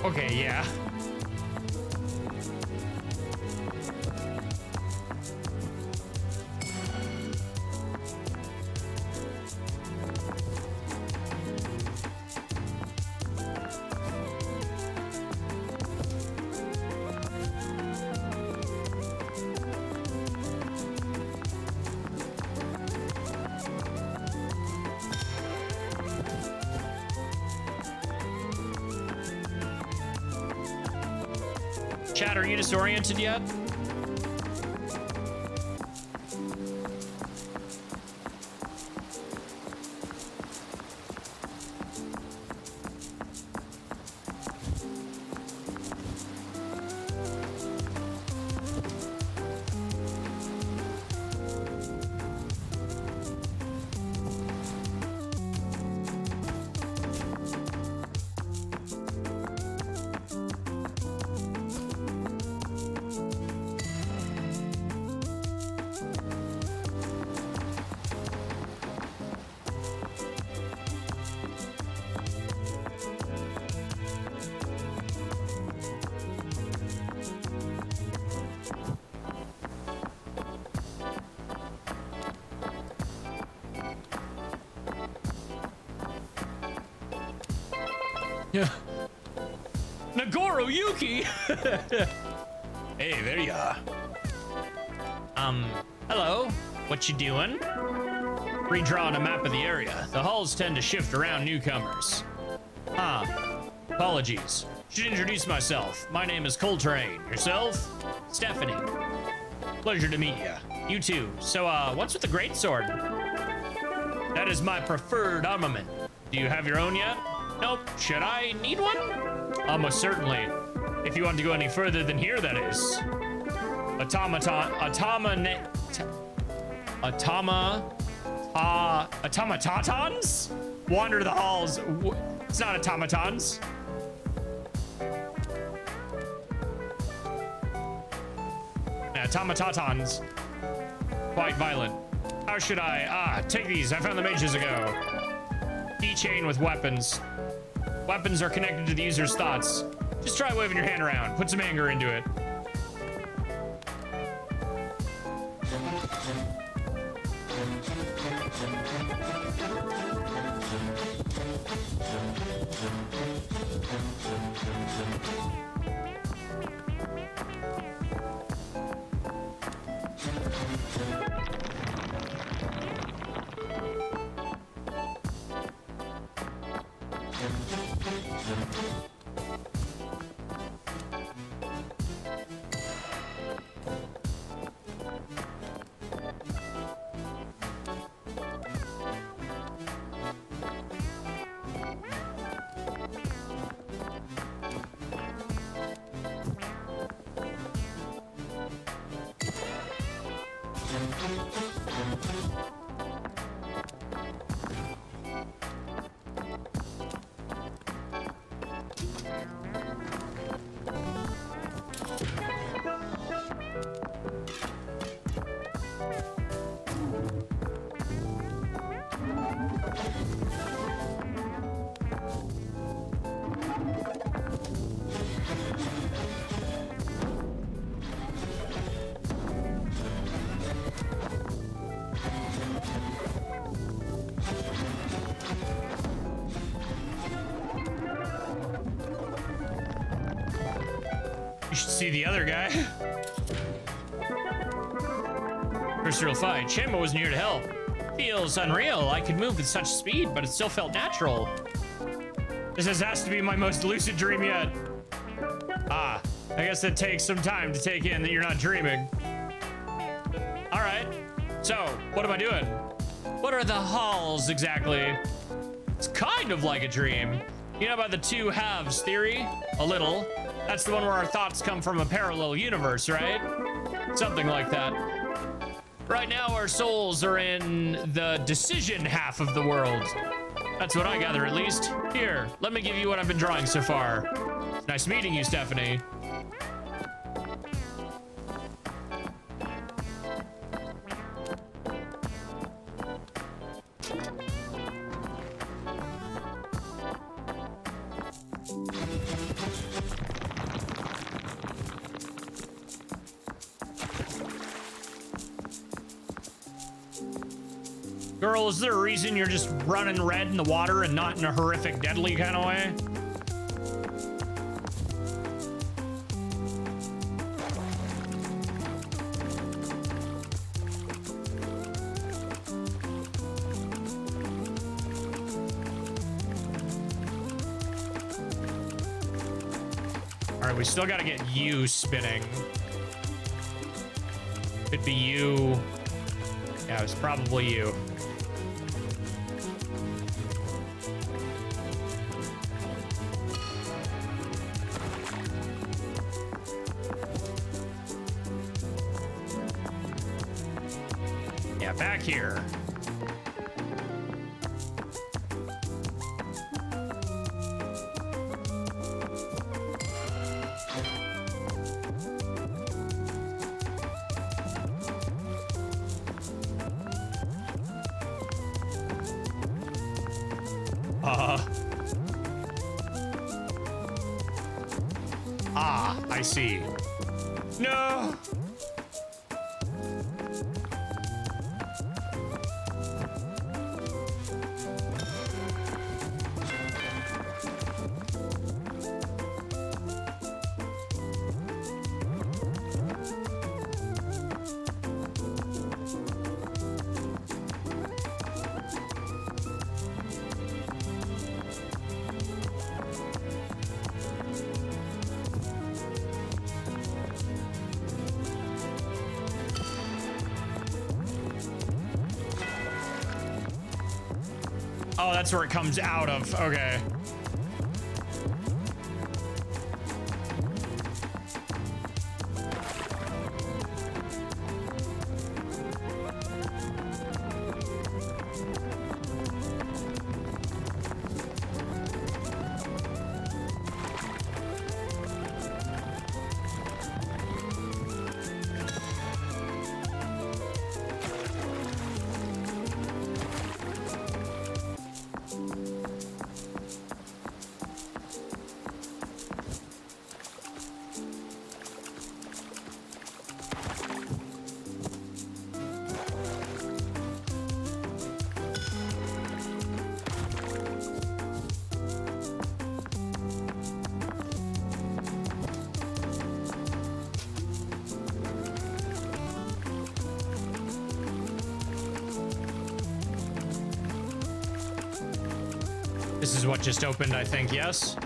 Okay, yeah. Chat, are you disoriented yet? Yeah. Nagoro Yuki! Hey, there you are. Hello. What you doing? Redrawing a map of the area. The halls tend to shift around newcomers. Apologies. Should introduce myself. My name is Coltrane. Yourself? Stephanie. Pleasure to meet you. You too. So, what's with the greatsword? That is my preferred armament. Do you have your own yet? Nope. Should I need one? Almost certainly. If you want to go any further than here, that is. Automatatons? Wander the halls. It's not automatons. Automatatons. Quite violent. How should I? Take these. I found them ages ago. Keychain with weapons. Weapons are connected to the user's thoughts. Just try waving your hand around. Put some anger into it. You should see the other guy. First real fight. Shambo was near to help. Feels unreal. I could move with such speed, but it still felt natural. This has to be my most lucid dream yet. I guess it takes some time to take in that you're not dreaming. All right. So, what am I doing? What are the halls exactly? It's kind of like a dream. You know about the two halves theory? A little. That's the one where our thoughts come from a parallel universe, right? Something like that. Right now, our souls are in the decision half of the world. That's what I gather, at least. Here, let me give you what I've been drawing so far. Nice meeting you, Stephanie. Girl, is there a reason you're just running red in the water and not in a horrific, deadly kind of way? All right, we still got to get you spinning. Could be you. Yeah, it was probably you. Yeah, back here. I see. No! Oh, that's where it comes out of. Okay. This is what just opened, I think, yes?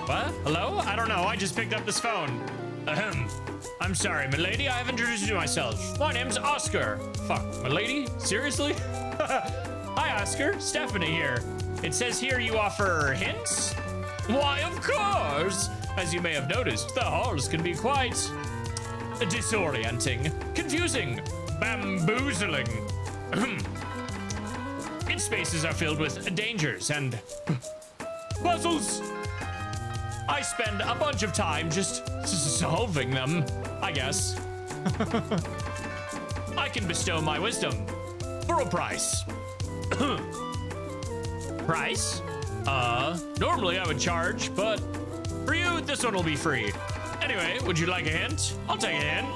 What? Hello? I don't know. I just picked up this phone. Ahem. I'm sorry, milady. I haven't introduced myself. My name's Oscar. Fuck, milady? Seriously? Hi, Oscar. Stephanie here. It says here you offer hints? Why, of course. As you may have noticed, the halls can be quite disorienting, confusing, bamboozling. Its spaces are filled with dangers and puzzles. I spend a bunch of time just solving them, I guess. I can bestow my wisdom for a price. Price? Normally I would charge, but for you, this one will be free. Anyway, would you like a hint? I'll take a hint.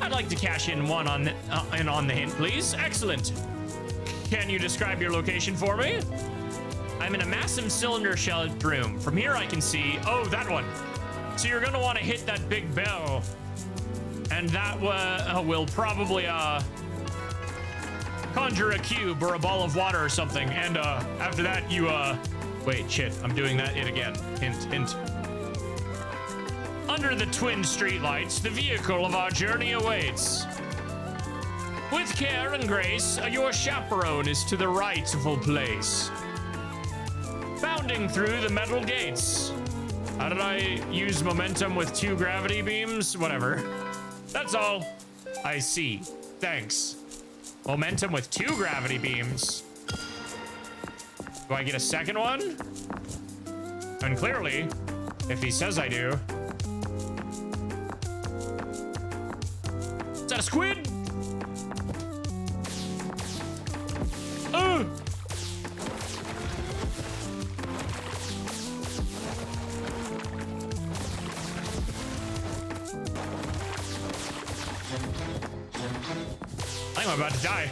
I'd like to cash in one on the hint, please. Excellent. Can you describe your location for me? I'm in a massive cylinder-shelled room. From here I can see, oh, that one. So you're gonna want to hit that big bell. And that will probably conjure a cube or a ball of water or something. And after that you, wait, shit, I'm doing that it again. Hint. Under the twin streetlights, the vehicle of our journey awaits. With care and grace, your chaperone is to the rightful place. Bounding through the metal gates. How did I use momentum with 2 gravity beams? Whatever. That's all. I see. Thanks. Momentum with 2 gravity beams. Do I get a second one? And clearly, if he says I do. Is that a squid? I think I'm about to die.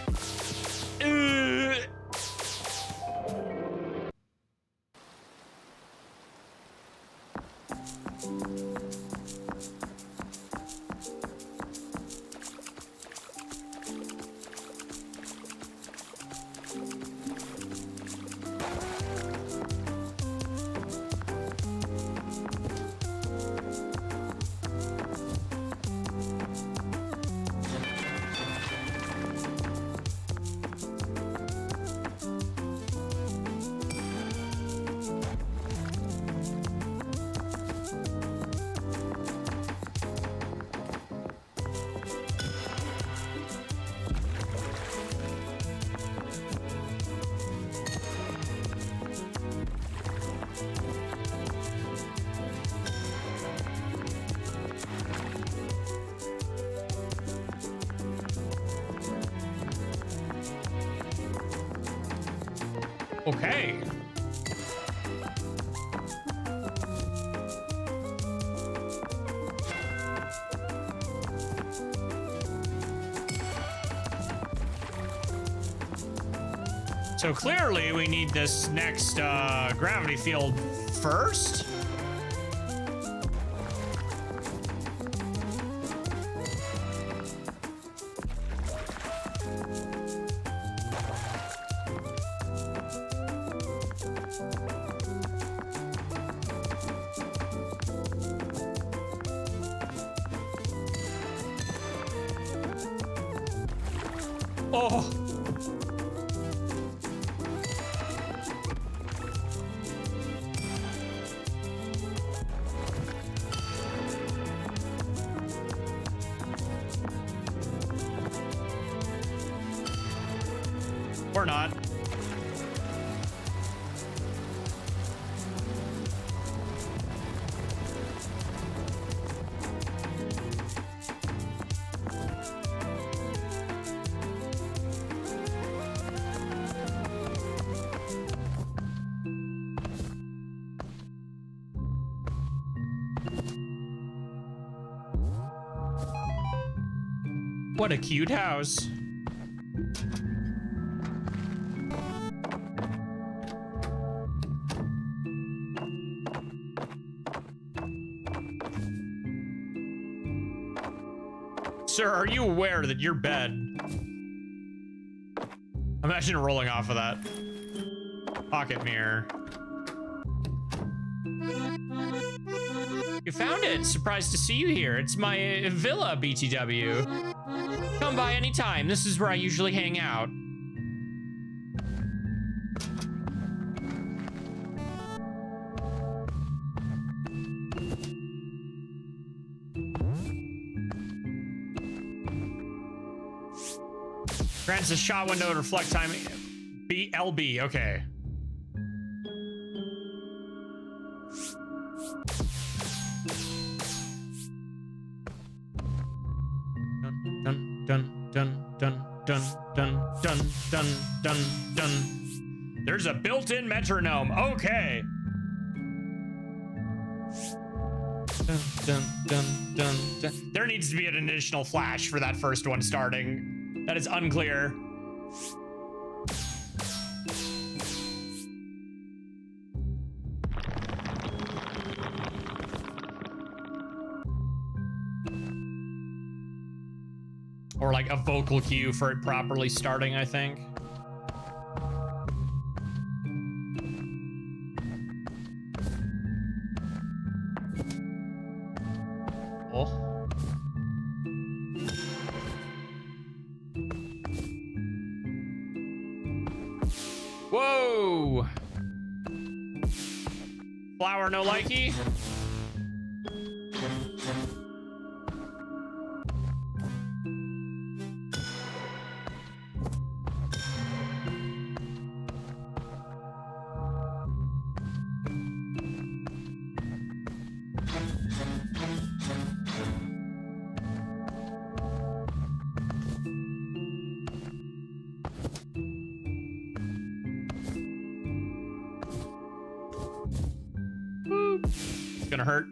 Okay. So clearly we need this next gravity field first. Oh. Or not. What a cute house. Sir, are you aware that your bed... Imagine rolling off of that. Pocket mirror. You found it. Surprised to see you here. It's my villa, BTW. Come by anytime. This is where I usually hang out. Grants a shot window to reflect time. LB, okay. Dun dun dun dun dun dun dun dun dun dun. There's a built-in metronome. Okay. Dun, dun, dun, dun, dun. There needs to be an additional flash for that first one starting. That is unclear. Or like a vocal cue for it properly starting, I think. Oh. Whoa! Flower no likey? It's gonna hurt.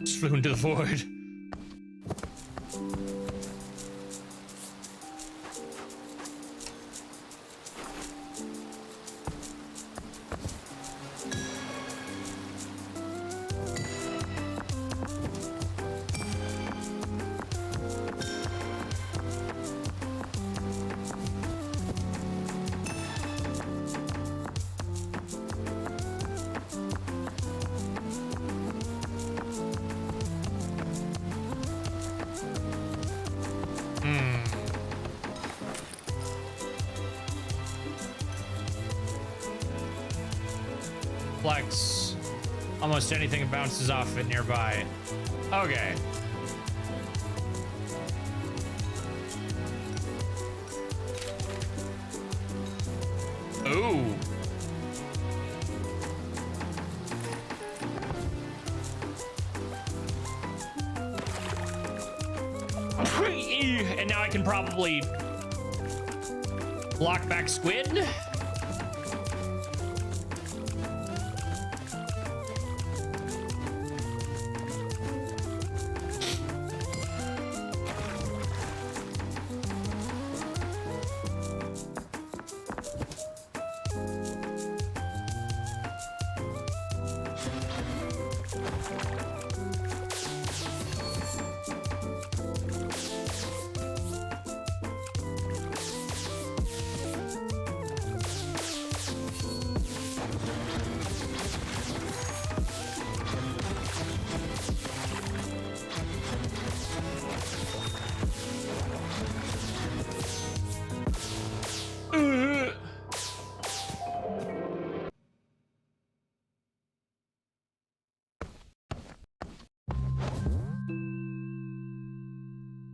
Just flew into the void. Flex. Almost anything bounces off it nearby. Okay. Ooh. And now I can probably block back squid.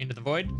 Into the void.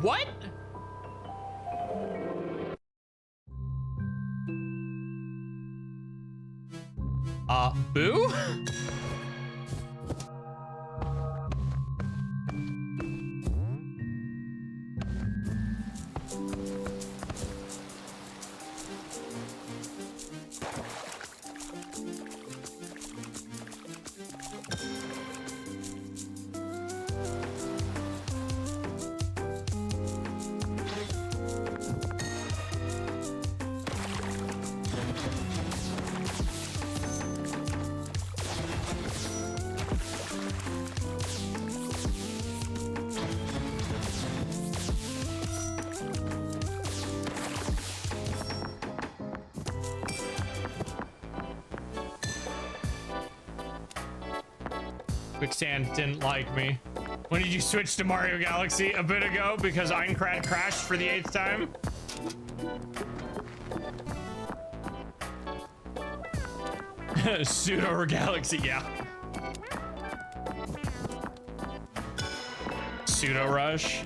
What? Boo? Quicksand didn't like me. When did you switch to Mario Galaxy? A bit ago, because Aincrad crashed for the 8th time. Pseudo Galaxy, yeah. Pseudo Rush.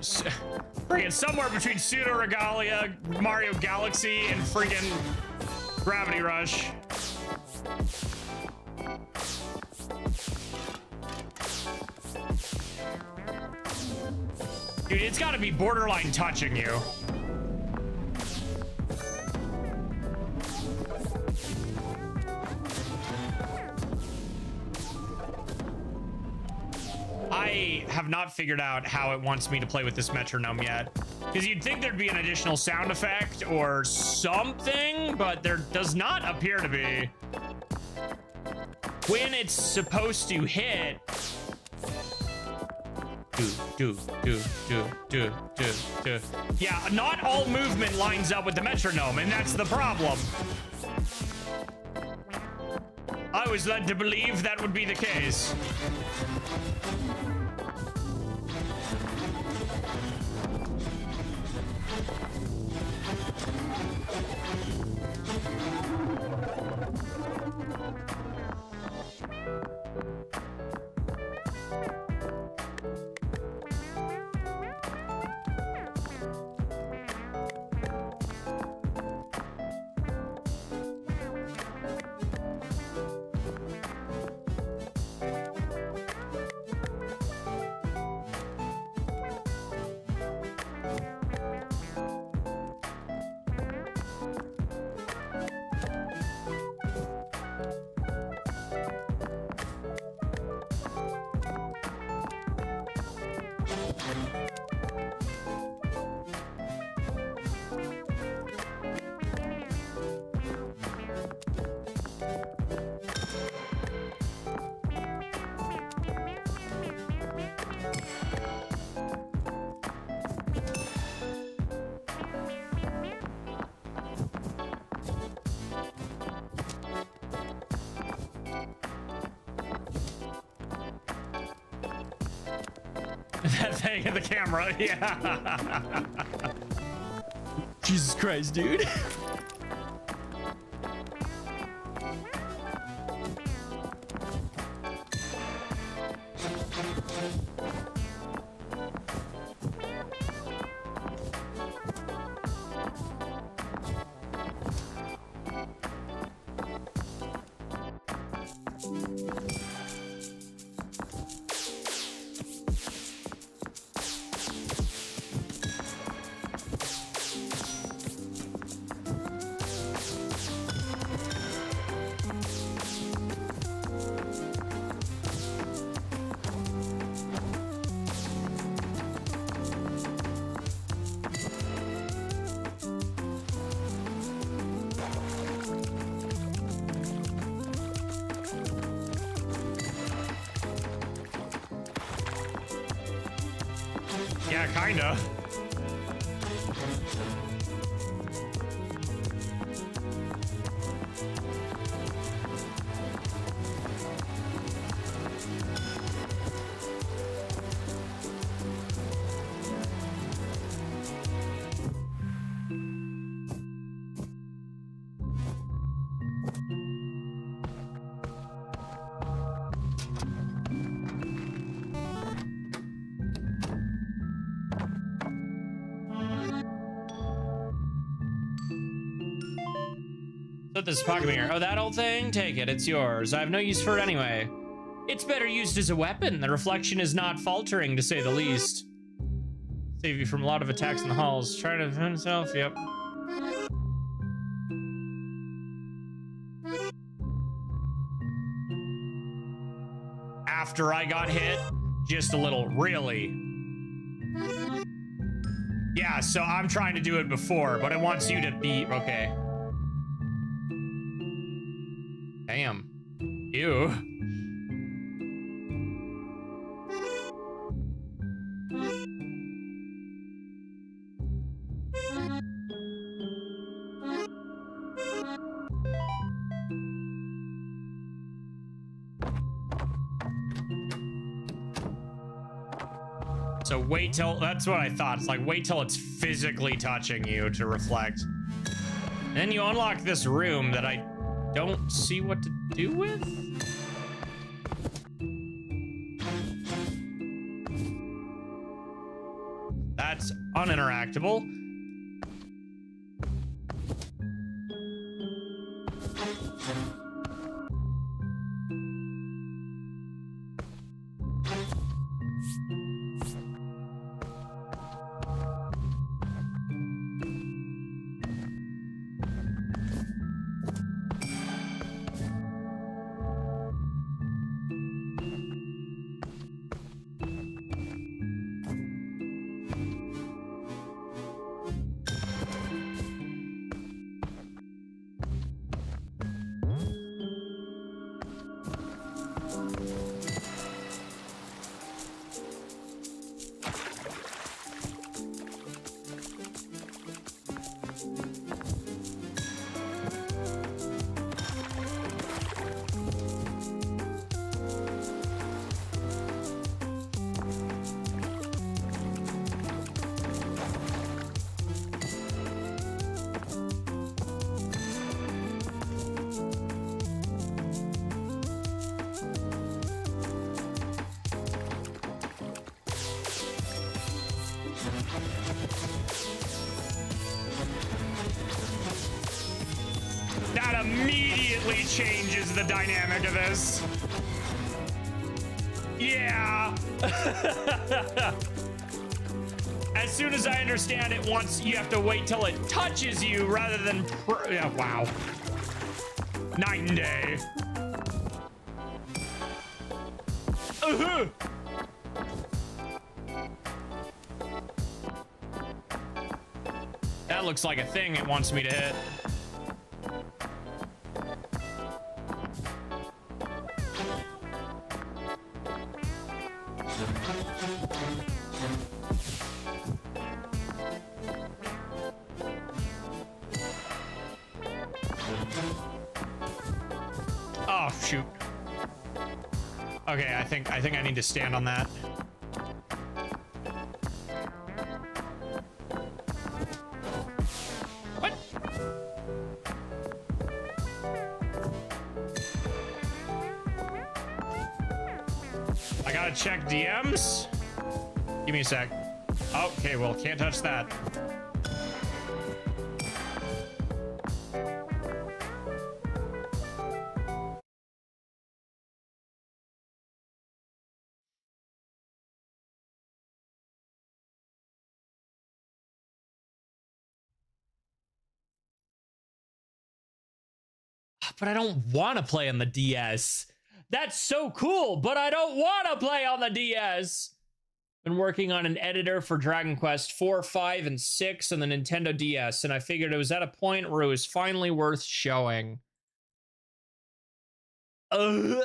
Friggin' somewhere between Pseudo Regalia, Mario Galaxy, and friggin' Gravity Rush. Dude, it's gotta be borderline touching you. I have not figured out how it wants me to play with this metronome yet. Because you'd think there'd be an additional sound effect or something, but there does not appear to be. When it's supposed to hit... Do. Yeah, not all movement lines up with the metronome, and that's the problem. I was led to believe that would be the case. That thing in the camera, yeah. Jesus Christ, dude. Yeah, kinda. So this is pocket mirror. Oh, that old thing? Take it. It's yours. I have no use for it anyway. It's better used as a weapon. The reflection is not faltering, to say the least. Save you from a lot of attacks in the halls. Try to defend himself. Yep. After I got hit, just a little. Really? Yeah, so I'm trying to do it before, but it wants you to be... Okay. Damn. Ew. So wait till... That's what I thought. It's like, wait till it's physically touching you to reflect. And then you unlock this room that I don't see what to do with. That's uninteractable. That immediately changes the dynamic of this. Yeah. As soon as I understand it, once you have to wait till it touches you rather than... Yeah, wow. Night and day. Uh-huh. That looks like a thing it wants me to hit. Oh, shoot. Okay, I think I need to stand on that. What? I gotta check DMs. Give me a sec. Okay, well, can't touch that. But I don't want to play on the DS. That's so cool, but I don't want to play on the DS. Been working on an editor for Dragon Quest 4, 5, and 6 on the Nintendo DS, and I figured it was at a point where it was finally worth showing. Does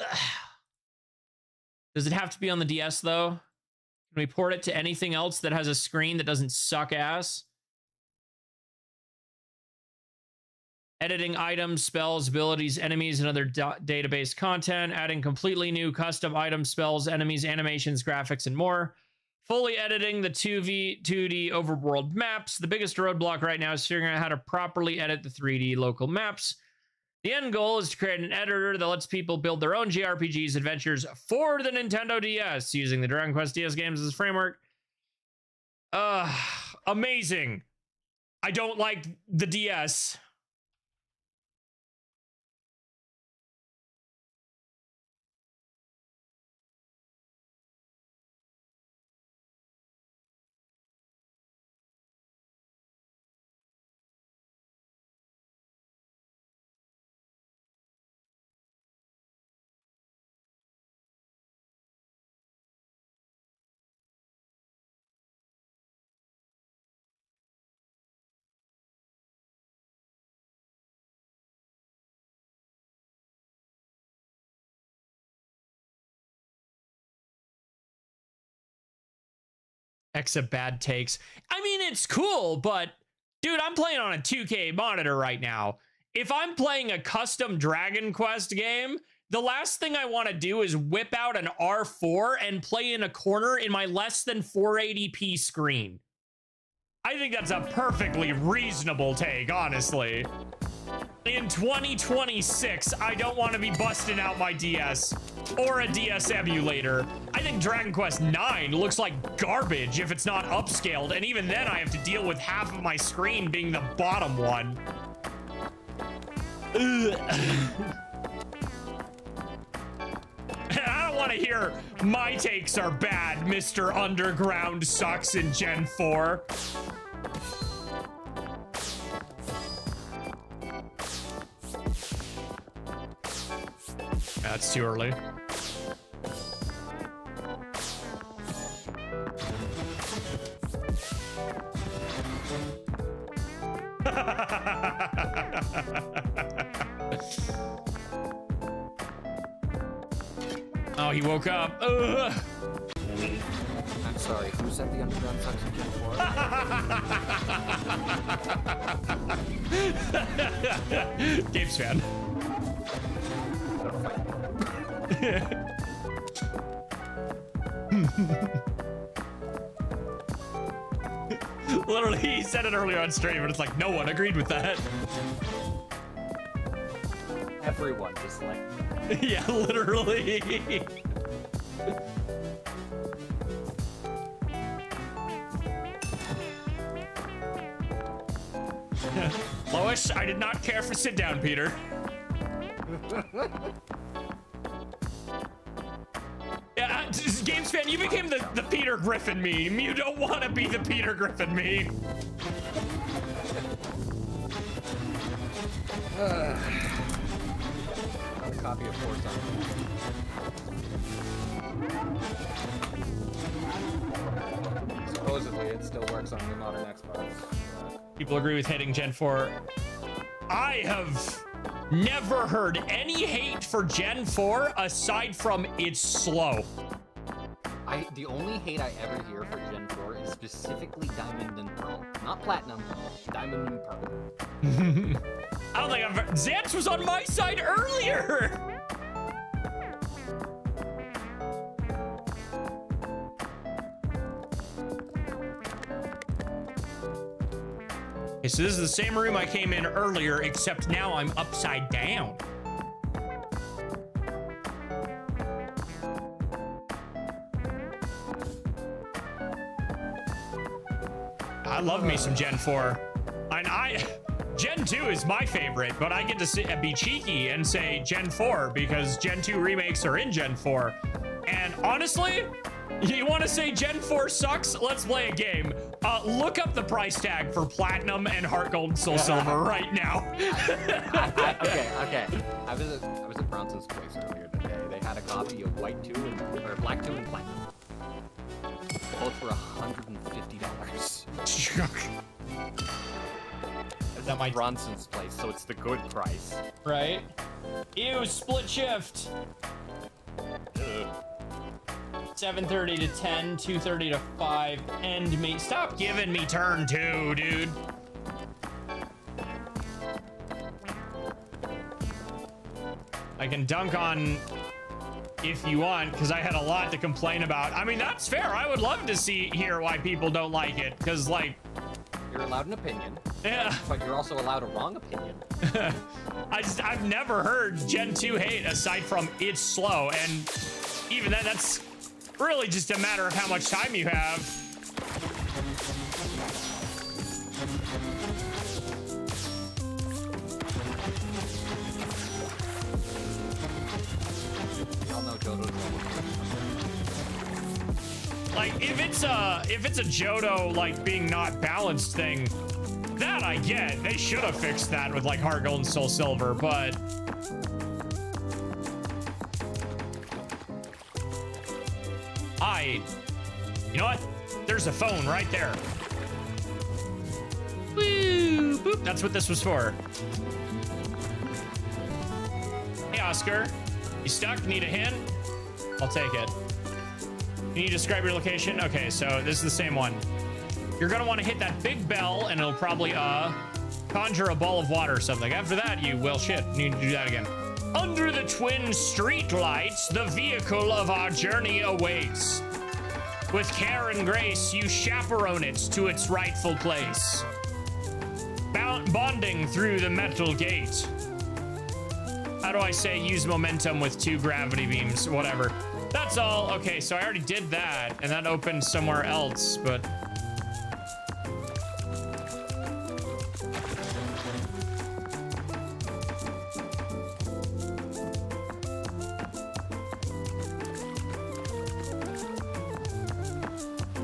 it have to be on the DS, though? Can we port it to anything else that has a screen that doesn't suck ass? Editing items, spells, abilities, enemies, and other database content. Adding completely new custom items, spells, enemies, animations, graphics, and more. Fully editing the 2D overworld maps. The biggest roadblock right now is figuring out how to properly edit the 3D local maps. The end goal is to create an editor that lets people build their own JRPGs adventures for the Nintendo DS using the Dragon Quest DS games as a framework. Amazing. I don't like the DS. Except bad takes. I mean, it's cool, but dude, I'm playing on a 2K monitor right now. If I'm playing a custom Dragon Quest game, the last thing I want to do is whip out an R4 and play in a corner in my less than 480p screen. I think that's a perfectly reasonable take, honestly. In 2026, I don't want to be busting out my DS or a DS emulator. I think Dragon Quest 9 looks like garbage if it's not upscaled, and even then I have to deal with half of my screen being the bottom one. I don't want to hear my takes are bad, Mr. Underground sucks in Gen 4. That's too early. Oh, he woke up. Ugh. I'm sorry, who said the underground sucks in Gen 4? Gabe's fan. Literally, he said it earlier on stream, but it's like, no one agreed with that. Everyone just like... Yeah, literally. Lois, I did not care for sit down, Peter. Yeah, Games fan, you became the Peter Griffin meme. You don't want to be the Peter Griffin meme. A copy of Forza. Supposedly, it still works on the modern Xbox. People agree with hitting Gen 4. I have never heard any hate for Gen 4 aside from it's slow. The only hate I ever hear for Gen 4 is specifically Diamond and Pearl. Not Platinum, Diamond and Pearl. I don't think I've... Xantz was on my side earlier! Okay, so this is the same room I came in earlier, except now I'm upside down. I love me some Gen 4. And Gen 2 is my favorite, but I get to be cheeky and say Gen 4 because Gen 2 remakes are in Gen 4. And honestly, you want to say Gen 4 sucks? Let's play a game. Look up the price tag for Platinum and Heart Gold and Soul Silver right now. Okay. I was at Bronson's place earlier today. They had a copy of White 2 or Black 2 and Platinum. Both for $150. Is that my Bronson's place? So it's the good price, right? Ew, split shift. 7:30 to 10, 2:30 to 5. End me. Stop giving me turn 2, dude. I can dunk on if you want, because I had a lot to complain about. I mean, that's fair. I would love to hear why people don't like it, because, like... You're allowed an opinion. Yeah. But you're also allowed a wrong opinion. I've never heard Gen 2 hate aside from it's slow, and even then, that's really just a matter of how much time you have. Like, if it's a Johto, like, being not balanced thing, that I get. They should have fixed that with, like, Heart Gold and Soul Silver, but... You know what? There's a phone right there. Woo! Boop. That's what this was for. Hey, Oscar. You stuck? Need a hint? I'll take it. Can you describe your location? Okay, so this is the same one. You're gonna want to hit that big bell, and it'll probably conjure a ball of water or something. After that, you will shit. You need to do that again. Under the twin street lights, the vehicle of our journey awaits. With care and grace, you chaperone it to its rightful place. Bonding through the metal gate. How do I say use momentum with 2 gravity beams? Whatever. That's all. Okay, so I already did that, and that opened somewhere else, but...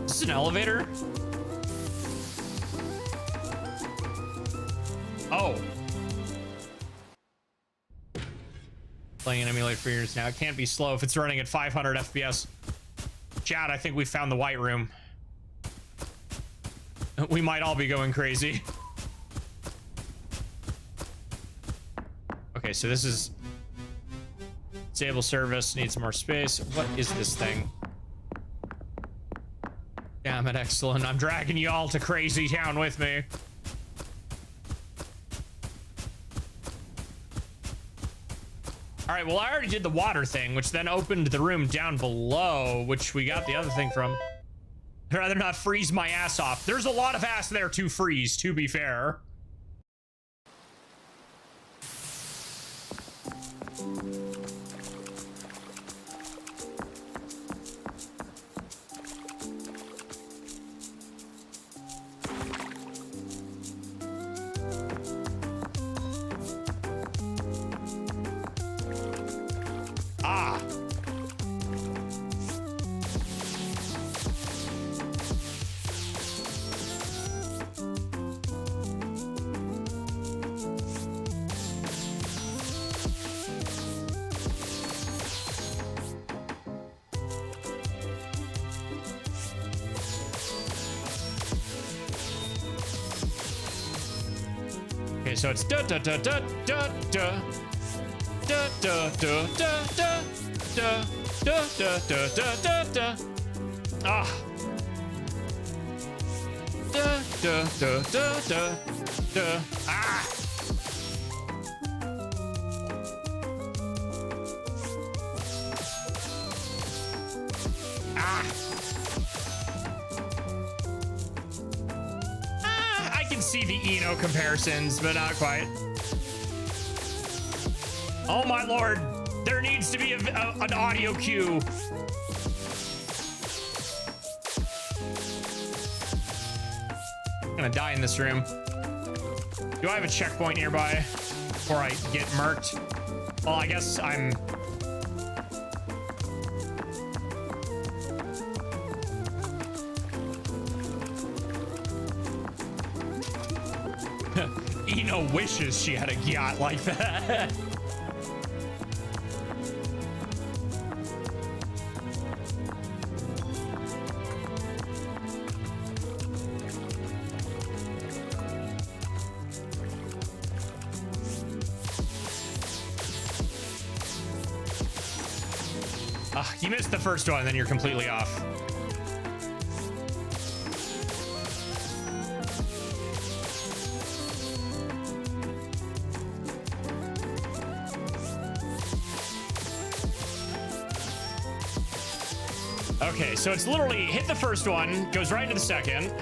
Is this an elevator? Oh. Playing an emulator for years now. It can't be slow if it's running at 500 FPS. Chad, I think we found the white room. We might all be going crazy. Okay, so this is... Disable service, needs more space. What is this thing? Damn it, Exalin. I'm dragging you all to Crazy Town with me. All right, well, I already did the water thing, which then opened the room down below, which we got the other thing from. I'd rather not freeze my ass off. There's a lot of ass there to freeze, to be fair. Ah. Okay, so it's da da da da da da. Da da da da da da da da da da da da. Ah. Da da da da da da. Ah. Ah. I can see the Eno comparisons, but not quite. Oh my lord, there needs to be an audio cue. gonna die in this room. Do I have a checkpoint nearby before I get murked? Well, I guess I'm... Eno wishes she had a yacht like that. You missed the first one, then you're completely off. Okay, so it's literally hit the first one, goes right into the second.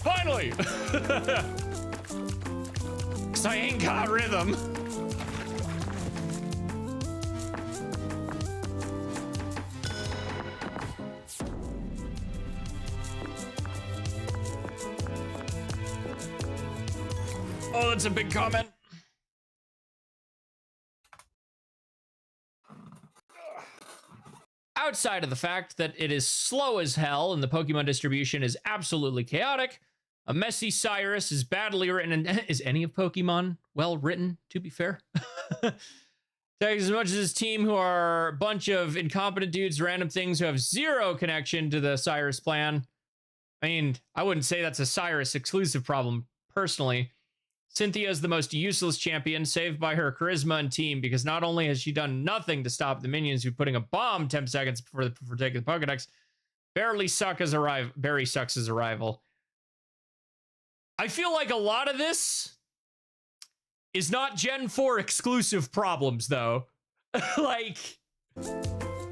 Finally! 'Cause I ain't got rhythm. Oh, that's a big comment. Outside of the fact that it is slow as hell and the Pokemon distribution is absolutely chaotic, a messy Cyrus is badly written, and is any of Pokemon well written, to be fair? As much as his team, who are a bunch of incompetent dudes, random things who have zero connection to the Cyrus plan. I mean, I wouldn't say that's a Cyrus exclusive problem, personally. Cynthia is the most useless champion, saved by her charisma and team, because not only has she done nothing to stop the minions who putting a bomb 10 seconds before taking the Pokedex, barely sucks as a rival. I feel like a lot of this is not Gen 4 exclusive problems, though. Like,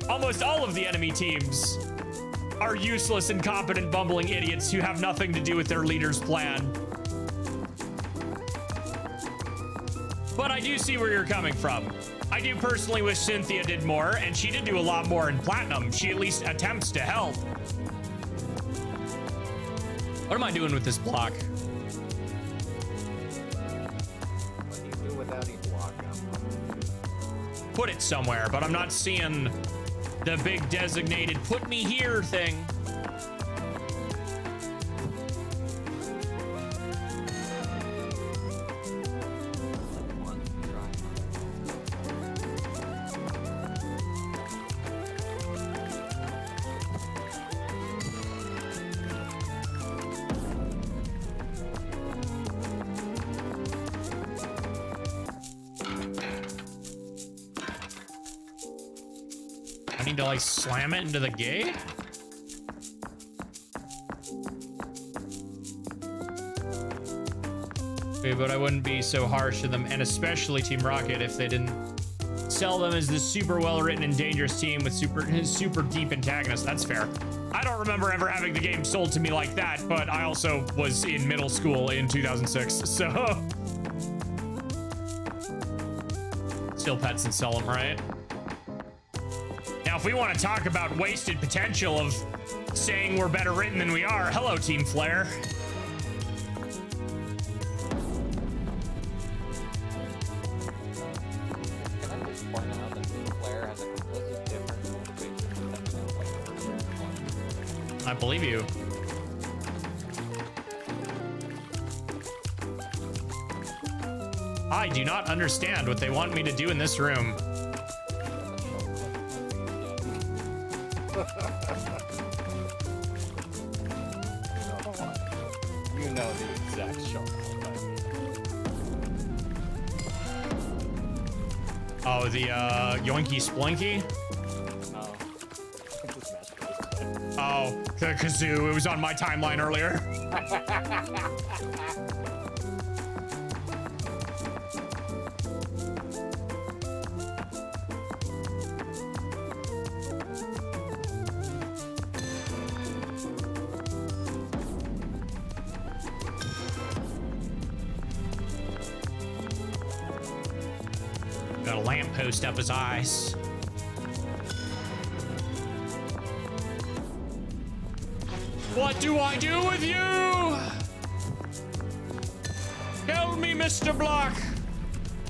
almost all of the enemy teams are useless, incompetent, bumbling idiots who have nothing to do with their leader's plan. But I do see where you're coming from. I do personally wish Cynthia did more, and she did do a lot more in Platinum. She at least attempts to help. What am I doing with this block? What do you do without each block? Put it somewhere, but I'm not seeing the big designated put me here thing. I need to like slam it into the gate? Okay, but I wouldn't be so harsh to them, and especially Team Rocket, if they didn't sell them as this super well-written and dangerous team with super deep antagonists. That's fair. I don't remember ever having the game sold to me like that, but I also was in middle school in 2006, so... Still pets and sell them, right? Now, if we want to talk about wasted potential of saying we're better written than we are, hello, Team Flare. Can I just point out that Team Flare has a completely different motivation than I believe you. I do not understand what they want me to do in this room. You know the exact shot. Oh, the Yoinky Splinky? No. Oh, the kazoo. It was on my timeline earlier. Got a lamppost up his eyes. What do I do with you? Tell me, Mr. Black.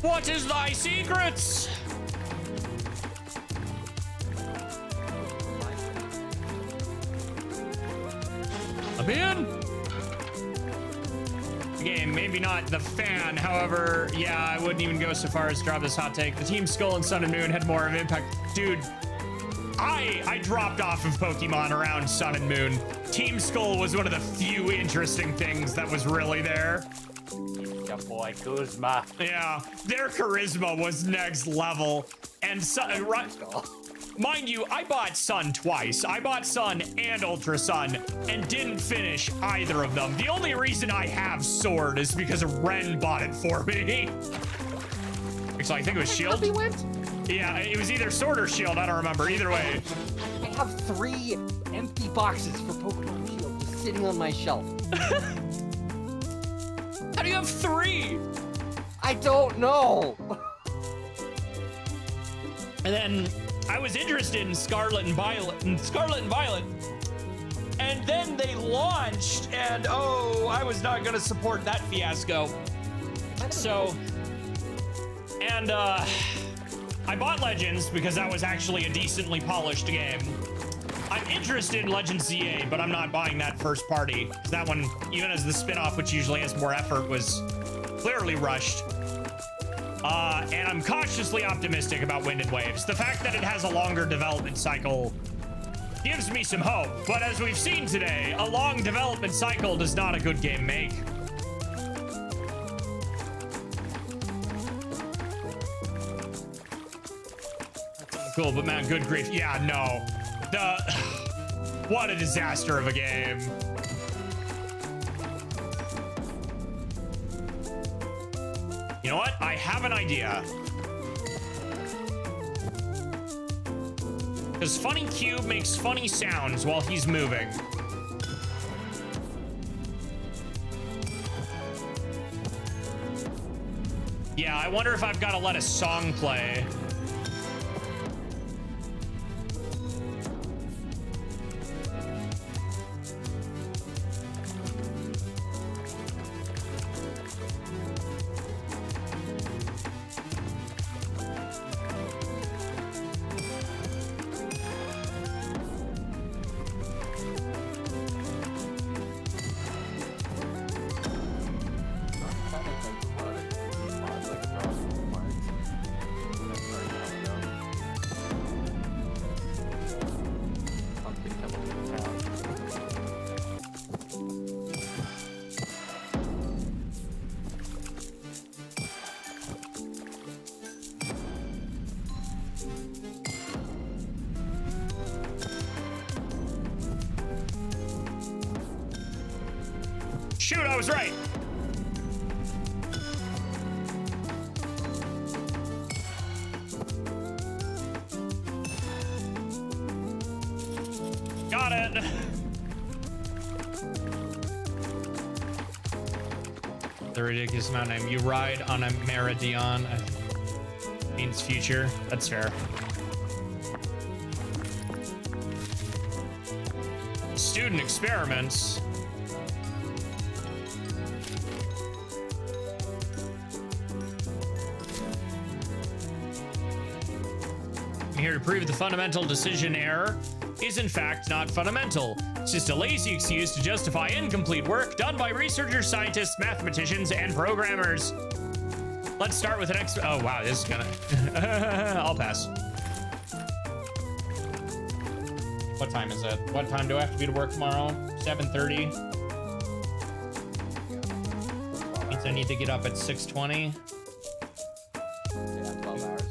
What is thy secrets? A bin? Game, maybe not the fan. However, yeah, I wouldn't even go so far as to drop this hot take. The Team Skull and Sun and Moon had more of an impact. Dude, I dropped off of Pokemon around Sun and Moon. Team Skull was one of the few interesting things that was really there. Your boy Kuzma. Yeah, their charisma was next level. And mind you, I bought Sun twice. I bought Sun and Ultra Sun and didn't finish either of them. The only reason I have Sword is because Ren bought it for me. Actually, I think it was Shield. Yeah, it was either Sword or Shield. I don't remember. Either way. I have 3 empty boxes for Pokemon Shield just sitting on my shelf. How do you have 3? I don't know. And then I was interested in Scarlet and Violet. And then they launched, and oh, I was not gonna support that fiasco. So, and I bought Legends because that was actually a decently polished game. I'm interested in Legends ZA, but I'm not buying that first party. That one, even as the spin-off, which usually has more effort, was clearly rushed. And I'm cautiously optimistic about Wind and Waves. The fact that it has a longer development cycle gives me some hope. But as we've seen today, a long development cycle does not a good game make. Cool, but man, good grief. Yeah, no. What a disaster of a game. You know what? I have an idea. Because Funny Cube makes funny sounds while he's moving. Yeah, I wonder if I've got to let a song play. Shoot, I was right. Got it. The ridiculous amount of name. You ride on a Meridian. Means future. That's fair. Student experiments. Here to prove the fundamental decision error is in fact not fundamental. It's just a lazy excuse to justify incomplete work done by researchers, scientists, mathematicians, and programmers. Let's start with an oh wow, this is gonna I'll pass. What time is it? What time do I have to be to work tomorrow? 7:30. Means I need to get up at 6:20. Yeah, 12 hours.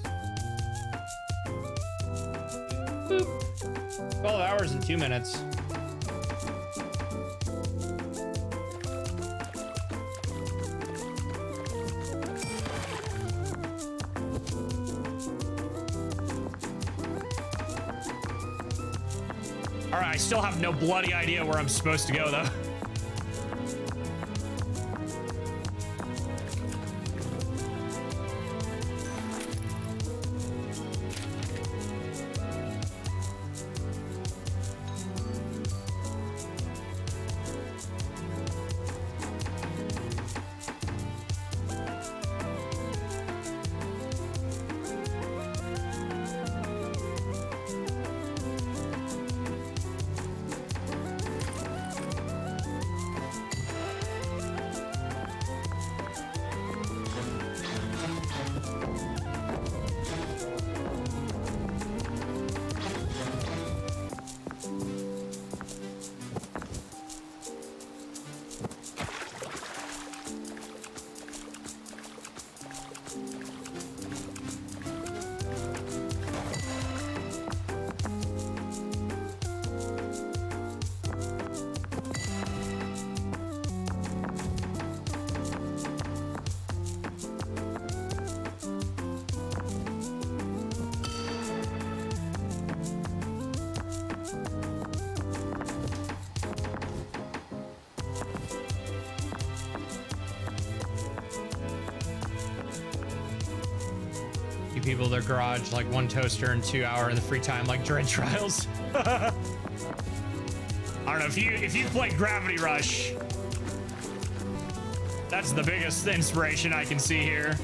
12 hours and 2 minutes. All right, I still have no bloody idea where I'm supposed to go, though. people their garage, like 1 toaster and 2 hour in the free time, like Dread Trials. I don't know if you played Gravity Rush. That's the biggest inspiration I can see here.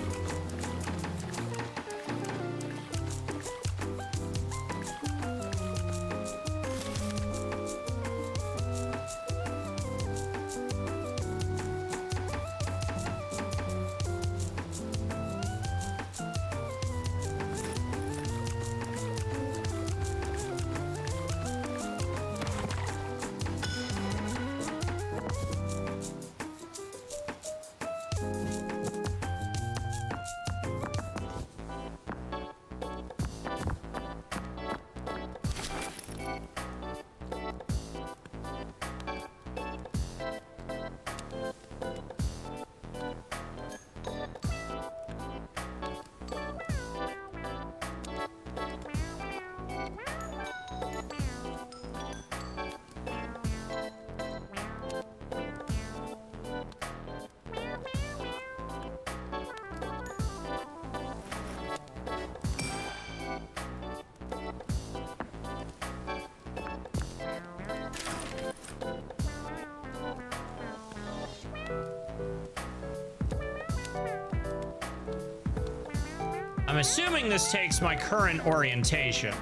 I'm assuming this takes my current orientation.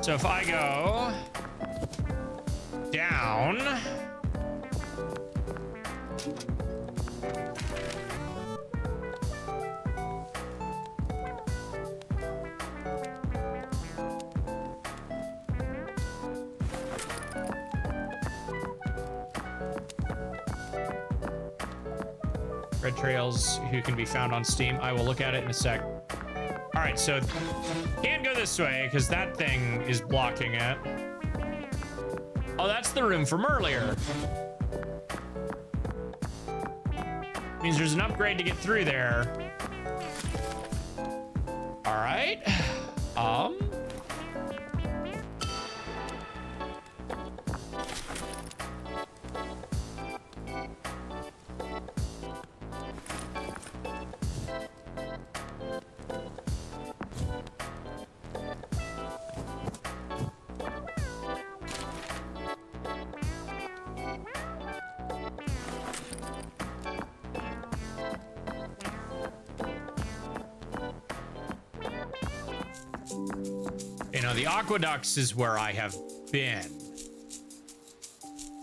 So if I go down, Red Trails, who can be found on Steam. I will look at it in a sec. All right, so can't go this way because that thing is blocking it. Oh, that's the room from earlier. Means there's an upgrade to get through there. All right. You know, the aqueducts is where I have been.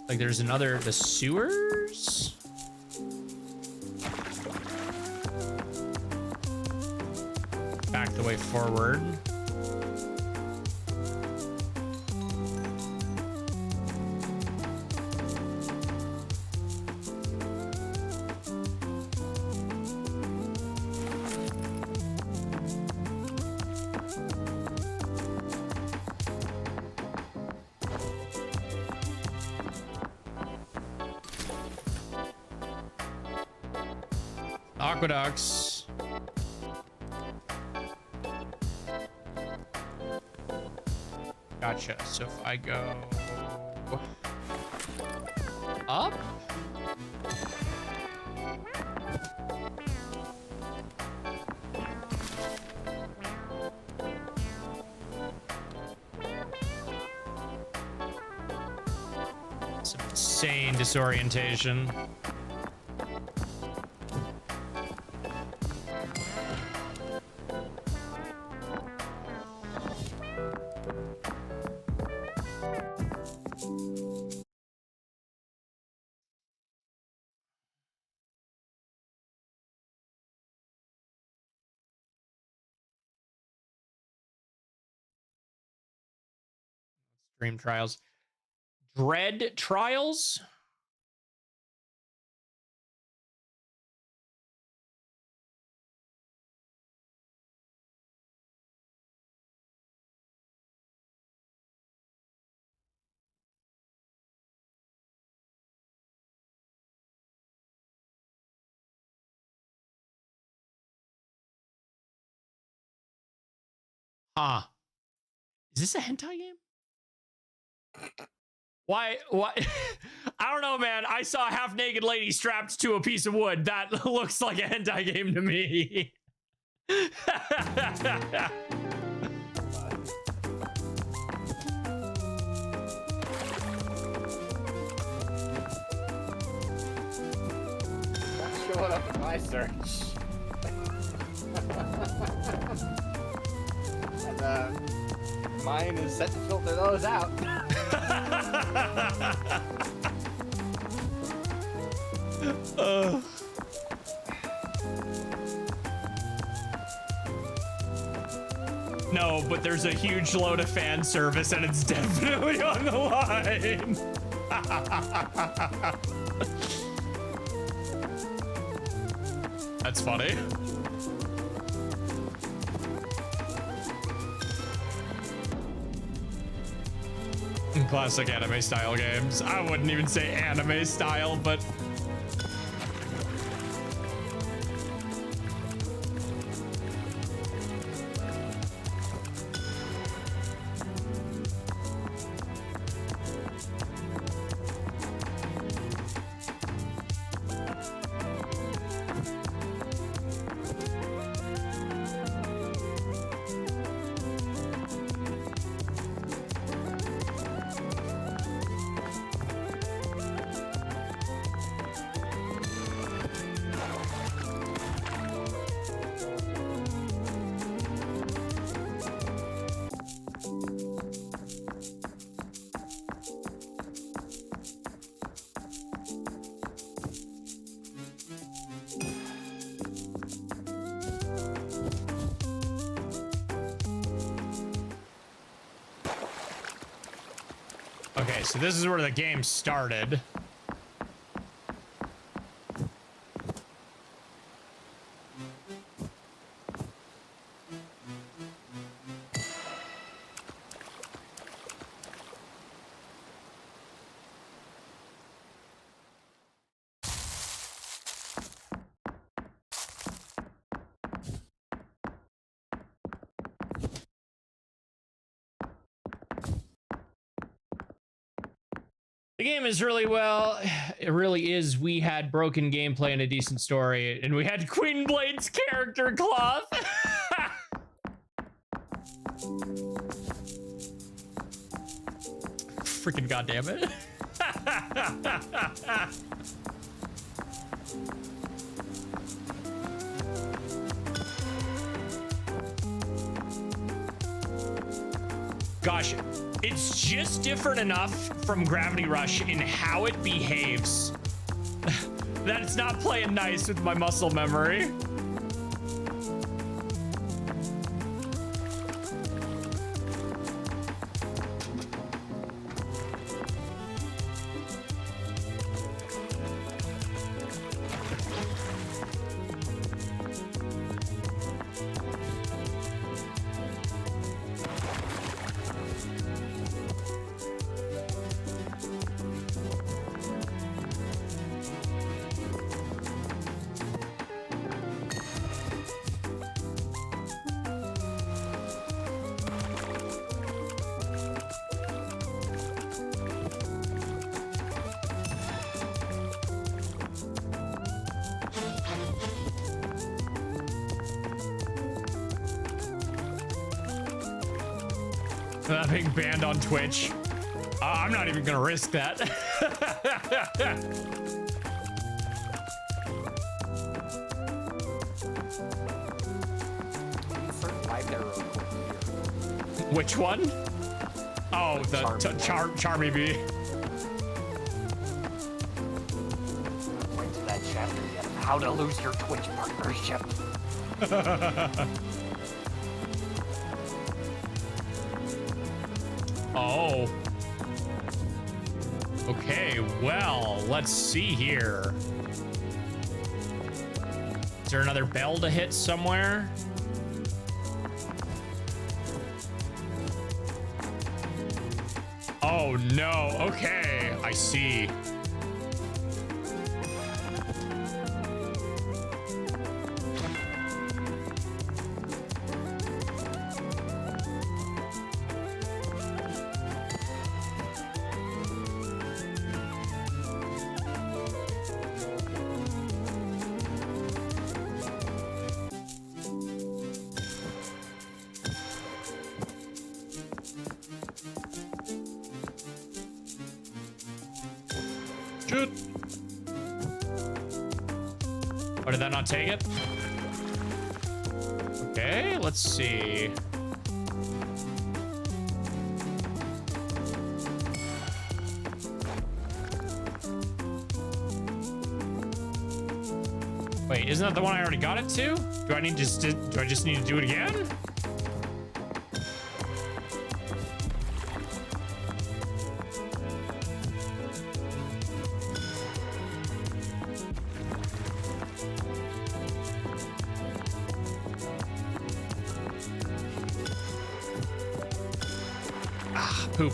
Like there's another, the sewers? Back the way forward. Aqueducts. Gotcha. So if I go up, some insane disorientation. Dream Trials. Dread Trials? Huh. Is this a hentai game? Why? I don't know, man. I saw a half-naked lady strapped to a piece of wood. That looks like a hentai game to me. Not showing up in my search. And mine is set to filter those out. No, but there's a huge load of fan service and it's definitely on the line. That's funny. Classic anime style games. I wouldn't even say anime style, but okay, so this is where the game started. The game is really well. It really is. We had broken gameplay and a decent story, and we had Queen Blade's character cloth. Freaking goddamn it. Gosh, it's just different enough from Gravity Rush in how it behaves that it's not playing nice with my muscle memory. Being banned on Twitch. I'm not even gonna risk that. Which one? Oh, the Charmy Bee. Went to that chapter yet. How to lose your Twitch partnership. Oh. Okay, well, let's see here. Is there another bell to hit somewhere? Oh no, okay, I see. Shoot. Oh, did that not take it? Okay, let's see. Wait, isn't that the one I already got it to? Do I just need to do it again? Ah, poop.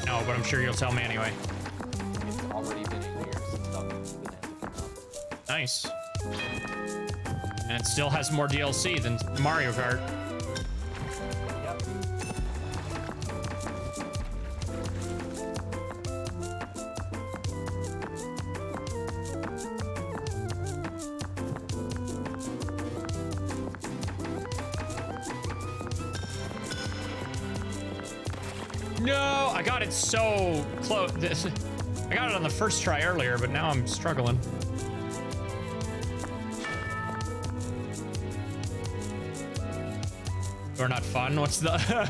No, but I'm sure you'll tell me anyway. It's already been a year since Dungeons Bonanza came out. Nice. And it still has more DLC than Mario Kart. Yep. No, I got it so close. I got it on the first try earlier, but now I'm struggling. You're not fun. What's the?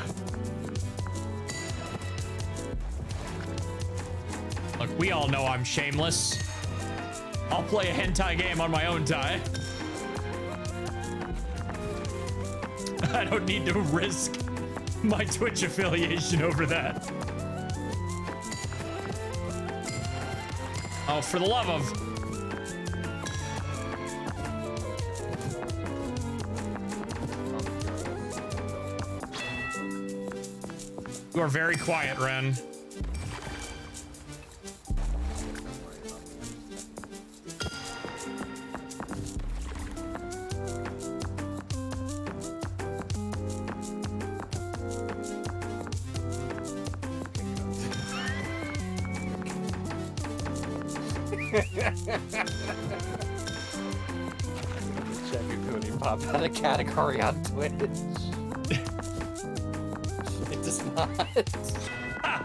Look, we all know I'm shameless. I'll play a hentai game on my own time. I don't need to risk my Twitch affiliation over that. Oh, for the love of... You are very quiet, Ren. Check your Goonie pop out of category on Twitch. It does not. Ah!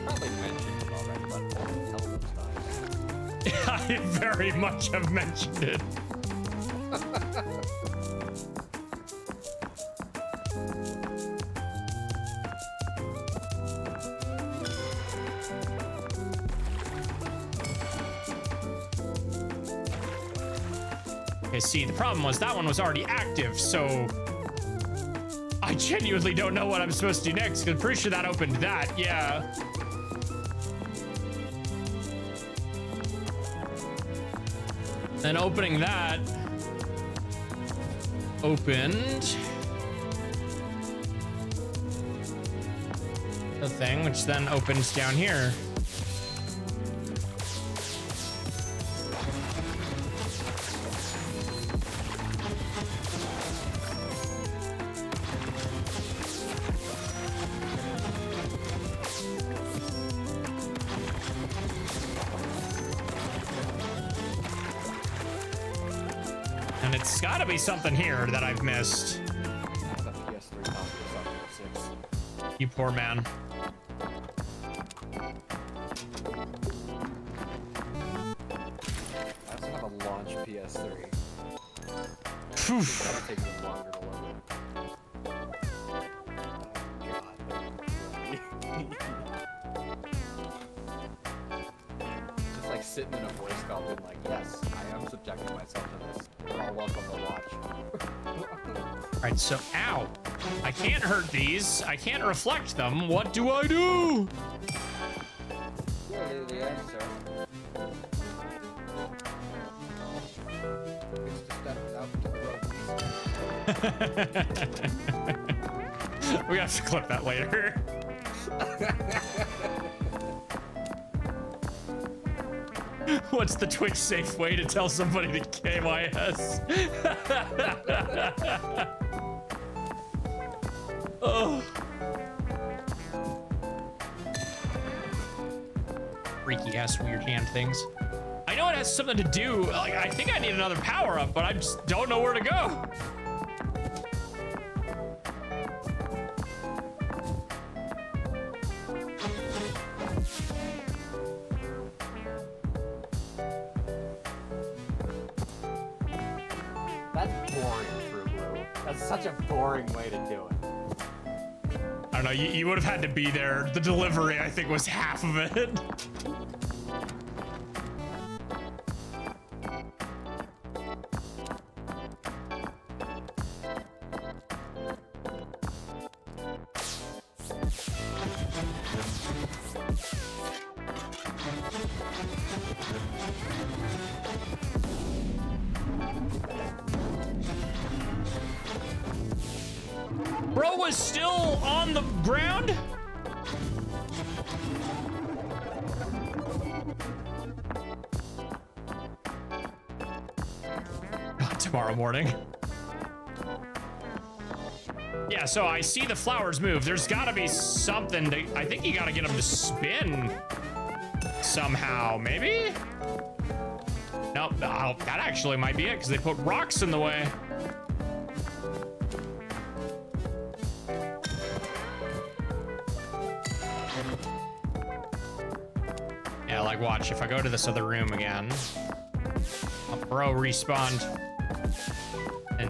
Probably mentioned it already, but holy hell those times. I very much have mentioned it. Okay, see, the problem was that one was already active, so I genuinely don't know what I'm supposed to do next, because I'm pretty sure that opened that, yeah. Then opening that opened the thing, which then opens down here. And it's gotta be something here that I've missed. I have a PS3 copy of Summer 6. You poor man. I also have a launch PS3. Phew. That'll take me longer to load. Oh god. sitting in a voice call being like, yes, I am subjecting myself to this. You're all welcome to watch. All right, so ow. I can't hurt these. I can't reflect them. What do I do? Yeah, the answer. It's to step out into the road. We have to clip that later. What's the Twitch safe way to tell somebody to KYS? Oh. Freaky ass weird hand things. I know it has something to do. Like, I think I need another power up, but I just don't know where to go. That's boring, True Blue. That's such a boring way to do it. I don't know, you would have had to be there. The delivery, I think, was half of it. Bro was still on the ground? Tomorrow morning. Yeah, so I see the flowers move. There's gotta be something to, I think you gotta get them to spin somehow, maybe? Nope, oh, that actually might be it, because they put rocks in the way. Yeah, like watch, if I go to this other room again, a bro respawned. And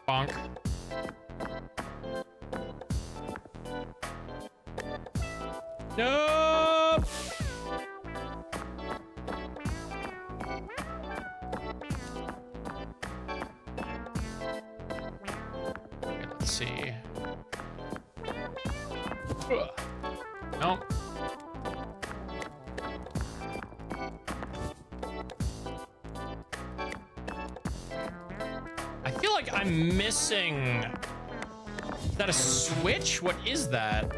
bonk. Nope. Okay, let's see. Nope. I feel like I'm missing. Is that a switch? What is that?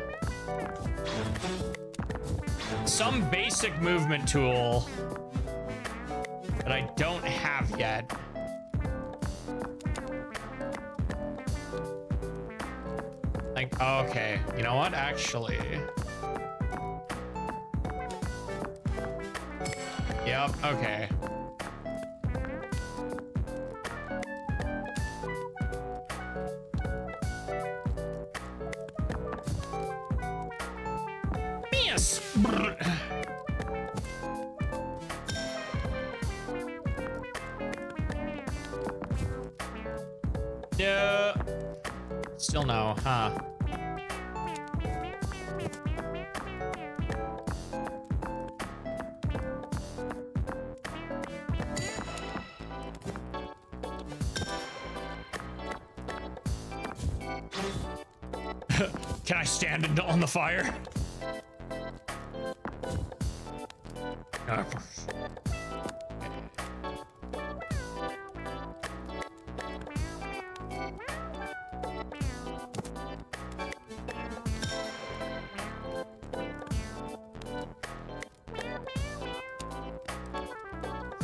Some basic movement tool that I don't have yet. Like, okay, you know what? Actually. Yep, okay. Yes! Yeah. Still no, huh? Can I stand on the fire?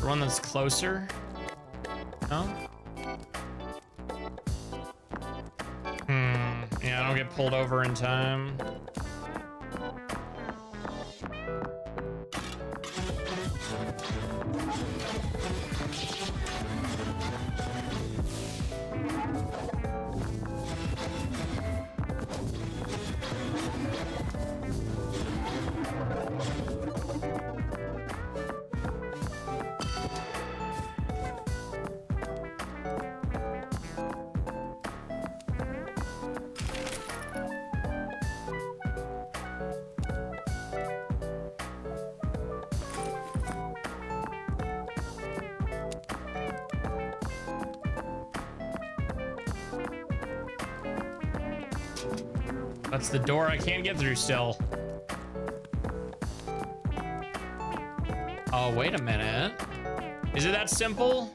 One that's closer? No? Yeah, I don't get pulled over in time. That's the door I can't get through still. Oh, wait a minute. Is it that simple?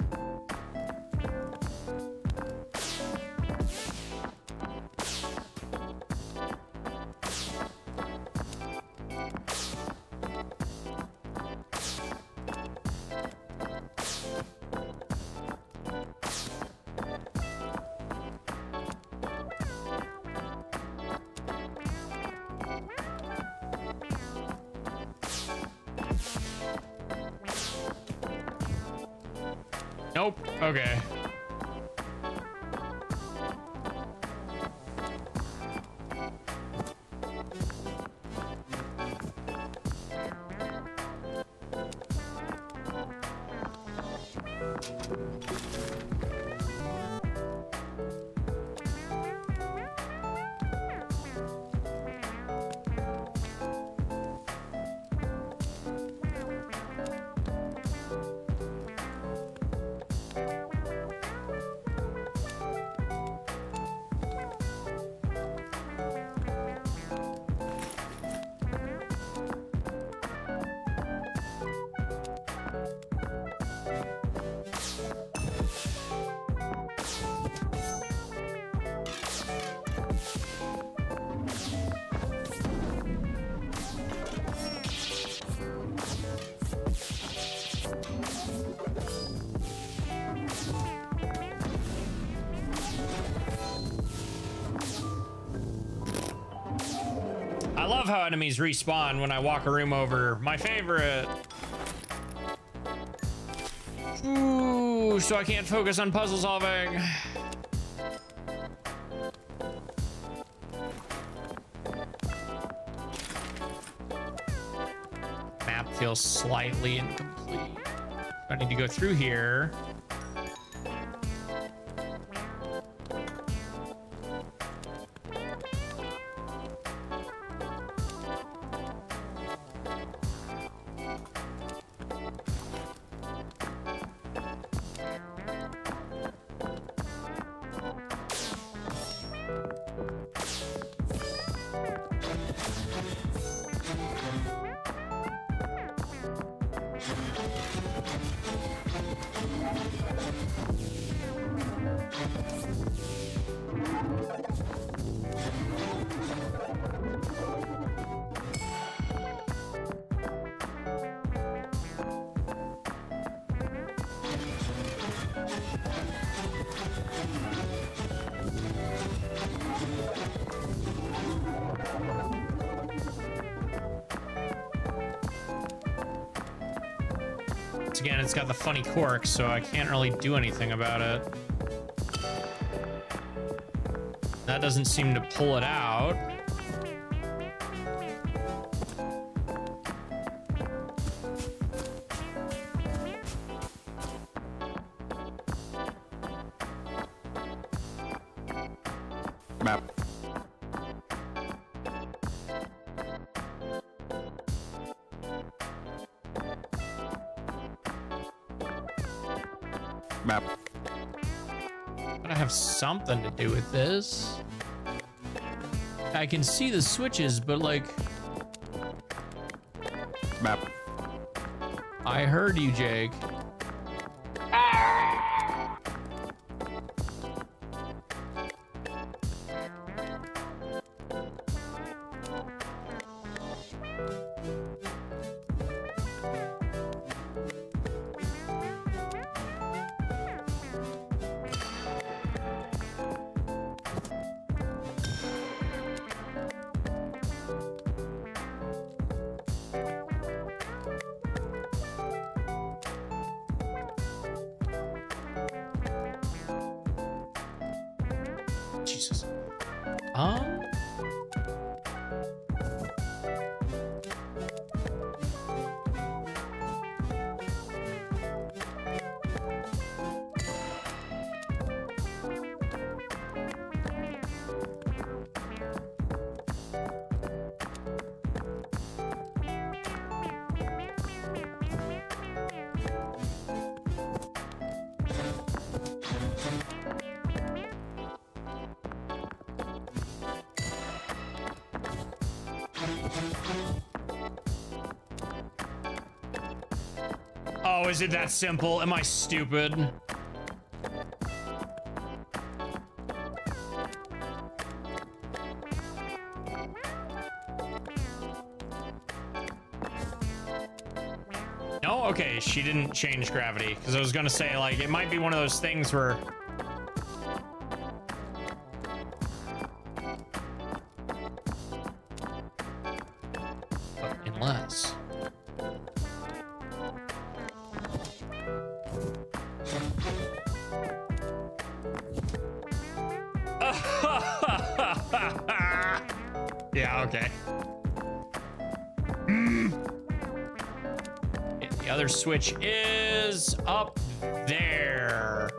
Nope. Okay. I love how enemies respawn when I walk a room over. My favorite. Ooh, so I can't focus on puzzle solving. Map feels slightly incomplete. I need to go through here. Again, it's got the funny cork, so I can't really do anything about it. That doesn't seem to pull it out. Map. Map. Gotta have something to do with this. I can see the switches, but like... Map. I heard you, Jake. Jesus. Oh, is it that simple? Am I stupid? No? Okay, she didn't change gravity. Because I was going to say, like, it might be one of those things where... But unless... Yeah, okay. The other switch is up there.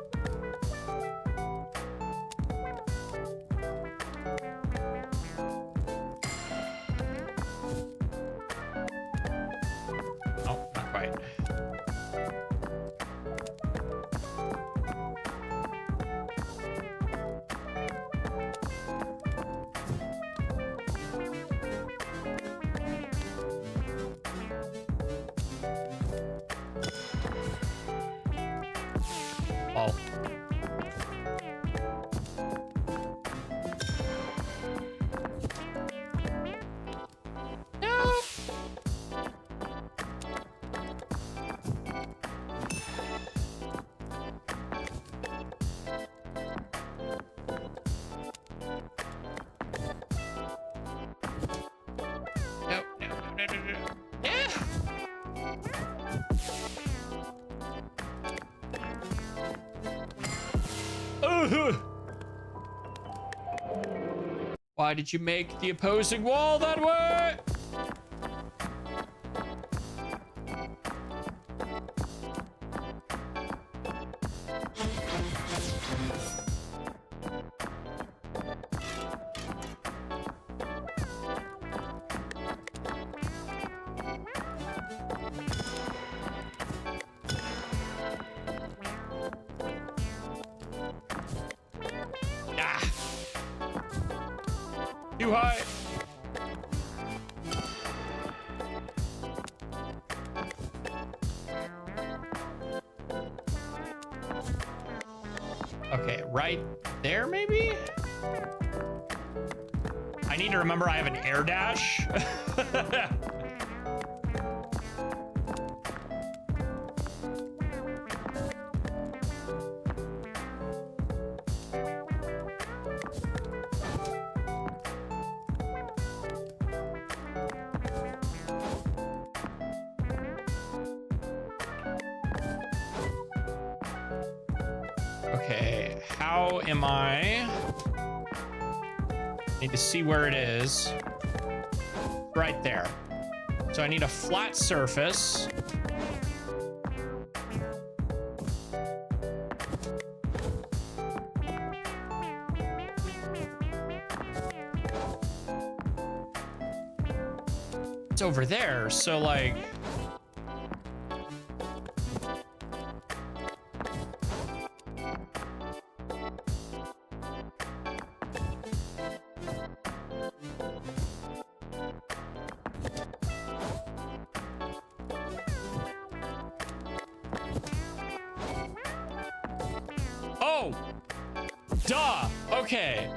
Oh, not quite. Oh. No. No. Yeah. Why did you make the opposing wall that way? Too high. Okay, right there, maybe? I need to remember I have an air dash. Okay, how am I? Need to see where it is. Right there. So I need a flat surface. It's over there, so like... Oh! Duh! Okay.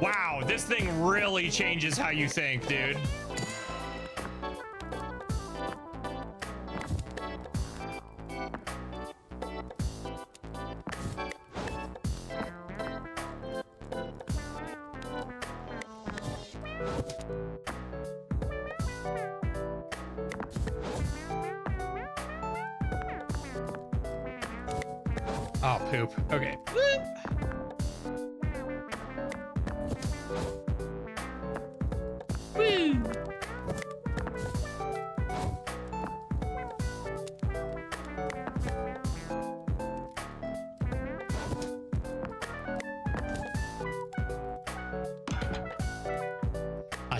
Wow, this thing really changes how you think, dude. Oh, poop. Okay.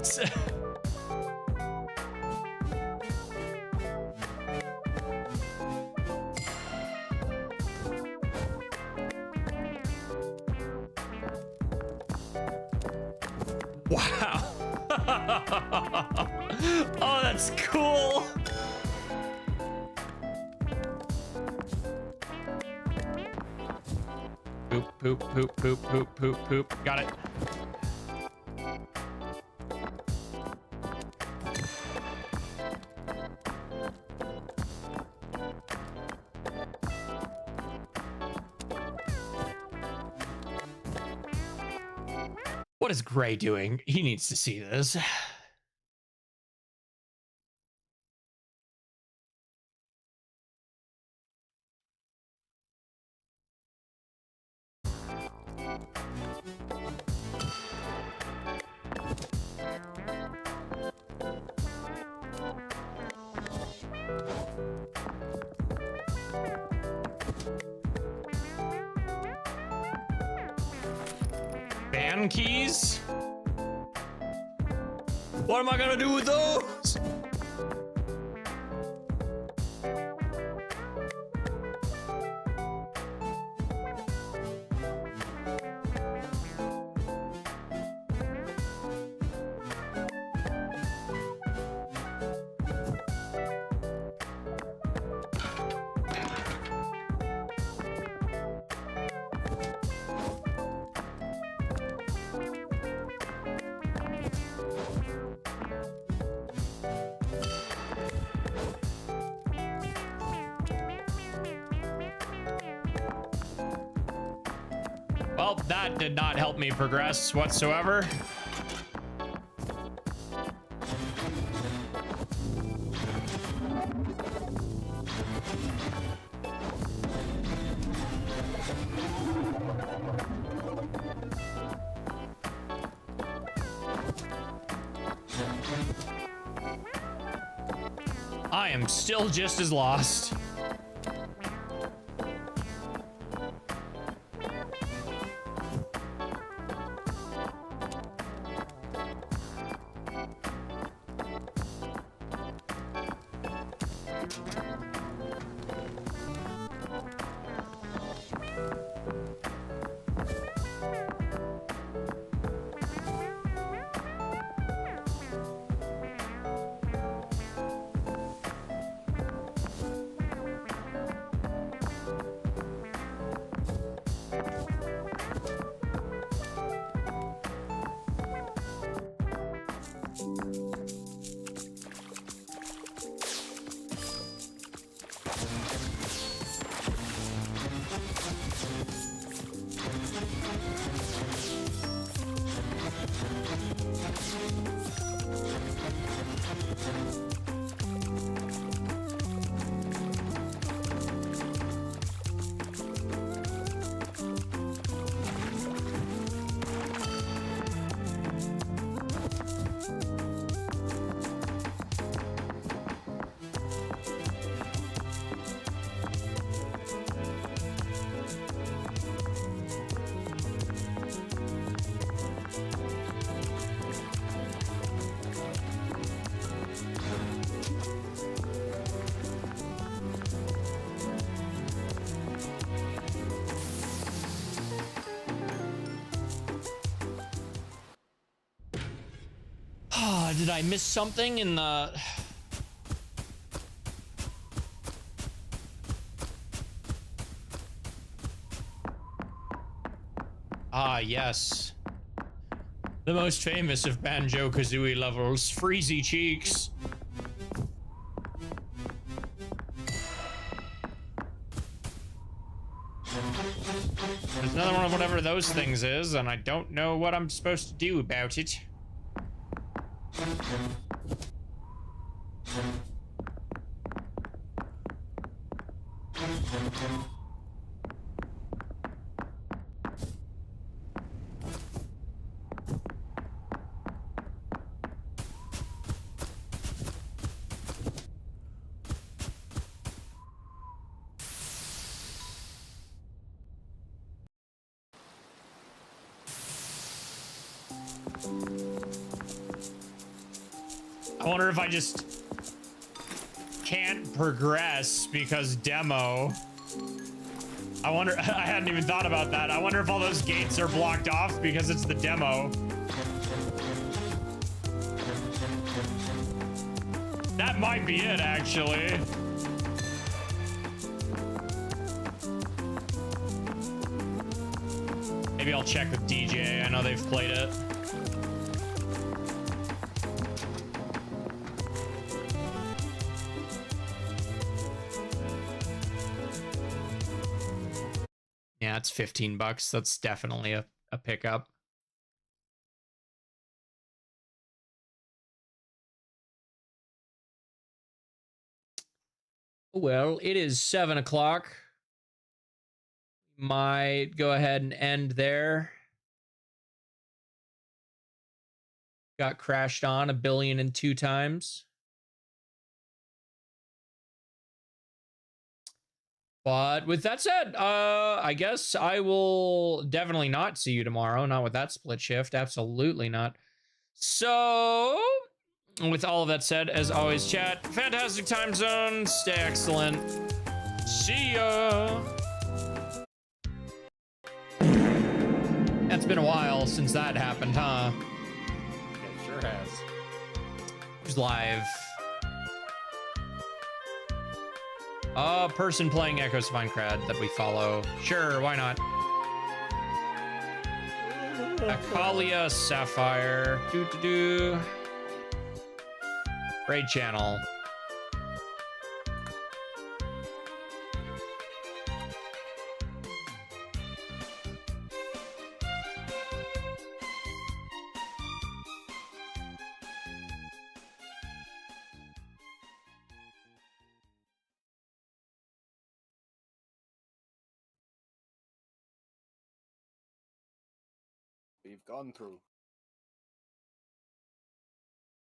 What? Wow. Oh, that's cool. Poop, poop, poop, poop, poop, poop, poop. Got it. What is Gray doing? He needs to see this. Ban keys? What am I gonna do with those? Well, that did not help me progress whatsoever. I am still just as lost. Did I miss something in the... Ah, yes. The most famous of Banjo-Kazooie levels, Freezy Cheeks. There's another one of whatever those things is, and I don't know what I'm supposed to do about it. wonder if I just can't progress because demo. I wonder, I hadn't even thought about that. I wonder if all those gates are blocked off because it's the demo. That might be it, actually. Maybe I'll check with DJ. I know they've played it. Yeah, it's 15 bucks. That's definitely a pickup. Well, it is 7 o'clock. Might go ahead and end there. Got crashed on 1,000,000,002 times. But with that said, I guess I will definitely not see you tomorrow. Not with that split shift. Absolutely not. So, with all of that said, as always, chat, fantastic time zone. Stay excellent. See ya. It's been a while since that happened, huh? It sure has. Who's live? A person playing Echoes of Minecraft that we follow. Sure, why not? Akalia Sapphire. Doo-doo-doo. Raid channel. We've gone through